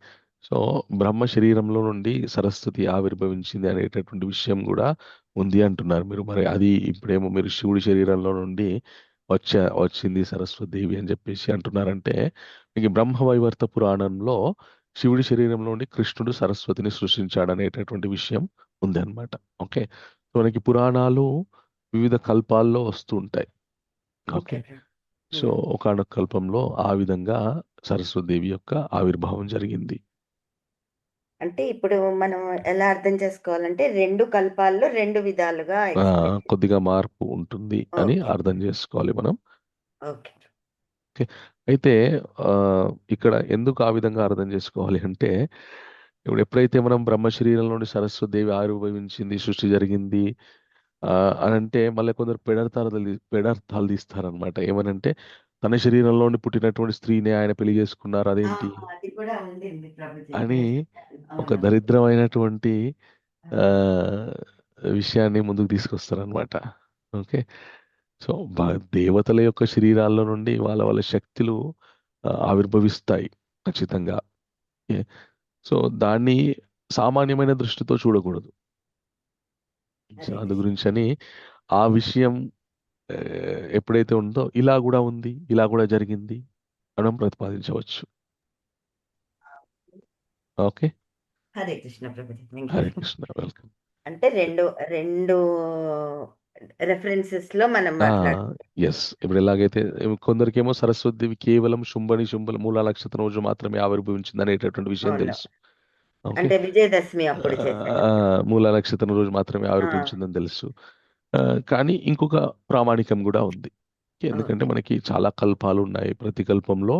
సో బ్రహ్మ శరీరంలో నుండి సరస్వతి ఆవిర్భవించింది అనేటటువంటి విషయం కూడా ఉంది అంటున్నారు మీరు. మరి అది ఇప్పుడేమో మీరు శివుడి శరీరంలో నుండి వచ్చింది సరస్వతి దేవి అని చెప్పేసి అంటున్నారంటే, మీకు బ్రహ్మ వైవర్త పురాణంలో శివుడి శరీరంలో నుండి కృష్ణుడు సరస్వతిని సృష్టించాడు అనేటటువంటి విషయం ఉంది అనమాట. ఓకే. సో మనకి పురాణాలు వివిధ కల్పాల్లో వస్తూ ఉంటాయి. ఓకే. సో ఒకానొక కల్పంలో ఆ విధంగా సరస్వతి దేవి యొక్క ఆవిర్భావం జరిగింది. అంటే ఇప్పుడు మనం ఎలా అర్థం చేసుకోవాలంటే 2 కల్పాల్లో 2 విధాలుగా explain. కొద్దిగా మార్పు ఉంటుంది అని ఓకే. అర్థం చేసుకోవాలి మనం. ఓకే. ఓకే. అయితే ఇక్కడ ఎందుకు ఆ విధంగా అర్థం చేసుకోవాలి అంటే, ఇప్పుడు ఎప్పుడైతే మనం బ్రహ్మ శరీరం నుండి సరస్వతి దేవి ఆవిర్భవించింది, సృష్టి జరిగింది అని అంటే, మళ్ళీ కొందరు పెడర్థాలు తీస్తారనమాట. ఏమనంటే, తన శరీరంలోని పుట్టినటువంటి స్త్రీని ఆయన పెళ్లి చేసుకున్నారు, అదేంటి అది కూడా ఉండింది ప్రభుజీ. అని ఒక అవునా? దరిద్రమైనటువంటి ఆ, విషయాన్ని ముందుకు తీసుకొస్తారనమాట. ఓకే. సో దేవతల యొక్క శరీరాల్లో నుండి వాళ్ళ వాళ్ళ శక్తులు ఆవిర్భవిస్తాయి ఖచ్చితంగా. ఓకే. సో దాన్ని సామాన్యమైన దృష్టితో చూడకూడదు. సో అందు గురించి అని ఆ విషయం ఎప్పుడైతే ఉందో ఇలా కూడా ఉంది, ఇలా కూడా జరిగింది మనం ప్రతిపాదించవచ్చు. Okay. Hare Krishna Prabhuji. Thank Hare you. Krishna. Welcome. అంటే రెండు రెఫరెన్సెస్ లో మనం మాట్లాడుతున్నాం. ఎస్. ఇప్పుడు ఎలాగైతే కొందరికేమో సరస్వతి దేవి కేవలం శుంభని మూలా నక్షత్రం రోజు మాత్రమే ఆవిర్భవించింది అనేటటువంటి విషయం అవును. తెలుసు. ఓకే. అంటే విజయదశమి అప్పుడు చేశారు. మూలా నక్షత్రం రోజు మాత్రమే ఆవిర్భవించిందని తెలుసు. కానీ ఇంకొక ప్రామాణికం కూడా ఉంది. ఎందుకంటే మనకి చాలా కల్పాలు ఉన్నాయి. ప్రతి కల్పంలో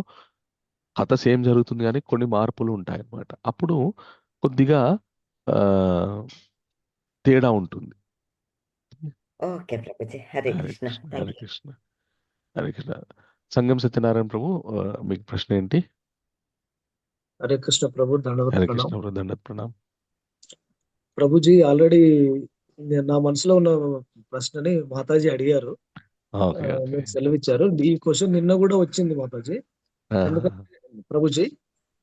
కథ సేమ్ జరుగుతుంది కానీ కొన్ని మార్పులు ఉంటాయి అన్నమాట. అప్పుడు కొద్దిగా తేడా ఉంటుంది. Okay Prabhuji. Hare Hare Krishna. Krishna. Thank Hare you. Krishna. Hare Krishna. Sangam Satyanarayana Prabhu, మీకు ప్రశ్న ఏంటి? హరే కృష్ణ ప్రభు. దండవత్ హరే ప్రణామ్. కృష్ణ ప్రభు, దండవత్ ప్రణామ్. ప్రభుజీ, ఆల్రెడీ నా మనసులో ఉన్న ప్రశ్నని మాతాజీ అడిగారు. ఓకే. ఓకే. మీరు సెలవిచ్చారు. ఈ క్వశ్చన్ నిన్న కూడా వచ్చింది మాతాజీ. ఎందుకంటే ప్రభుజీ,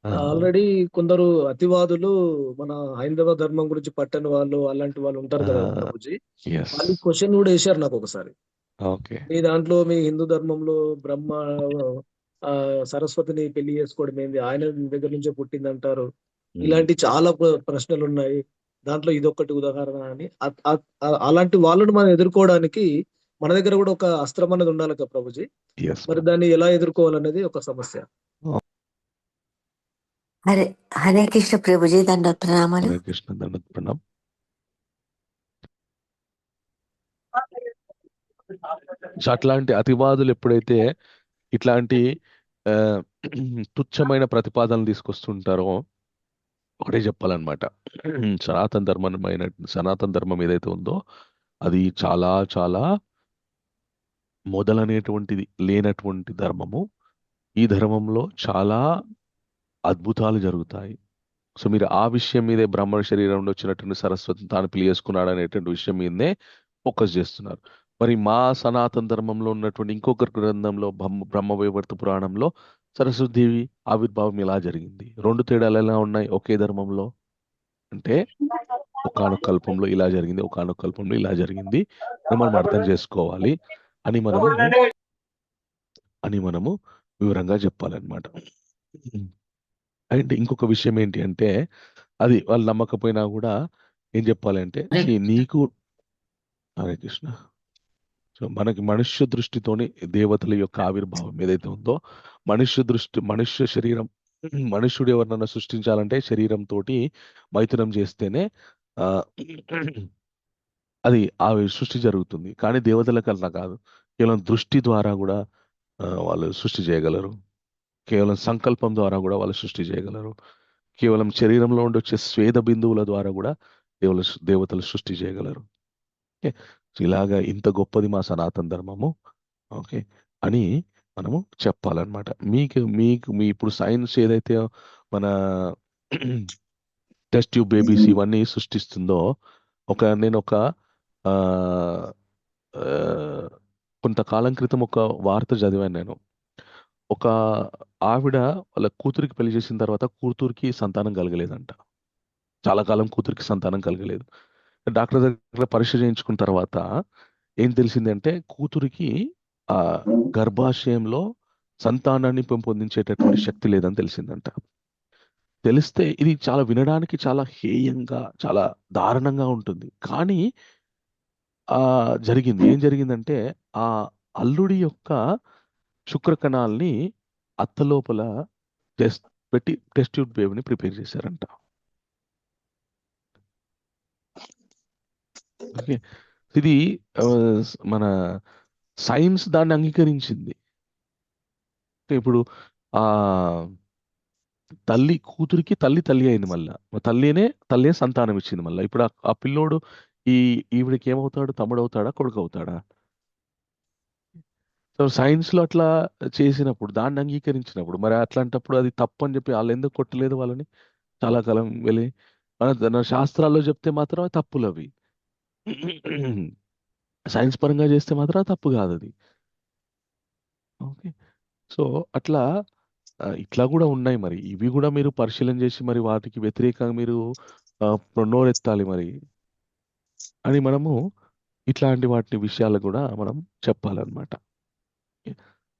ఆల్రెడీ కొందరు అతివాదులు మన హైందవ ధర్మం గురించి పట్టని వాళ్ళు అలాంటి వాళ్ళు ఉంటారు కదా ప్రభుజీ. ఎస్. వాళ్ళు క్వశ్చన్ కూడా వేశారు నాకు ఒకసారి. ఓకే. మీ దాంట్లో మీ హిందూ ధర్మంలో బ్రహ్మ సరస్వతిని పెళ్లి చేసుకోవడం ఏంది, ఆయన దగ్గర నుంచే పుట్టింది అంటారు. ఇలాంటి చాలా ప్రశ్నలు ఉన్నాయి. దాంట్లో ఇదొక్కటి ఉదాహరణ అని. అలాంటి వాళ్ళను మనం ఎదుర్కోవడానికి మన దగ్గర కూడా ఒక అస్త్రం అనేది ఉండాలి కదా ప్రభుజీ. ఎస్. మరి దాన్ని ఎలా ఎదుర్కోవాలనేది ఒక సమస్య. హరే హరే కృష్ణ ప్రభుజీ, దండోత్ ప్రణామాలు. హరే కృష్ణ. దండవత్ ప్రణామ్. సో అట్లాంటి అతివాదులు ఎప్పుడైతే ఇట్లాంటి తుచ్చమైన ప్రతిపాదనలు తీసుకొస్తుంటారో ఒకటే చెప్పాలన్నమాట. సనాతన ధర్మం ఏదైతే ఉందో అది చాలా చాలా మొదలనేటువంటిది లేనటువంటి ధర్మము. ఈ ధర్మంలో చాలా అద్భుతాలు జరుగుతాయి. సో మీరు ఆ విషయం మీదే బ్రాహ్మణ శరీరంలో వచ్చినటువంటి సరస్వతిని తాను పెళ్లి చేసుకున్నాడు అనేటువంటి విషయం మీదనే ఫోకస్ చేస్తున్నారు. మరి మా సనాతన ధర్మంలో ఉన్నటువంటి ఇంకొక గ్రంథంలో బ్రహ్మవైవర్త పురాణంలో సరస్వతీదేవి ఆవిర్భావం ఎలా జరిగింది? రెండు తేడాలు ఎలా ఉన్నాయి ఒకే ధర్మంలో? అంటే ఒకానొక కల్పంలో ఇలా జరిగింది, ఒకానొక కల్పంలో ఇలా జరిగింది అని మనం అర్థం చేసుకోవాలి అని మనము వివరంగా చెప్పాలన్నమాట. అండ్ ఇంకొక విషయం ఏంటి అంటే, అది వాళ్ళు నమ్మకపోయినా కూడా ఏం చెప్పాలంటే, నీకు హరే కృష్ణ. సో మనకి మనుష్య దృష్టితోని దేవతల యొక్క ఆవిర్భావం ఏదైతే ఉందో, మనుష్య శరీరం, మనుష్యుడు ఎవరినన్నా సృష్టించాలంటే శరీరంతో మైథునం చేస్తేనే ఆ అది ఆ సృష్టి జరుగుతుంది. కానీ దేవతలకు అలా కాదు, కేవలం దృష్టి ద్వారా కూడా వాళ్ళు సృష్టి చేయగలరు. కేవలం సంకల్పం ద్వారా కూడా వాళ్ళు సృష్టి చేయగలరు. కేవలం శరీరంలో ఉండి వచ్చే స్వేద బిందువుల ద్వారా కూడా దేవతలు సృష్టి చేయగలరు. ఓకే, ఇలాగా ఇంత గొప్పది మా సనాతన ధర్మము, ఓకే అని మనము చెప్పాలన్నమాట. మీకు మీకు మీ ఇప్పుడు సైన్స్ ఏదైతే మన టెస్ట్ ట్యూబ్ బేబీస్ ఇవన్నీ సృష్టిస్తుందో, నేను ఒక కొంతకాలం క్రితం ఒక వార్త చదివాను నేను. ఒక ఆవిడ వాళ్ళ కూతురికి పెళ్లి చేసిన తర్వాత కూతురికి సంతానం కలగలేదంట. చాలా కాలం కూతురికి సంతానం కలగలేదు. డాక్టర్ దగ్గర పరీక్ష చేయించుకున్న తర్వాత ఏం తెలిసిందంటే, కూతురికి ఆ గర్భాశయంలో సంతానాన్ని పెంపొందించేటటువంటి శక్తి లేదని తెలిసిందంట. తెలిస్తే ఇది చాలా వినడానికి చాలా హేయంగా, చాలా దారుణంగా ఉంటుంది. కానీ జరిగింది. ఏం జరిగిందంటే, ఆ అల్లుడి యొక్క శుక్రకణాల్ని అత్త లోపల పెట్టి టెస్ట్ ట్యూబ్ బేబీని ప్రిపేర్ చేశారంట. ఓకే, ఇది మన సైన్స్ దాన్ని అంగీకరించింది. ఇప్పుడు ఆ కూతురికి తల్లి అయింది. మళ్ళా తల్లియే సంతానం ఇచ్చింది. మళ్ళీ ఇప్పుడు ఆ పిల్లోడు ఈవిడికి ఏమవుతాడు? తమ్ముడు అవుతాడా, కొడుకు అవుతాడా? సో సైన్స్ లో అట్లా చేసినప్పుడు, దాన్ని అంగీకరించినప్పుడు, మరి అట్లాంటప్పుడు అది తప్పు అని చెప్పి వాళ్ళు ఎందుకు కొట్టలేదు వాళ్ళని చాలా కాలం వెళ్ళి? మన శాస్త్రాల్లో చెప్తే మాత్రం తప్పులు అవి, సైన్స్ పరంగా చేస్తే మాత్రం తప్పు కాదు అది. ఓకే, సో అట్లా ఇట్లా కూడా ఉన్నాయి. మరి ఇవి కూడా మీరు పరిశీలన చేసి మరి వాటికి వ్యతిరేకంగా మీరు నోరెత్తాలి మరి అని మనము ఇట్లాంటి వాటి విషయాలు కూడా మనం చెప్పాలన్నమాట.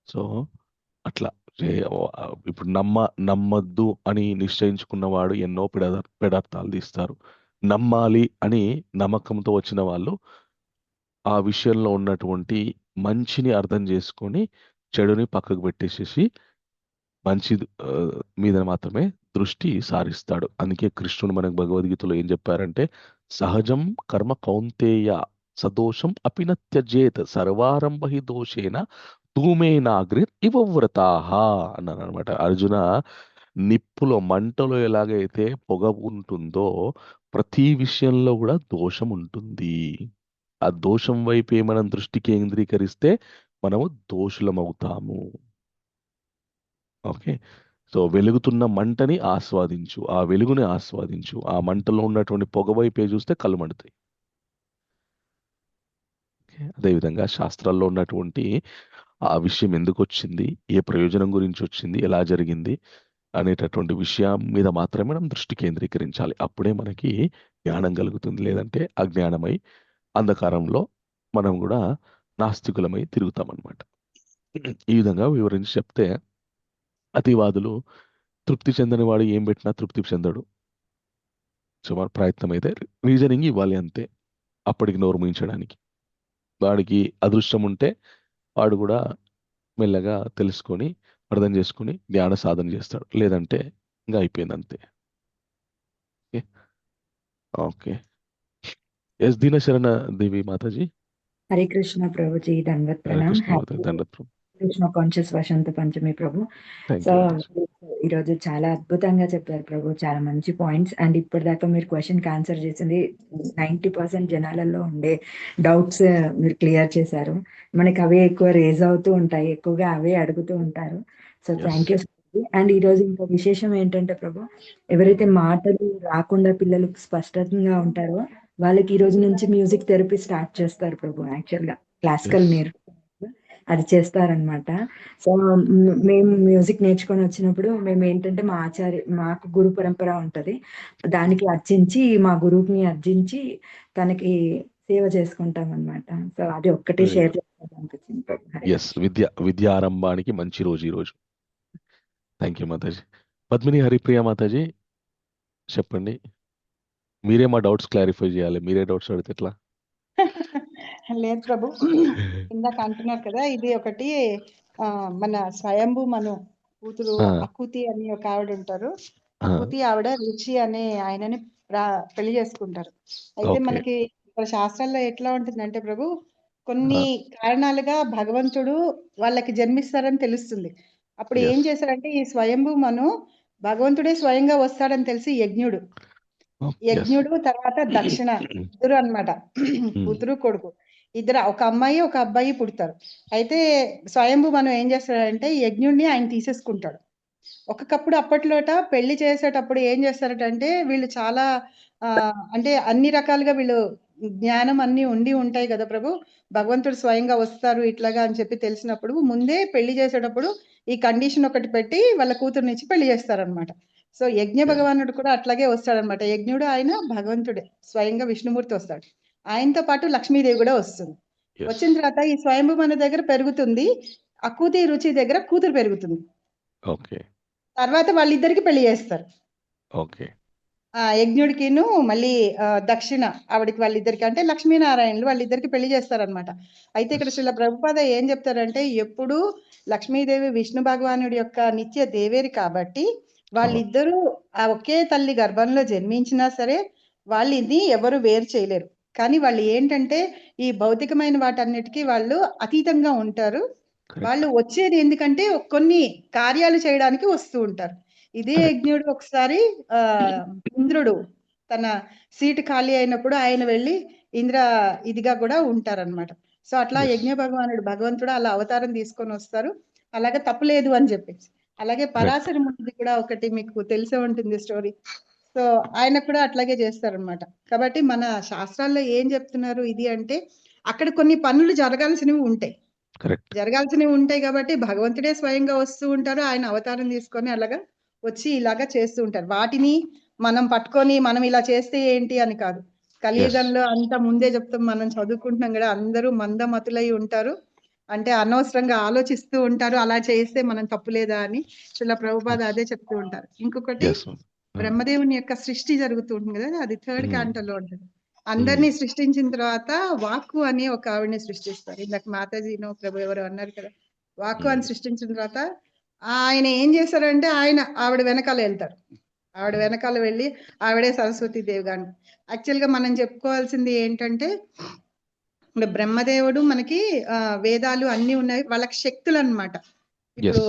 సో అట్లా ఇప్పుడు నమ్మద్దు అని నిశ్చయించుకున్నవాడు ఎన్నో పెడార్థాలు తీస్తారు. నమ్మాలి అని నమ్మకంతో వచ్చిన వాళ్ళు ఆ విషయంలో ఉన్నటువంటి మంచిని అర్థం చేసుకొని చెడుని పక్కకు పెట్టేసేసి మంచి మీద మాత్రమే దృష్టి సారిస్తాడు. అందుకే కృష్ణుడు మనకు భగవద్గీతలో ఏం చెప్పారంటే, సహజం కర్మ కౌంతేయ సదోషం అపినత్యజేత్ సర్వారంభ హి దోషేన ధూమేనాగ్రిత్ ఇవ వ్రతాహ అన్నాను అనమాట. అర్జున, నిప్పులో మంటలో ఎలాగైతే పొగ ఉంటుందో ప్రతి విషయంలో కూడా దోషం ఉంటుంది. ఆ దోషం వైపే మనం దృష్టి కేంద్రీకరిస్తే మనము దోషులమవుతాము. ఓకే, సో వెలుగుతున్న మంటని ఆస్వాదించు, ఆ వెలుగుని ఆస్వాదించు. ఆ మంటలో ఉన్నటువంటి పొగ వైపే చూస్తే కళ్ళు మండుతాయి. అదేవిధంగా శాస్త్రాల్లో ఉన్నటువంటి ఆ విషయం ఎందుకు వచ్చింది, ఏ ప్రయోజనం గురించి వచ్చింది, ఎలా జరిగింది అనేటటువంటి విషయం మీద మాత్రమే మనం దృష్టి కేంద్రీకరించాలి. అప్పుడే మనకి జ్ఞానం కలుగుతుంది. లేదంటే అజ్ఞానమై అంధకారంలో మనం కూడా నాస్తికులమై తిరుగుతామన్నమాట. ఈ విధంగా వివరించి చెప్తే, అతివాదులు తృప్తి చెందని వాడు ఏం పెట్టినా తృప్తి చెందడు. సో మన ప్రయత్నం అయితే రీజనింగ్ ఇవ్వాలి అంతే, అప్పటికి నోరు ముయించడానికి. వాడికి అదృష్టం ఉంటే వాడు కూడా మెల్లగా తెలుసుకొని అర్థం చేసుకుని జ్ఞాన సాధన చేస్తాడు. లేదంటే ఇంకా అయిపోయింది అంతే. ఓకే ఓకే, ఎస్ దీనశరణ దేవి మాతాజీ. హరే కృష్ణ ప్రభుజీ, దండవత్ ప్రణామ్. కృష్ణ కాన్షియస్ వసంత పంచమి ప్రభు. సో ఈరోజు చాలా అద్భుతంగా చెప్పారు ప్రభు, చాలా మంచి పాయింట్స్. అండ్ ఇప్పటిదాకా మీరు క్వశ్చన్ కి ఆన్సర్ చేసింది 90% జనాలలో ఉండే డౌట్స్ మీరు క్లియర్ చేశారు. మనకి అవే ఎక్కువ రేజ్ అవుతూ ఉంటాయి, ఎక్కువగా అవే అడుగుతూ ఉంటారు. So thank you. అండ్ ఈ రోజు ఇంకో విశేషం ఏంటంటే ప్రభు, ఎవరైతే మాటలు రాకుండా పిల్లలు స్పష్టంగా ఉంటారో వాళ్ళకి ఈ రోజు నుంచి మ్యూజిక్ థెరపీ స్టార్ట్ చేస్తారు ప్రభు. యాక్చువల్ గా క్లాసికల్ ఎస్ అది చేస్తారనమాట. సో మేము మ్యూజిక్ నేర్చుకొని వచ్చినప్పుడు మేము ఏంటంటే మాకు గురు పరంపర ఉంటది. దానికి అర్చించి మా గురువుని అర్జించి తనకి సేవ చేసుకుంటాం అనమాట. సో అది ఒక్కటే వెరీ షేర్ గుడ్. చేసుకోవాలనిపించింది ప్రభు. హరే ఎస్ విద్య ఆరంభానికి మంచి రోజు ఈ రోజు. థ్యాంక్ యూ మాతాజీ. పద్మిని హరిప్రియ మాతాజీ చెప్పండి. మీరే మా డౌట్స్ క్లారిఫై చేయాలి. మీరే డౌట్స్ అడిగితే ఎట్లా? లేదు ప్రభు, ఇందాక అంటున్నారు కదా, ఇది ఒకటి మన స్వయంభూ మను కూతురు ఆ, అకుతి అని ఒక ఆవిడ ఉంటారు. ఆ, అకుతి ఆవిడ రుచి అనే ఆయనని పెళ్లి చేసుకుంటారు. అయితే ఓకే. మనకి ఇక్కడ శాస్త్రాల్లో ఎట్లా ఉంటుందంటే ప్రభు, ఆ, కొన్ని కారణాలుగా భగవంతుడు వాళ్ళకి జన్మిస్తారని తెలుస్తుంది. అప్పుడు ఏం ఎస్ చేశారంటే ఈ స్వయంభూ మను భగవంతుడే స్వయంగా వస్తాడని తెలిసి యజ్ఞుడు ఎస్ తర్వాత దక్షిణ ఇద్దరు అన్నమాట, కూతురు కొడుకు ఇద్దరు, ఒక అమ్మాయి ఒక అబ్బాయి పుడతారు. అయితే స్వయంభూ మనం ఏం చేస్తాడంటే యజ్ఞుడిని ఆయన తీసేసుకుంటాడు. ఒకప్పుడు అప్పట్లోట పెళ్లి చేసేటప్పుడు ఏం చేస్తారటంటే వీళ్ళు చాలా అంటే అన్ని రకాలుగా వీళ్ళు జ్ఞానం అన్ని ఉండి ఉంటాయి కదా ప్రభు, భగవంతుడు స్వయంగా వస్తారు ఇట్లాగా అని చెప్పి తెలిసినప్పుడు ముందే పెళ్లి చేసేటప్పుడు ఈ కండిషన్ ఒకటి పెట్టి వాళ్ళ కూతురునిచ్చి పెళ్లి చేస్తారనమాట. సో యజ్ఞ భగవానుడు కూడా అట్లాగే వస్తాడనమాట. యజ్ఞుడు ఆయన భగవంతుడే, స్వయంగా విష్ణుమూర్తి వస్తాడు. ఆయనతో పాటు లక్ష్మీదేవి కూడా వస్తుంది. ఎస్ వచ్చిన తర్వాత ఈ స్వయంభూ మన దగ్గర పెరుగుతుంది, అకూతి రుచి దగ్గర కూతురు పెరుగుతుంది. ఓకే తర్వాత వాళ్ళిద్దరికి పెళ్లి చేస్తారు. ఓకే యజ్ఞుడికిను మళ్ళీ దక్షిణ ఆవిడికి వాళ్ళిద్దరికి, అంటే లక్ష్మీనారాయణులు వాళ్ళిద్దరికి పెళ్లి చేస్తారనమాట. అయితే ఇక్కడ ఎస్ శ్రీల ప్రభుపాద ఏం చెప్తారంటే, ఎప్పుడు లక్ష్మీదేవి విష్ణు భగవానుడి యొక్క నిత్య దేవేరి కాబట్టి వాళ్ళిద్దరూ ఆ ఒకే తల్లి గర్భంలో జన్మించినా సరే వాళ్ళని ఎవరు వేరు చేయలేరు. కానీ వాళ్ళు ఏంటంటే ఈ భౌతికమైన వాటన్నిటికీ వాళ్ళు అతీతంగా ఉంటారు. కరెక్ట్ వాళ్ళు వచ్చేది ఎందుకంటే కొన్ని కార్యాలు చేయడానికి వస్తూ ఉంటారు. ఇదే కరెక్ట్ యజ్ఞుడు ఒకసారి ఆ ఇంద్రుడు తన సీటు ఖాళీ అయినప్పుడు ఆయన వెళ్ళి ఇంద్ర ఇదిగా కూడా ఉంటారన్నమాట. సో అట్లా ఎస్ యజ్ఞ భగవంతుడు అలా అవతారం తీసుకొని వస్తారు. అలాగే తప్పులేదు అని చెప్పేసి. అలాగే కరెక్ట్ పరాశరి మునిది కూడా ఒకటి మీకు తెలిసే ఉంటుంది స్టోరీ. సో ఆయన కూడా అట్లాగే చేస్తారనమాట. కాబట్టి మన శాస్త్రాల్లో ఏం చెప్తున్నారు ఇది అంటే, అక్కడ కొన్ని పనులు జరగాల్సినవి ఉంటాయి. కరెక్ట్ జరగాల్సినవి ఉంటాయి కాబట్టి భగవంతుడే స్వయంగా వస్తూ ఉంటారు. ఆయన అవతారం తీసుకొని అలాగా వచ్చి ఇలాగా చేస్తూ ఉంటారు. వాటిని మనం పట్టుకొని మనం ఇలా చేస్తే ఏంటి అని కాదు. ఎస్ కలియుగంలో అంతా ముందే చెప్తాం, మనం చదువుకుంటున్నాం కదా, అందరూ మందమతులై ఉంటారు, అంటే అనవసరంగా ఆలోచిస్తూ ఉంటారు, అలా చేస్తే మనం తప్పులేదా అని ఇలా ప్రభుపాద అదే చెప్తూ ఉంటారు. ఇంకొకటి ఎస్ బ్రహ్మదేవుని యొక్క సృష్టి జరుగుతూ ఉంటుంది కదా, అది థర్డ్ క్యాంటోలో ఉంటుంది. అందరినీ సృష్టించిన తర్వాత వాక్కు అని ఒక ఆవిడని సృష్టిస్తారు. ఇందాక మాతాజీనో ప్రభు ఎవరు అన్నారు కదా, వాక్కు అని సృష్టించిన తర్వాత ఆయన ఏం చేశారంటే ఆవిడ వెనకాల వెళ్తారు. ఆవిడ వెనకాల వెళ్ళి ఆవిడే సరస్వతి దేవి గాని. యాక్చువల్ గా మనం చెప్పుకోవాల్సింది ఏంటంటే, ఇప్పుడు బ్రహ్మదేవుడు మనకి వేదాలు అన్ని ఉన్నాయి, వాళ్ళకి శక్తులు అన్నమాట. ఇప్పుడు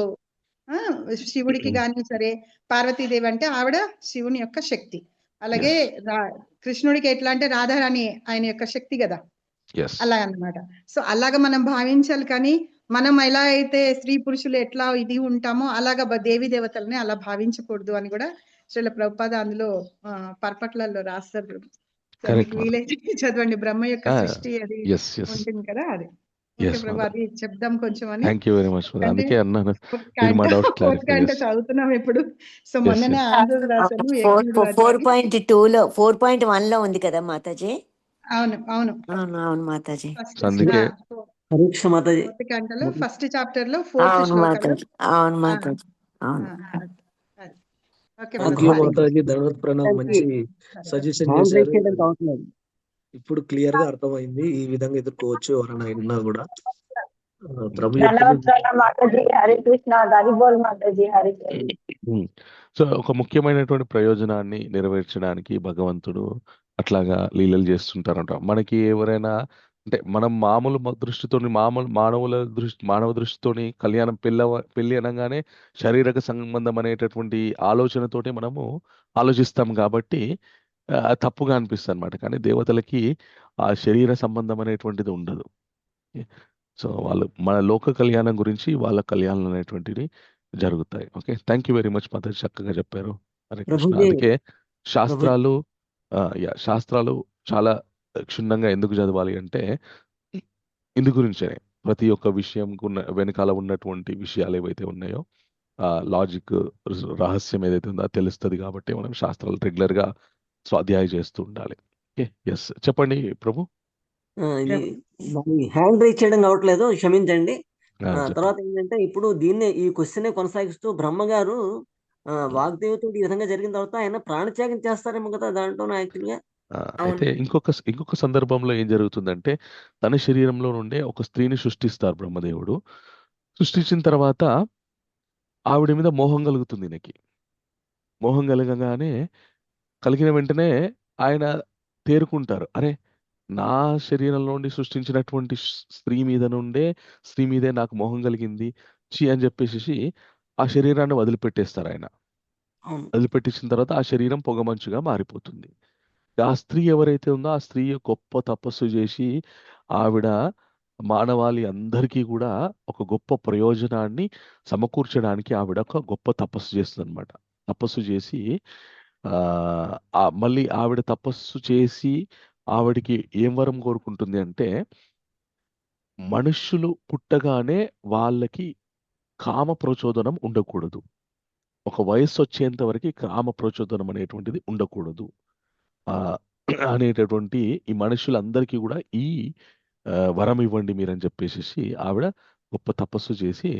ఎస్ శివుడికి కానీ సరే, పార్వతీదేవి అంటే ఆవిడ శివుని యొక్క శక్తి. అలాగే ఎస్ కృష్ణుడికి ఎట్లా అంటే రాధారాణి ఆయన యొక్క శక్తి కదా, ఎస్ అలా అన్నమాట. సో అలాగా మనం భావించాలి. కానీ మనం ఎలా అయితే స్త్రీ పురుషులు ఎట్లా ఇది ఉంటామో అలాగా దేవీ దేవతల్ని అలా భావించకూడదు అని కూడా శ్రీల ప్రభుపాద అందులో పర్పట్లలో రాస్తారు. సో మీకు కరెక్ట్ వీలైతే చదవండి, బ్రహ్మ యొక్క సృష్టి అది ఎస్ ఎస్ ఉంటుంది కదా, అది ఓకే ఎస్ ప్రభు, అది చెప్దాం కొంచెం అని. థ్యాంక్ యూ వెరీ మచ్ అంటే అందుకే అన్నాను మీరు మా డౌట్స్ క్లారిఫై గంట చేస్తారు. చదువుతున్నాం ఇప్పుడు. సో ఎస్ మొన్ననే ఎస్ ఆన్సర్ రాశాను యజ్ఞుడు అది. 4.2లో 4.1లో ఉంది కదా మాతాజీ. అవును అవును అవును అవును మాతాజీ. ఫస్ట్ అందుకే పరీక్ష మాతాజీ ఫోర్త్ గంటలో ఫస్ట్ చాప్టర్ లో 4th అవును శ్లోకంలో. మాతాజీ అవును మాతాజీ అవును. ఓకే థ్యాంక్ యూ ప్రభు. మాతాజీ, ధన్యవాద్ ప్రణవ్, మంచి సజెషన్ హ్యాండ్ చేశారు. రైజ్ చేయడానికి అవసరం. ఇప్పుడు క్లియర్ గా అర్థమైంది, ఈ విధంగా ఎదుర్కోవచ్చు ఎవరైనా అయినా కూడా. ప్రభు చెప్పింది మాతాజీ హరే కృష్ణ, హరి బోల్ మాతాజీ, హరి సో ఒక ముఖ్యమైనటువంటి ప్రయోజనాన్ని నెరవేర్చడానికి భగవంతుడు అట్లాగా లీలలు చేస్తుంటారంట. మనకి ఎవరైనా అంటే మనం మామూలు దృష్టితోని మానవ దృష్టితోని కళ్యాణం పెళ్లి అనగానే శారీరక సంబంధం అనేటటువంటి ఆలోచనతోటి మనము ఆలోచిస్తాం కాబట్టి తప్పుగా అనిపిస్తుంది అనమాట. కానీ దేవతలకి ఆ శరీర సంబంధం అనేటువంటిది ఉండదు. సో వాళ్ళు మన లోక కళ్యాణం గురించి వాళ్ళ కళ్యాణం అనేటువంటివి జరుగుతాయి. Okay, thank you very much Mataji, చక్కగా చెప్పారు. హరే కృష్ణ. ప్రభుజీ అందుకే ప్రభుజీ శాస్త్రాలు చాలా క్షుణ్ణంగా ఎందుకు చదవాలి అంటే ఇందు గురించే ప్రతి ఒక్క విషయం వెనకాల ఉన్నటువంటి విషయాలు ఏవైతే ఉన్నాయో లాజిక్ రహస్యం ఏదైతే ఉందో అది తెలుస్తుంది కాబట్టి మనం శాస్త్రాలు రెగ్యులర్గా స్వాధ్యాయం చేస్తూ ఉండాలి. ఓకే, ఎస్ చెప్పండి ప్రభు. ఇది దాన్ని హ్యాండ్ రైజ్ చేయడం కావట్లేదు, క్షమించండి. చెప్పండి. తర్వాత ఏంటంటే ఇప్పుడు ఈ క్వశ్చన్ కొనసాగిస్తూ బ్రహ్మగారు వాగ్దేవతోడు ఈ విధంగా జరిగిన తర్వాత ఆయన ప్రాణత్యాగం చేస్తారేమో కదా దాంట్లో యాక్చువల్గా. అయితే ఇంకొక సందర్భంలో ఏం జరుగుతుందంటే తన శరీరంలో నుండే ఒక స్త్రీని సృష్టిస్తారు బ్రహ్మదేవుడు. సృష్టించిన తర్వాత ఆవిడ మీద మోహం కలుగుతుంది. ఈయనకి మోహం కలగగానే కలిగిన వెంటనే ఆయన తేరుకుంటారు. అరే, నా శరీరంలో నుండి సృష్టించినటువంటి స్త్రీ మీదే నాకు మోహం కలిగింది చి అని చెప్పేసి ఆ శరీరాన్ని వదిలిపెట్టేస్తారు ఆయన. వదిలిపెట్టించిన తర్వాత ఆ శరీరం పొగమంచుగా మారిపోతుంది. ఆ స్త్రీ ఎవరైతే ఉందో ఆ స్త్రీ గొప్ప తపస్సు చేసి ఆవిడ మానవాళి అందరికీ కూడా ఒక గొప్ప ప్రయోజనాన్ని సమకూర్చడానికి ఆవిడ ఒక గొప్ప తపస్సు చేస్తుంది అనమాట. తపస్సు చేసి మళ్ళీ ఆవిడ తపస్సు చేసి ఆవిడికి ఏం వరం కోరుకుంటుంది అంటే మనుష్యులు పుట్టగానే వాళ్ళకి కామ ప్రచోదనం ఉండకూడదు. ఒక వయస్సు వచ్చేంత వరకు కామ ప్రచోదనం అనేటువంటిది ఉండకూడదు అనేటటువంటి ఈ మనుషులందరికీ కూడా ఈ వరం ఇవ్వండి మీరని చెప్పేసి ఆవిడ గొప్ప తపస్సు చేసి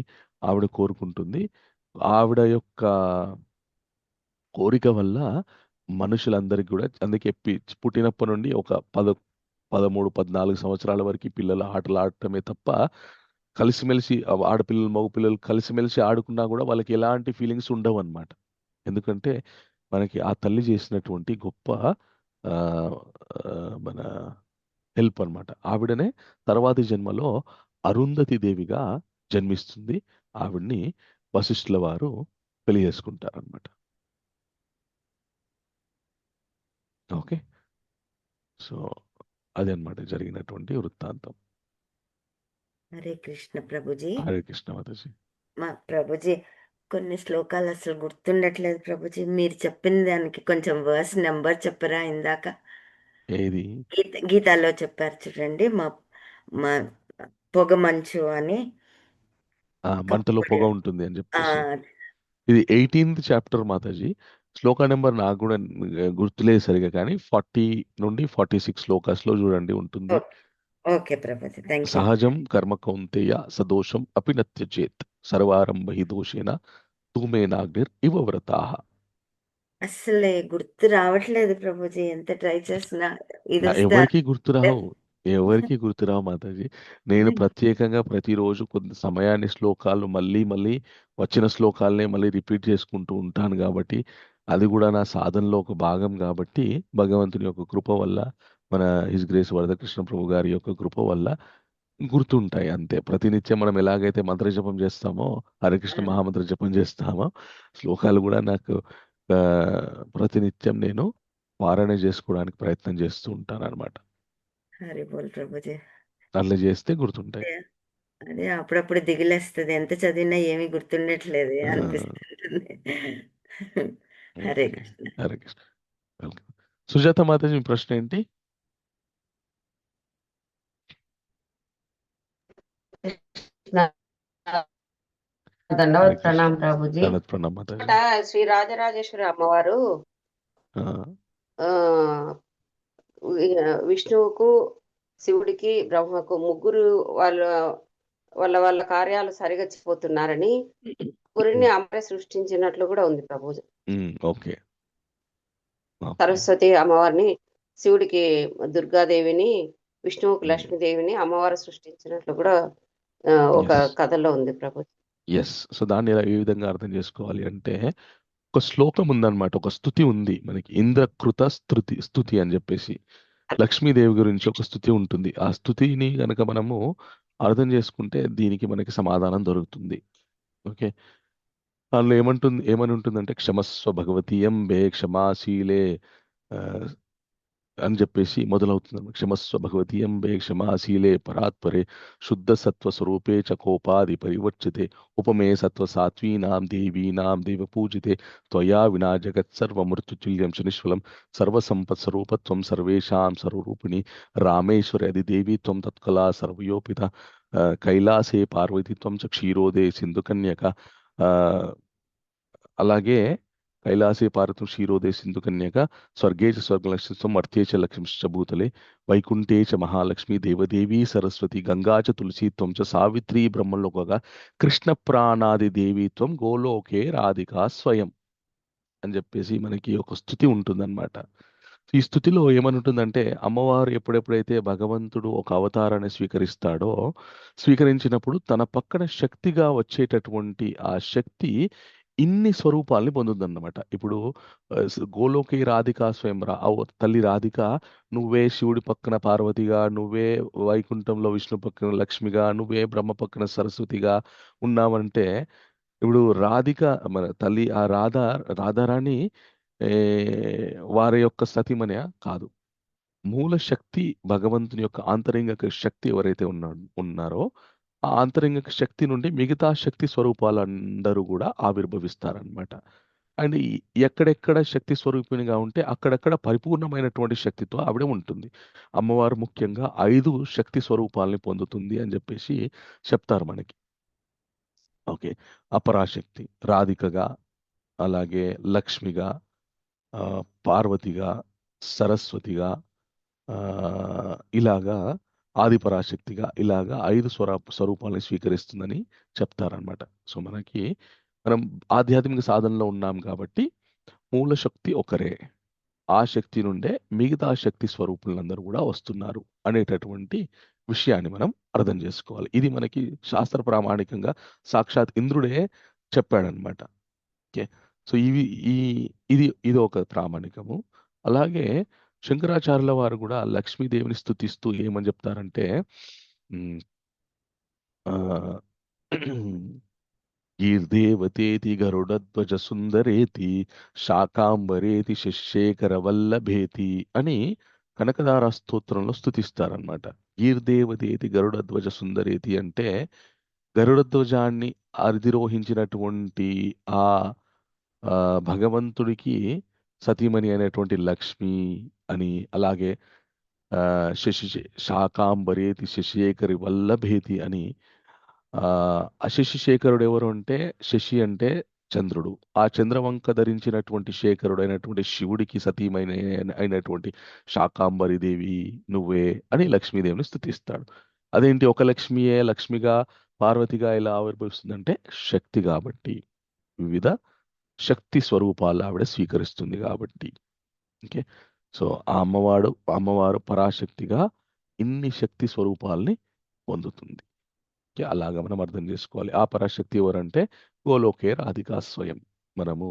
ఆవిడ కోరుకుంటుంది. ఆవిడ యొక్క కోరిక వల్ల మనుషులందరికీ కూడా అందుకే పుట్టినప్పటి నుండి ఒక 13-14 సంవత్సరాల వరకు పిల్లలు ఆటలు ఆడటమే తప్ప కలిసిమెలిసి ఆడపిల్లలు మగపిల్లలు కలిసిమెలిసి ఆడుకున్నా కూడా వాళ్ళకి ఎలాంటి ఫీలింగ్స్ ఉండవు అనమాట. ఎందుకంటే మనకి ఆ తల్లి చేసినటువంటి గొప్ప మన హెల్ప్ అనమాట. ఆవిడనే తర్వాతి జన్మలో అరుంధతి దేవిగా జన్మిస్తుంది. ఆవిడ్ని వశిష్ఠుల వారు పెళ్లి చేసుకుంటారనమాట. ఓకే, సో అదే అన్నమాట జరిగినటువంటి వృత్తాంతం. హరే కృష్ణ ప్రభుజీ. హరే కృష్ణ మాతాజీ. మా ప్రభుజీ కొన్ని శ్లోకాలు అసలు గుర్తుండట్లేదు ప్రభుజీ. మీరు చెప్పిన దానికి కొంచెం వర్స్ నెంబర్ చెప్పరా? ఇందాక ఏది గీతాలో చెప్పారు చూడండి, మా పొగ మంచు అని, మంటలో పొగ ఉంటుంది అని చెప్పేసి. ఇది 18th చాప్టర్ మాతాజీ. శ్లోక నెంబర్ నాకు కూడా గుర్తులేదు సరిగా, కానీ 40 నుండి 46 శ్లోకాస్లో చూడండి ఉంటుంది. Okay Prabhuji, thank you. సహజం కర్మ కౌంతేయ సదోషం అపి నత్యచేత్ సర్వారంభ హి దోషేన తూమేనాగ్నిర్ ఇవ వ్రతాః. అసలు గుర్తు రావట్లేదు ప్రభుజీ, ఎంత ట్రై చేసినా. ఇది ఎవరికి గుర్తురావు మాతాజీ. నేను ప్రత్యేకంగా ప్రతిరోజు కొంత సమయాన్ని శ్లోకాలు మళ్ళీ మళ్ళీ వచ్చిన శ్లోకాలనే మళ్ళీ రిపీట్ చేసుకుంటూ ఉంటాను కాబట్టి అది కూడా నా సాధనలో ఒక భాగం కాబట్టి భగవంతుని యొక్క కృప వల్ల, మన హిస్ గ్రేస్ వరదకృష్ణ ప్రభు గారి యొక్క కృప వల్ల గుర్తుంటాయి అంతే. ప్రతినిత్యం మనం ఎలాగైతే మంత్ర జపం చేస్తామో, హరికృష్ణ మహామంత్ర జపం చేస్తామో, శ్లోకాలు కూడా నాకు ప్రతినిత్యం నేను పారాయణ చేసుకోవడానికి ప్రయత్నం చేస్తూ ఉంటాను అనమాట. హరి బోల్ ప్రభుజీ. అట్లా చేస్తే గుర్తుంటాయి. అదే అప్పుడప్పుడు దిగిలేస్తుంది, ఎంత చదివినా ఏమీ గుర్తుండట్లేదు అనిపిస్తుంది. హరే కృష్ణ. హరే కృష్ణ. వెల్కమ్. సుజాత మాతాజీ, మీ ప్రశ్న ఏంటి? దండవత్ ప్రణాం ప్రభుజీ. ప్రణాం మాతాజీ. శ్రీ రాజరాజేశ్వరి అమ్మవారు విష్ణువుకు, శివుడికి, బ్రహ్మకు ముగ్గురు వాళ్ళ కార్యాలు సరిగా పోతున్నారని ముగ్గురిని అమ్మవారే సృష్టించినట్లు కూడా ఉంది ప్రభుజీ. ఓకే. సరస్వతి అమ్మవారిని, శివుడికి దుర్గాదేవిని, విష్ణువుకు లక్ష్మీదేవిని అమ్మవారు సృష్టించినట్లు కూడా ఒక కథలో ఉంది ప్రభుజీ. ఎస్. సో దాన్ని ఏ విధంగా అర్థం చేసుకోవాలి అంటే, ఒక శ్లోకం ఉందన్నమాట, ఒక స్తుతి ఉంది మనకి, ఇంద్రకృత స్తుతి అని చెప్పేసి లక్ష్మీదేవి గురించి ఒక స్తుతి ఉంటుంది. ఆ స్తుతిని కనుక మనము అర్థం చేసుకుంటే దీనికి మనకి సమాధానం దొరుకుతుంది. ఓకే, దానిలో ఏమని ఉంటుందంటే, క్షమస్వ భగవతి అంబే క్షమాశీలే అని చెప్పేసి మొదలవుతుంది. క్షమస్వ భగవతి అంబే క్షమాశీలే పరాత్పరే శుద్ధ సత్వ స్వరూపే చ కోపాది పరివర్చితే ఉపమే సత్వ సాత్వీనాం దేవీనాం దేవ పూజితే త్వయా వినా జగత్ సర్వమృత్యుతుల్యం సునిష్ఫలం సర్వసంపత్ స్వరూపత్వం సర్వేషాం సర్వరూపిణి రామేశ్వరి అది దేవి త్వం తత్కలా సర్వయోపిత కైలాసే పార్వతి త్వం చ క్షీరోదే సింధు కన్యక. అలాగే కైలాసే పార్వతం క్షీరోదే సింధు కన్యక స్వర్గే చ స్వర్గలక్ష్మిత్వం అర్థే చ లక్ష్మిశ్చ భూతలే వైకుంఠే చ మహాలక్ష్మి దేవదేవి సరస్వతి గంగా చ తులసి త్వం చ సావిత్రి బ్రహ్మలోకగా కృష్ణ ప్రాణాది దేవి త్వం గోలోకే రాధికా స్వయం అని చెప్పేసి మనకి ఒక స్తుతి ఉంటుందన్నమాట. ఈ స్థుతిలో ఏమనుంటుందంటే అమ్మవారు ఎప్పుడెప్పుడైతే భగవంతుడు ఒక అవతారాన్ని స్వీకరించినప్పుడు తన పక్కన శక్తిగా వచ్చేటటువంటి ఆ శక్తి ఇన్ని స్వరూపాల్ని పొందుతుందన్నమాట. ఇప్పుడు గోలోకి రాధికా స్వయం తల్లి రాధిక నువ్వే శివుడి పక్కన పార్వతిగా, నువ్వే వైకుంఠంలో విష్ణు పక్కన లక్ష్మిగా, నువ్వే బ్రహ్మ పక్కన సరస్వతిగా ఉన్నావంటే ఇప్పుడు రాధిక మన తల్లి ఆ రాధారాణి వారి యొక్క సతీమణి కాదు. మూల శక్తి భగవంతుని యొక్క ఆంతరింగిక శక్తి ఎవరైతే ఉన్నారో ఆ ఆంతరింగిక శక్తి నుండి మిగతా శక్తి స్వరూపాలందరూ కూడా ఆవిర్భవిస్తారనమాట. అండ్ ఎక్కడెక్కడ శక్తి స్వరూపిణిగా ఉంటే అక్కడక్కడ పరిపూర్ణమైనటువంటి శక్తితో ఆవిడ ఉంటుంది. అమ్మవారు ముఖ్యంగా 5 శక్తి స్వరూపాలని పొందుతుంది అని చెప్పేసి చెప్తారు మనకి. ఓకే, అపరాశక్తి రాధికగా, అలాగే లక్ష్మిగా, పార్వతిగా, సరస్వతిగా, ఇలాగా ఆదిపరాశక్తిగా ఇలాగా 5 స్వరూపాలను స్వీకరిస్తుందని చెప్తారనమాట. సో మనం ఆధ్యాత్మిక సాధనలో ఉన్నాం కాబట్టి మూల శక్తి ఒకరే, ఆ శక్తి నుండే మిగతా శక్తి స్వరూపులందరూ కూడా వస్తున్నారు అనేటటువంటి విషయాన్ని మనం అర్థం చేసుకోవాలి. ఇది మనకి శాస్త్ర ప్రామాణికంగా సాక్షాత్ ఇంద్రుడే చెప్పాడనమాట. ఓకే, సో ఇది ఒక ప్రామాణికము. అలాగే శంకరాచార్యుల వారు కూడా లక్ష్మీదేవిని స్తుతిస్తూ ఏమని చెప్తారంటే గీర్దేవతేతి గరుడధ్వజ సుందరేతి శాకాంబరేతి శశేఖర వల్లభేతి అని కనకదార స్తోత్రంలో స్తుతిస్తారనమాట. గీర్దేవతేతి గరుడధ్వజ సుందరేతి అంటే గరుడధ్వజాన్ని అధిరోహించినటువంటి ఆ భగవంతుడికి సతీమణి అయినటువంటి లక్ష్మి అని, అలాగే శాకాంబరేతి శశిశేఖరి వల్లభేతి అని. శశిశేఖరుడు ఎవరు అంటే శశి అంటే చంద్రుడు, ఆ చంద్రవంక ధరించినటువంటి శేఖరుడు అయినటువంటి శివుడికి సతీమైన అయినటువంటి శాకాంబరి దేవి నువ్వే అని లక్ష్మీదేవిని స్తుతిస్తాడు. అదేంటి ఒక లక్ష్మియే లక్ష్మిగా పార్వతిగా ఇలా ఆవిర్భవిస్తుందంటే శక్తి కాబట్టి, వివిధ శక్తి స్వరూపాలు ఆవిడ స్వీకరిస్తుంది కాబట్టి. ఓకే, సో ఆ అమ్మవారు పరాశక్తిగా ఇన్ని శక్తి స్వరూపాలని పొందుతుంది. ఓకే, అలాగా మనం అర్థం చేసుకోవాలి. ఆ పరాశక్తి ఎవరంటే గోలోకే రాధికా స్వయం. మనము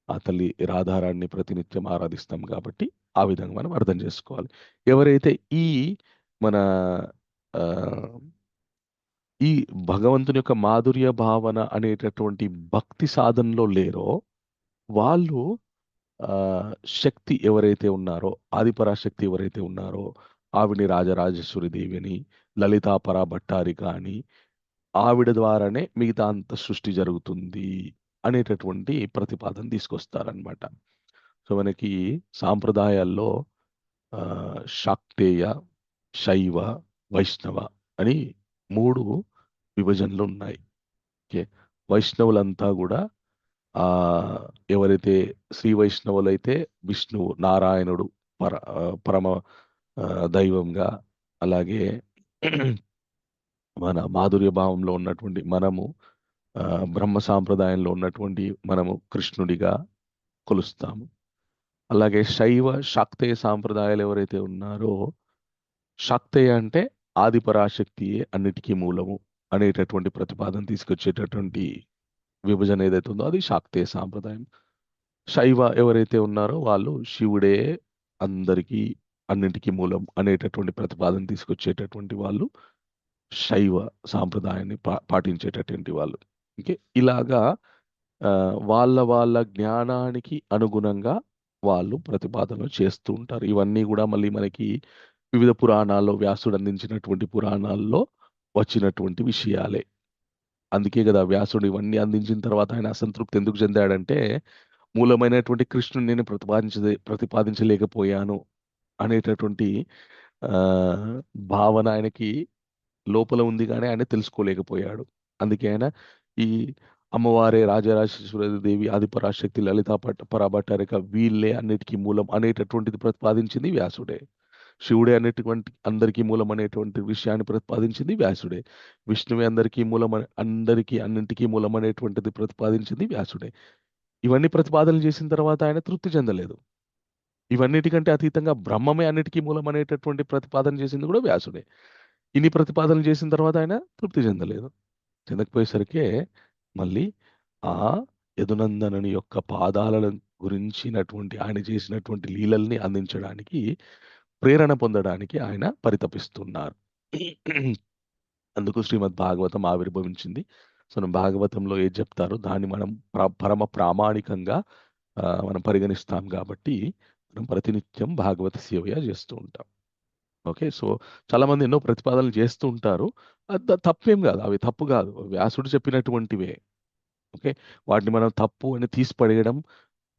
ఆ తల్లి రాధారాన్ని ప్రతినిత్యం ఆరాధిస్తాం కాబట్టి ఆ విధంగా మనం అర్థం చేసుకోవాలి. ఎవరైతే మన ఈ భగవంతుని యొక్క మాధుర్య భావన అనేటటువంటి భక్తి సాధనలో లేరో వాళ్ళు శక్తి ఎవరైతే ఉన్నారో, ఆదిపరాశక్తి ఎవరైతే ఉన్నారో ఆవిడని రాజరాజేశ్వరి దేవిని, లలితాపరా భట్టారిక అని, ఆవిడ ద్వారానే మిగతా అంత సృష్టి జరుగుతుంది అనేటటువంటి ప్రతిపాదన తీసుకొస్తారనమాట. సో మనకి సాంప్రదాయాల్లో శాక్తేయ, శైవ, వైష్ణవ అని 3 విభజనలు ఉన్నాయి. ఓకే, వైష్ణవులంతా కూడా ఎవరైతే శ్రీ వైష్ణవులైతే విష్ణువు నారాయణుడు పరమ దైవంగా, అలాగే మన మాధుర్య భావంలో ఉన్నటువంటి మనము బ్రహ్మ సాంప్రదాయంలో ఉన్నటువంటి మనము కృష్ణుడిగా కొలుస్తాము. అలాగే శైవ శాక్తేయ సాంప్రదాయాలు ఎవరైతే ఉన్నారో, శాక్తేయ అంటే ఆదిపరాశక్తియే అన్నిటికీ మూలము అనేటటువంటి ప్రతిపాదన తీసుకొచ్చేటటువంటి విభజన ఏదైతే ఉందో అది శాక్తేయ సాంప్రదాయం. శైవ ఎవరైతే ఉన్నారో వాళ్ళు శివుడే అందరికీ అన్నింటికీ మూలం అనేటటువంటి ప్రతిపాదన తీసుకొచ్చేటటువంటి వాళ్ళు శైవ సాంప్రదాయాన్ని పాటించేటటువంటి వాళ్ళు. ఓకే, ఇలాగా వాళ్ళ జ్ఞానానికి అనుగుణంగా వాళ్ళు ప్రతిపాదనలు చేస్తూ ఉంటారు. ఇవన్నీ కూడా మళ్ళీ మనకి వివిధ పురాణాల్లో వ్యాసుడు అందించినటువంటి పురాణాల్లో వచ్చినటువంటి విషయాలే. అందుకే కదా వ్యాసుడు ఇవన్నీ అందించిన తర్వాత ఆయన అసంతృప్తి ఎందుకు చెందాడంటే, మూలమైనటువంటి కృష్ణుని నేను ప్రతిపాదించలేకపోయాను అనేటటువంటి భావన ఆయనకి లోపల ఉంది, కానీ ఆయన తెలుసుకోలేకపోయాడు. అందుకే ఆయన ఈ అమ్మవారే రాజరాజేశ్వరి దేవి, ఆదిపరాశక్తి, లలితా పరాభట్టారిక వీళ్ళే అన్నిటికీ మూలం అనేటటువంటిది ప్రతిపాదించింది వ్యాసుడే. శివుడే అనేటువంటి అందరికీ మూలం అనేటువంటి విషయాన్ని ప్రతిపాదించింది వ్యాసుడే. విష్ణువే అందరికీ మూలం, అన్నింటికీ మూలం అనేటువంటిది ప్రతిపాదించింది వ్యాసుడే. ఇవన్నీ ప్రతిపాదనలు చేసిన తర్వాత ఆయన తృప్తి చెందలేదు. ఇవన్నిటికంటే అతీతంగా బ్రహ్మమే అన్నిటికీ మూలం అనేటటువంటి ప్రతిపాదన చేసింది కూడా వ్యాసుడే. ఇన్ని ప్రతిపాదనలు చేసిన తర్వాత ఆయన తృప్తి చెందలేదు. చెందకపోయేసరికే మళ్ళీ ఆ యదునందనుని యొక్క పాదాల గురించినటువంటి ఆయన చేసినటువంటి లీలల్ని అందించడానికి, ప్రేరణ పొందడానికి ఆయన పరితపిస్తున్నారు. అందుకు శ్రీమద్ భాగవతం ఆవిర్భవించింది. సో భాగవతంలో ఏది చెప్తారో దాన్ని మనం పరమ ప్రామాణికంగా మనం పరిగణిస్తాం కాబట్టి మనం ప్రతినిత్యం భాగవత సేవయ చేస్తూ ఉంటాం. ఓకే, సో చాలా మంది ఎన్నో ప్రతిపాదనలు చేస్తూ ఉంటారు. తప్పేం కాదు, అవి తప్పు కాదు, వ్యాసుడు చెప్పినటువంటివే. ఓకే, వాటిని మనం తప్పు అని తీసి పడేయడం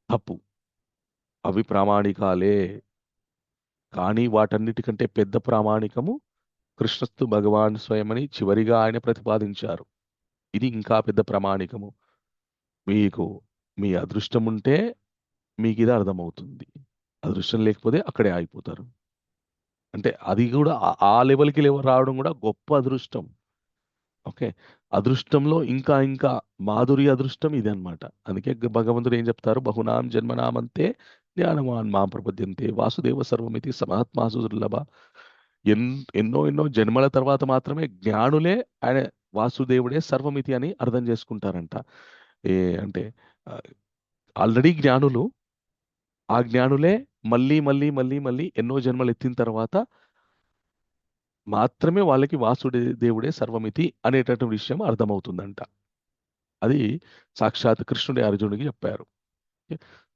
తప్పు. అవి ప్రామాణికాలే. కానీ వాటన్నిటికంటే పెద్ద ప్రామాణికము కృష్ణస్తు భగవాన్ స్వయమని చివరిగా ఆయన ప్రతిపాదించారు. ఇది ఇంకా పెద్ద ప్రామాణికము. మీకు మీ అదృష్టం ఉంటే మీకు ఇది అర్థమవుతుంది, అదృష్టం లేకపోతే అక్కడే ఆగిపోతారు. అంటే అది కూడా ఆ లెవెల్కి రావడం కూడా గొప్ప అదృష్టం. ఓకే, అదృష్టంలో ఇంకా ఇంకా మాధుర్య అదృష్టం ఇది అనమాట. అందుకే భగవంతుడు ఏం చెప్తారు, బహునాం జన్మనామంతే జ్ఞానవాన్ మాం ప్రపద్యంతే వాసుదేవ సర్వమితి సమహాత్మాసు దుర్లభ. ఎన్నో ఎన్నో జన్మల తర్వాత మాత్రమే జ్ఞానులే ఆయన వాసుదేవుడే సర్వమితి అని అర్థం చేసుకుంటారంట. అంటే ఆల్రెడీ జ్ఞానులు, ఆ జ్ఞానులే మళ్ళీ మళ్ళీ మళ్ళీ మళ్ళీ ఎన్నో జన్మలు ఎత్తిన తర్వాత మాత్రమే వాళ్ళకి వాసుదేవుడే సర్వమితి అనేటటువంటి విషయం అర్థమవుతుందంట. అది సాక్షాత్ కృష్ణుడే అర్జునుడికి చెప్పారు.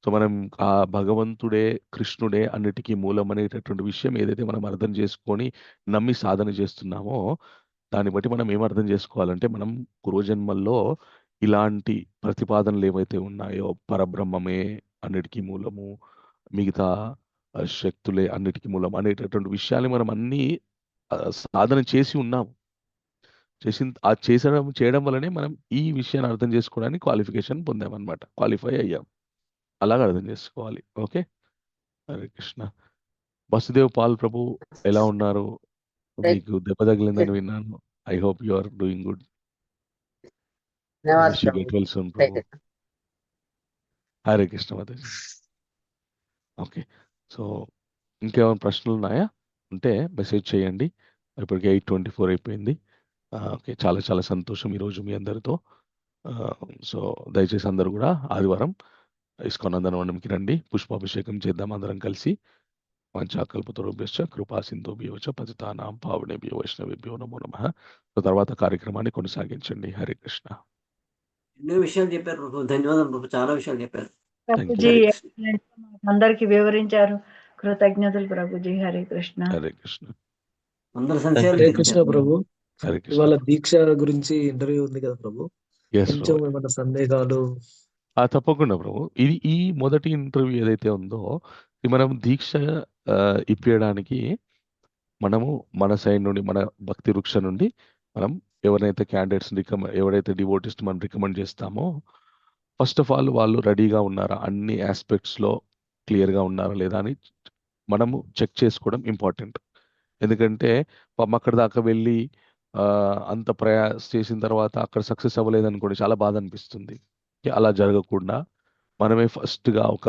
సో మనం ఆ భగవంతుడే కృష్ణుడే అన్నిటికీ మూలం అనేటటువంటి విషయం ఏదైతే మనం అర్థం చేసుకొని నమ్మి సాధన చేస్తున్నామో, దాన్ని బట్టి మనం ఏం అర్థం చేసుకోవాలంటే, మనం పూర్వజన్మల్లో ఇలాంటి ప్రతిపాదనలు ఏవైతే ఉన్నాయో, పరబ్రహ్మమే అన్నిటికీ మూలము, మిగతా శక్తులే అన్నిటికీ మూలం అనేటటువంటి విషయాన్ని మనం అన్ని సాధన చేసి ఉన్నాము. చేయడం వల్లనే మనం ఈ విషయాన్ని అర్థం చేసుకోవడానికి క్వాలిఫికేషన్ పొందామన్నమాట, క్వాలిఫై అయ్యాం. అలాగ అర్థం చేసుకోవాలి. ఓకే, హరే కృష్ణ. వసుదేవ్ పాల్ ప్రభు ఎలా ఉన్నారు? మీకు దెబ్బ తగిలిందని విన్నాను. I hope you are doing good. Get well soon ప్రభు. హరే కృష్ణ మాతాజీ. ఓకే, సో ఇంకేమైనా ప్రశ్నలు ఉన్నాయా? ఉంటే మెసేజ్ చేయండి. ఇప్పటికి 8:24 అయిపోయింది. ఓకే, చాలా చాలా సంతోషం ఈరోజు మీ అందరితో. సో దయచేసి అందరూ కూడా ఆదివారం ఇస్కాన్ నందనవనంకి రండి, పుష్పాభిషేకం చేద్దాం అందరం కలిసి. వాంఛాకల్పతరుభ్యశ్చ కృపా సింధుభ్యో చ పతితానాం పావనేభ్యో వైష్ణవేభ్యో నమో నమః. తర్వాత కార్యక్రమాన్ని కొనసాగించండి. హరే కృష్ణ. ఎన్నో విషయాలు చెప్పారు ప్రభు, ధన్యవాదాలు ప్రభు, చాలా విషయాలు చెప్పారు. ప్రభుజీ అందరికి వివరించారు. కృతజ్ఞతలు ప్రభుజీ. హరే కృష్ణ. హరే కృష్ణ. అందరి సంశయాలు హరే కృష్ణ ప్రభు. హరే కృష్ణ. ఇవాళ దీక్ష గురించి ఇంటర్వ్యూ ఉంది కదా ప్రభు, కొంచెం ఏమైనా సందేహాలు? తప్పకుండా ప్రభు. ఈ మొదటి ఇంటర్వ్యూ ఏదైతే ఉందో, మనం దీక్ష ఇప్పించడానికి మనము మన సైడ్ నుండి, మన భక్తి వృక్ష నుండి మనం ఎవరైతే క్యాండిడేట్స్ ఎవరైతే డివోటీస్ మనం రికమెండ్ చేస్తామో, ఫస్ట్ ఆఫ్ ఆల్ వాళ్ళు రెడీగా ఉన్నారా, అన్ని ఆస్పెక్ట్స్లో క్లియర్గా ఉన్నారా లేదా అని మనము చెక్ చేసుకోవడం ఇంపార్టెంట్. ఎందుకంటే అక్కడ దాకా వెళ్ళి అంత ప్రయాస చేసిన తర్వాత అక్కడ సక్సెస్ అవ్వలేదు అనుకోండి, చాలా బాధ అనిపిస్తుంది. అలా జరగకుండా మనమే ఫస్ట్గా ఒక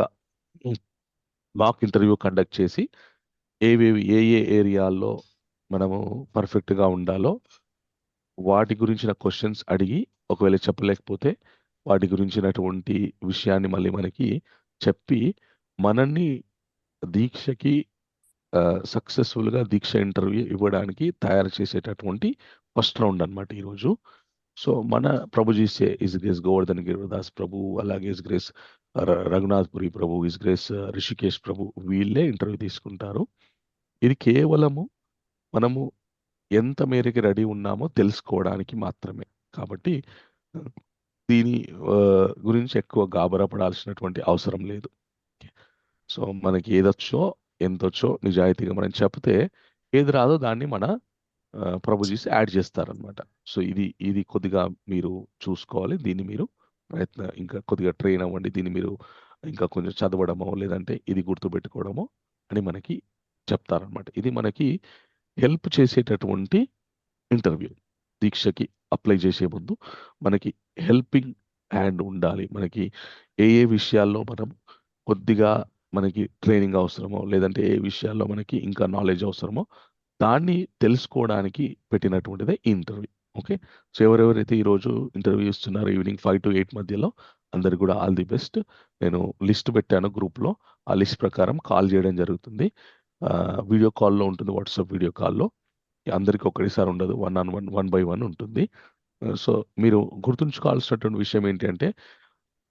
మాక్ ఇంటర్వ్యూ కండక్ట్ చేసి ఏ ఏరియాల్లో మనము పర్ఫెక్ట్గా ఉండాలో వాటి గురించిన క్వశ్చన్స్ అడిగి, ఒకవేళ చెప్పలేకపోతే వాటి గురించినటువంటి విషయాన్ని మళ్ళీ మనకి చెప్పి మనల్ని దీక్షకి సక్సెస్ఫుల్గా దీక్ష ఇంటర్వ్యూ ఇవ్వడానికి తయారు చేసేటటువంటి ఫస్ట్ రౌండ్ అనమాట ఈరోజు. సో మన ప్రభుజీ ఇస్ గ్రేస్ గోవర్ధన్ గిరిదాస్ ప్రభు, అలాగే his grace Raghunathpuri Prabhu, his grace Rishikesh Prabhu, వీళ్ళే ఇంటర్వ్యూ తీసుకుంటారు. ఇది కేవలము మనము ఎంత మేరకు రెడీ ఉన్నామో తెలుసుకోవడానికి మాత్రమే. కాబట్టి దీని గురించి ఎక్కువ గాబరా పడాల్సినటువంటి అవసరం లేదు. సో మనకి ఏదొచ్చో ఎంతొచ్చో నిజాయితీగా మనం చెప్తే, ఏది రాదో దాన్ని మన ప్రభుజీస్ యాడ్ చేస్తారనమాట. సో ఇది కొద్దిగా మీరు చూసుకోవాలి. దీన్ని మీరు ఇంకా కొద్దిగా ట్రైన్ అవ్వండి. దీన్ని మీరు ఇంకా కొంచెం చదవడమో లేదంటే ఇది గుర్తుపెట్టుకోవడమో అని మనకి చెప్తారనమాట. ఇది మనకి హెల్ప్ చేసేటటువంటి ఇంటర్వ్యూ. దీక్షకి అప్లై చేసే ముందు మనకి హెల్పింగ్ హ్యాండ్ ఉండాలి. మనకి ఏ విషయాల్లో మనం కొద్దిగా మనకి ట్రైనింగ్ అవసరమో లేదంటే ఏ విషయాల్లో మనకి ఇంకా నాలెడ్జ్ అవసరమో దాన్ని తెలుసుకోవడానికి పెట్టినటువంటిదే ఈ ఇంటర్వ్యూ. ఓకే. సో ఎవరెవరైతే ఈరోజు ఇంటర్వ్యూ ఇస్తున్నారో ఈవినింగ్ 5 to 8 మధ్యలో అందరికి కూడా ఆల్ ది బెస్ట్. నేను లిస్ట్ పెట్టాను గ్రూప్లో. ఆ లిస్ట్ ప్రకారం కాల్ చేయడం జరుగుతుంది. వీడియో కాల్లో ఉంటుంది, వాట్సాప్ వీడియో కాల్లో. అందరికి ఒకటిసారి ఉండదు, 1 by 1 ఉంటుంది. సో మీరు గుర్తుంచుకోవాల్సినటువంటి విషయం ఏంటి అంటే,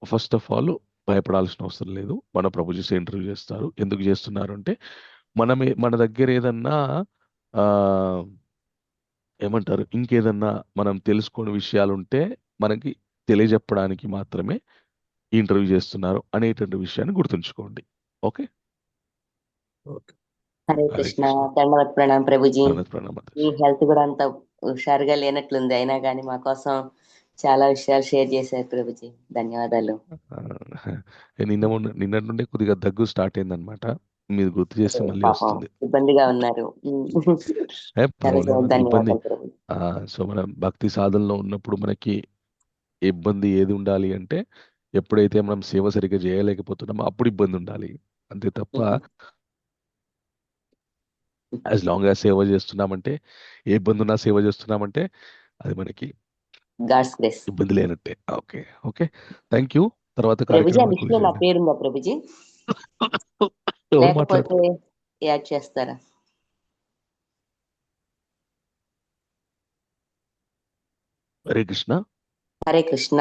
ఫస్ట్ ఆఫ్ ఆల్ భయపడాల్సిన అవసరం లేదు. మన ప్రభుజీ ఇంటర్వ్యూ చేస్తారు. ఎందుకు చేస్తున్నారు అంటే, మన దగ్గర ఏదన్నా ఏమంటారు ఇంకేదన్నా మనం తెలుసుకోని విషయాలు ఉంటే మనకి తెలియజెప్పడానికి మాత్రమే ఈ ఇంటర్వ్యూ చేస్తున్నారు అనేటువంటి విషయాన్ని గుర్తుంచుకోండి. ఓకే. హరే హరే కృష్ణ. కృష్ణ. దండవత్ ప్రణాం ప్రభుజీ. ప్రణామం. మీ హెల్త్ కూడా అంత హుషారుగా లేనట్లుంది, అయినా కానీ మా కోసం చాలా విషయాలు షేర్ చేశారు ప్రభుజీ. ధన్యవాదాలు. నిన్నటి నుండి కొద్దిగా దగ్గు స్టార్ట్ అయిందనమాట. మీరు గుర్తు చేస్తే మళ్ళీ పాపం వస్తుంది. ఇబ్బందిగా ఉన్నారు. చాలా ప్రాబ్లం చాలా ఇబ్బంది. ధన్యవాదాలు ప్రభుజీ. సో మనం భక్తి సాధనలో ఉన్నప్పుడు మనకి ఇబ్బంది ఏది ఉండాలి అంటే, ఎప్పుడైతే మనం సేవ సరిగ్గా చేయలేకపోతున్నామో అప్పుడు ఇబ్బంది ఉండాలి. అంతే తప్ప యాజ్ లాంగ్ యాజ్ సేవ చేస్తున్నామంటే, ఏ ఇబ్బంది ఉన్నా సేవ చేస్తున్నామంటే అది మనకి గాడ్స్ గ్రేస్. ఇబ్బంది లేనట్టే. ఓకే. ఓకే. Thank you. తర్వాత ప్రభుజీ ఆ కార్యక్రమానికి లిస్ట్ లో నా చేయండి. పేరుందా ప్రభుజీ? ఎవరు లేకపోతే మాట్లాడుతున్నారు? యాడ్ చేస్తారా? హరే కృష్ణ. హరే కృష్ణ.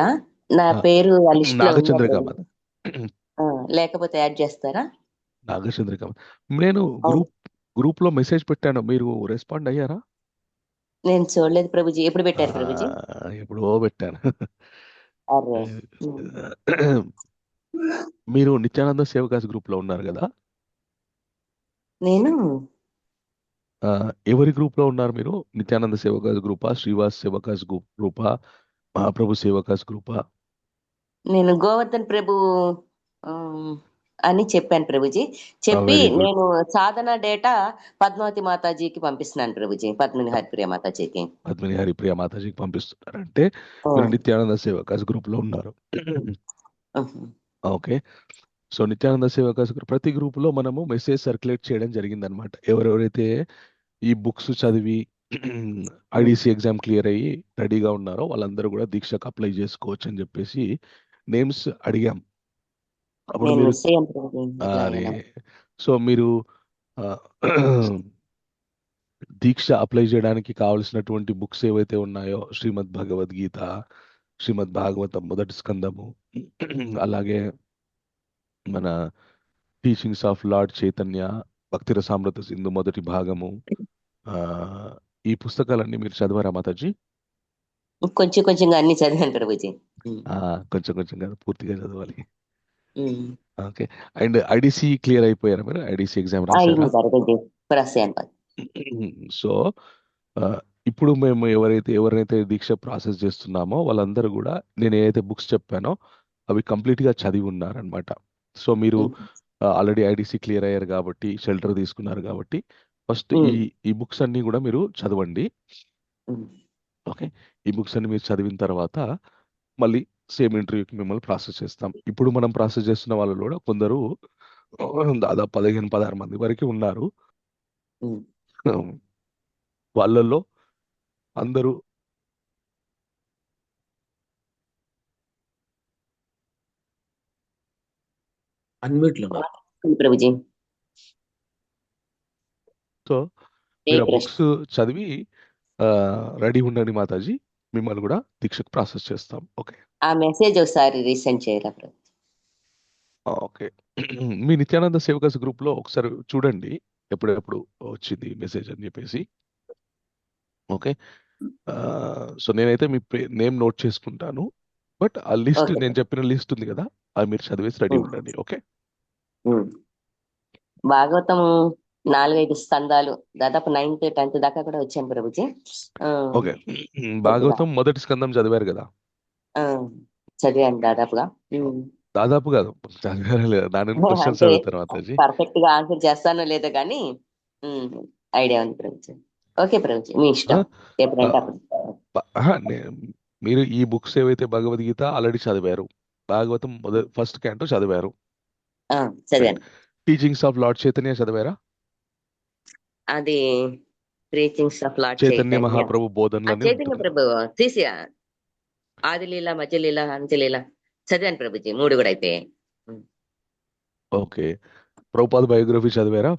నా ఆ, పేరు ఆ లిస్ట్ లో ఉందా నాగచంద్ర ప్రభుజీ? కామత్. లేకపోతే యాడ్ చేస్తారా? నాగచంద్ర కామత్. నేను అవును, గ్రూప్ లో మెసేజ్ పెట్టాను, మీరు రెస్పాండ్ అయ్యారా? నేను చూడలేదు ప్రభుజీ. ఎప్పుడు పెట్టారు ప్రభుజీ? ఎప్పుడో పెట్టాను. అరే మీరు నిత్యానంద సేవకాస్ గ్రూప్ లో ఉన్నారు కదా? నేను ఎవరి గ్రూప్ లో ఉన్నారు మీరు? నిత్యానంద సేవకాస్ గ్రూపా, శ్రీవాస్ సేవకాస్ గ్రూపా, మహాప్రభు సేవకాస్ గ్రూపా? నేను గోవర్ధన్ ప్రభు ఆమ్, అని చెప్పాను ప్రభుజీ. చెప్పి వెరీ గుడ్. నేను సాధన డేటా పద్మావతి మాతాజీకి పంపిస్తున్నాను ప్రభుజీ, పద్మిని హరిప్రియ మాతాజీకి. పద్మిని హరిప్రియ మాతాజీకి పంపిస్తున్నారంటే మీరు నిత్యానంద సేవకాస్ గ్రూప్ లో ఉన్నారు. ఓకే. సో నిత్యానంద సేవకాస్ ప్రతి గ్రూప్ లో మనము మెసేజ్ సర్క్యులేట్ చేయడం జరిగిందనమాట. ఎవరెవరైతే ఈ బుక్స్ చదివి ఐడిసి ఎగ్జామ్ క్లియర్ అయ్యి రెడీగా ఉన్నారో వాళ్ళందరూ కూడా దీక్షకు అప్లై చేసుకోవచ్చు అని చెప్పేసి నేమ్స్ అడిగాం. అప్పుడు నేను మీరు మిస్ అయ్యాను ప్రభుజీ. అరే సో మీరు ఆ, దీక్ష అప్లై చేయడానికి కావలసినటువంటి బుక్స్ ఏవైతే ఉన్నాయో, శ్రీమద్ భగవద్గీత, శ్రీమద్ భాగవతం మొదటి స్కందము, అలాగే మన టీచింగ్స్ ఆఫ్ లార్డ్ చైతన్య, భక్తి రసామృత సింధు మొదటి భాగము, ఆ, ఈ పుస్తకాలన్నీ మీరు చదివారా మాతాజీ? కొంచెం కొంచెంగా అన్ని చదివాను ప్రభుజీ. కొంచెం కొంచెం కాదు, పూర్తిగా చదవాలి. ఓకే. అండ్ ఐడిసి క్లియర్ అయిపోయారా మీరు? ఐడిసి ఎగ్జామ్ రాశారా? ప్రభుజీ రాశాను. సో ఇప్పుడు మేము ఎవరైతే దీక్ష ప్రాసెస్ చేస్తున్నామో వాళ్ళందరూ కూడా నేను ఏదైతే బుక్స్ చెప్పానో అవి కంప్లీట్గా చదివి ఉన్నారనమాట. సో మీరు ఆల్రెడీ ఐడిసి క్లియర్ అయ్యారు కాబట్టి, షెల్టర్ తీసుకున్నారు కాబట్టి ఫస్ట్ ఈ బుక్స్ అన్ని కూడా మీరు చదవండి. ఓకే. ఈ బుక్స్ అన్ని మీరు చదివిన తర్వాత మళ్ళీ సేమ్ ఇంటర్వ్యూకి మిమ్మల్ని ప్రాసెస్ చేస్తాం. ఇప్పుడు మనం ప్రాసెస్ చేస్తున్న వాళ్ళు కూడా కొందరు దాదాపు 15-16 మంది వరకు ఉన్నారు. వాళ్ళల్లో అందరూ అన్మ్యూట్ లో ప్రభుజీ. సో మీరు ఆ బుక్స్ చదివి రెడీ ఉండండి మాతాజీ. మిమ్మల్ని కూడా దీక్షకు ప్రాసెస్ చేస్తాం. ఓకే. ఆ మెసేజ్ ఒకసారి రీసెండ్ చేయరా ప్రభు? ఓకే. మీ నిత్యానంద సేవకస్ గ్రూప్‌లో ఒకసారి చూడండి. ఎప్పుడెప్పుడు వచ్చింది మెసేజ్ అని చెప్పేసి. ఓకే. సో, నేనైతే మీ నేమ్ నోట్ చేసుకుంటాను. బట్ ఆ లిస్ట్ ఓకే నేను చెప్పిన లిస్ట్ ఉంది కదా! అది మీరు చదివేసి రెడీ ఉమ్, ఉండండి. ఓకే. ఉమ్. భాగవతం 4-5 స్కందాలు దాదాపు 9th 10th దాకా కూడా వచ్చాం ప్రభుజీ. ఆ, ఓకే. కొద్దిగా భాగవతం మొదటి స్కందం చదివారు కదా! ఆ, చదివాను దాదాపుగా. దాదాపు కాదు. చదివారా లేదా? దాని నుండి క్వెషన్స్ అంటే అడుగుతారు మాతాజీ. పర్ఫెక్ట్ గా ఆన్సర్ చేస్తానో లేదో కానీ ఐడియా ఉంది ప్రభుజీ. ఓకే ప్రభుజీ, మీ ఆ? ఇష్టం ఆ, ఎప్పుడంటే అప్పుడు. మీరు ఈ బుక్స్ ఏవైతే భగవద్గీత ఆల్రెడీ చదివారు. భాగవతం ఫస్ట్ క్యాంటో చదివారు. రైట్. చదివాను. టీచింగ్స్ ఆఫ్ లార్డ్ చైతన్య చదివారా? అది preachings of lord Chaitanya Chaitanya, Mahaprabhu బోధనలని చైతన్య ఉంటుంది. ప్రభు తీసి ఆదిలీల మధ్యలీల అంత్యలీల చదివాను ప్రభుజీ, 3 కూడా అయిపోయాయి. ఓకే. ప్రభుపాద బయోగ్రఫీ చదివారా?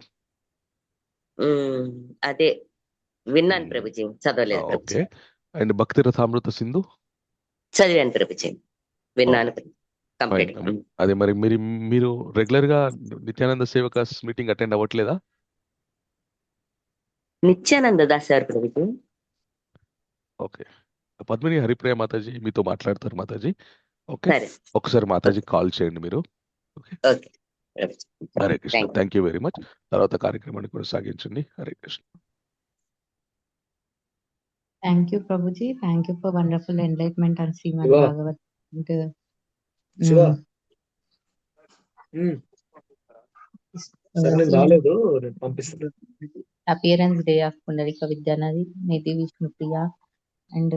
అదే విన్నాను మ్మ్. ప్రభుజీ, చదవలేదు ప్రభుజీ. ఓకే. అండ్ భక్తి రథామృత సింధు చదివాను ప్రభుజీ, విన్నాను ఫైన్. కంప్లీట్. అదే మరి మీరు రెగ్యులర్ గా నిత్యానంద సేవకాస్ మీటింగ్ అటెండ్ అవ్వట్లేదా? నిత్యానంద దాస్ గారు ప్రభుజీ. ఓకే. పద్మిని హరిప్రియ మాతాజీ మీతో మాట్లాడతారు మాతాజీ. ఓకే. సరే, ఒకసారి మాతాజీ కాల్ చేయండి మీరు. Okay. Okay Prabhuji, Hare Krishna. Thank you. Thank you very much. తర్వాత కార్యక్రమాన్ని కొనసాగించండి. Hare Krishna. Thank you, Prabhuji. Thank you for wonderful enlightenment on Srimad Shiva Bhagavatam. Shiva Mm, సరే, నేను in రాలేదు, నేను పంపిస్తాను. appearance day of Pundarika Vidyanadi, Nidhi Vishnupriya, and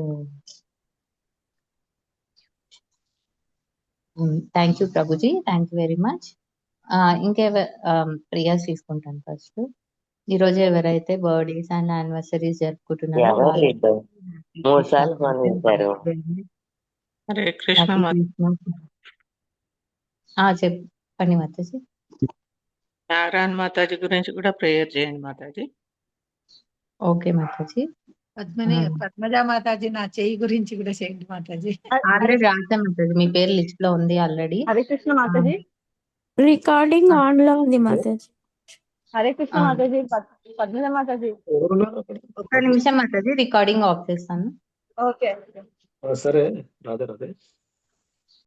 thank you, Prabhuji. Thank you very much. ఇంకే ప్రియర్స్ తీసుకుంటాను ఫస్ట్. ఈ రోజు ఎవరైతే బర్త్డేస్ అండ్ యానివర్సరీస్ జరుపుకుంటున్నారో ఎవరు వాళ్ళకి లేదు, 3 సార్లు ఫోన్ చేశారు. హరే కృష్ణ చెప్పండి మాతాజీ. నారాయణ మాతాజీ గురించి కూడా ప్రేయర్ చేయండి మాతాజీ. ఓకే మాతాజీ. పద్మజ మాతాజీ నా చెయ్యి గురించి కూడా చేయండి మాతాజీ. ఆల్రెడీ రాసాం మాతాజీ, మీ పేరు లిస్ట్ లో ఉంది already. Hare Krishna Mataji. Recording on లో ఉంది మాతాజీ. హరే కృష్ణ మాతాజీ. పద్మజ మాతాజీ. ఒక్క నిమిషం మాతాజీ, రికార్డింగ్ ఆఫ్ చేస్తాను. ఓకే. సరే, రాధే రాధే.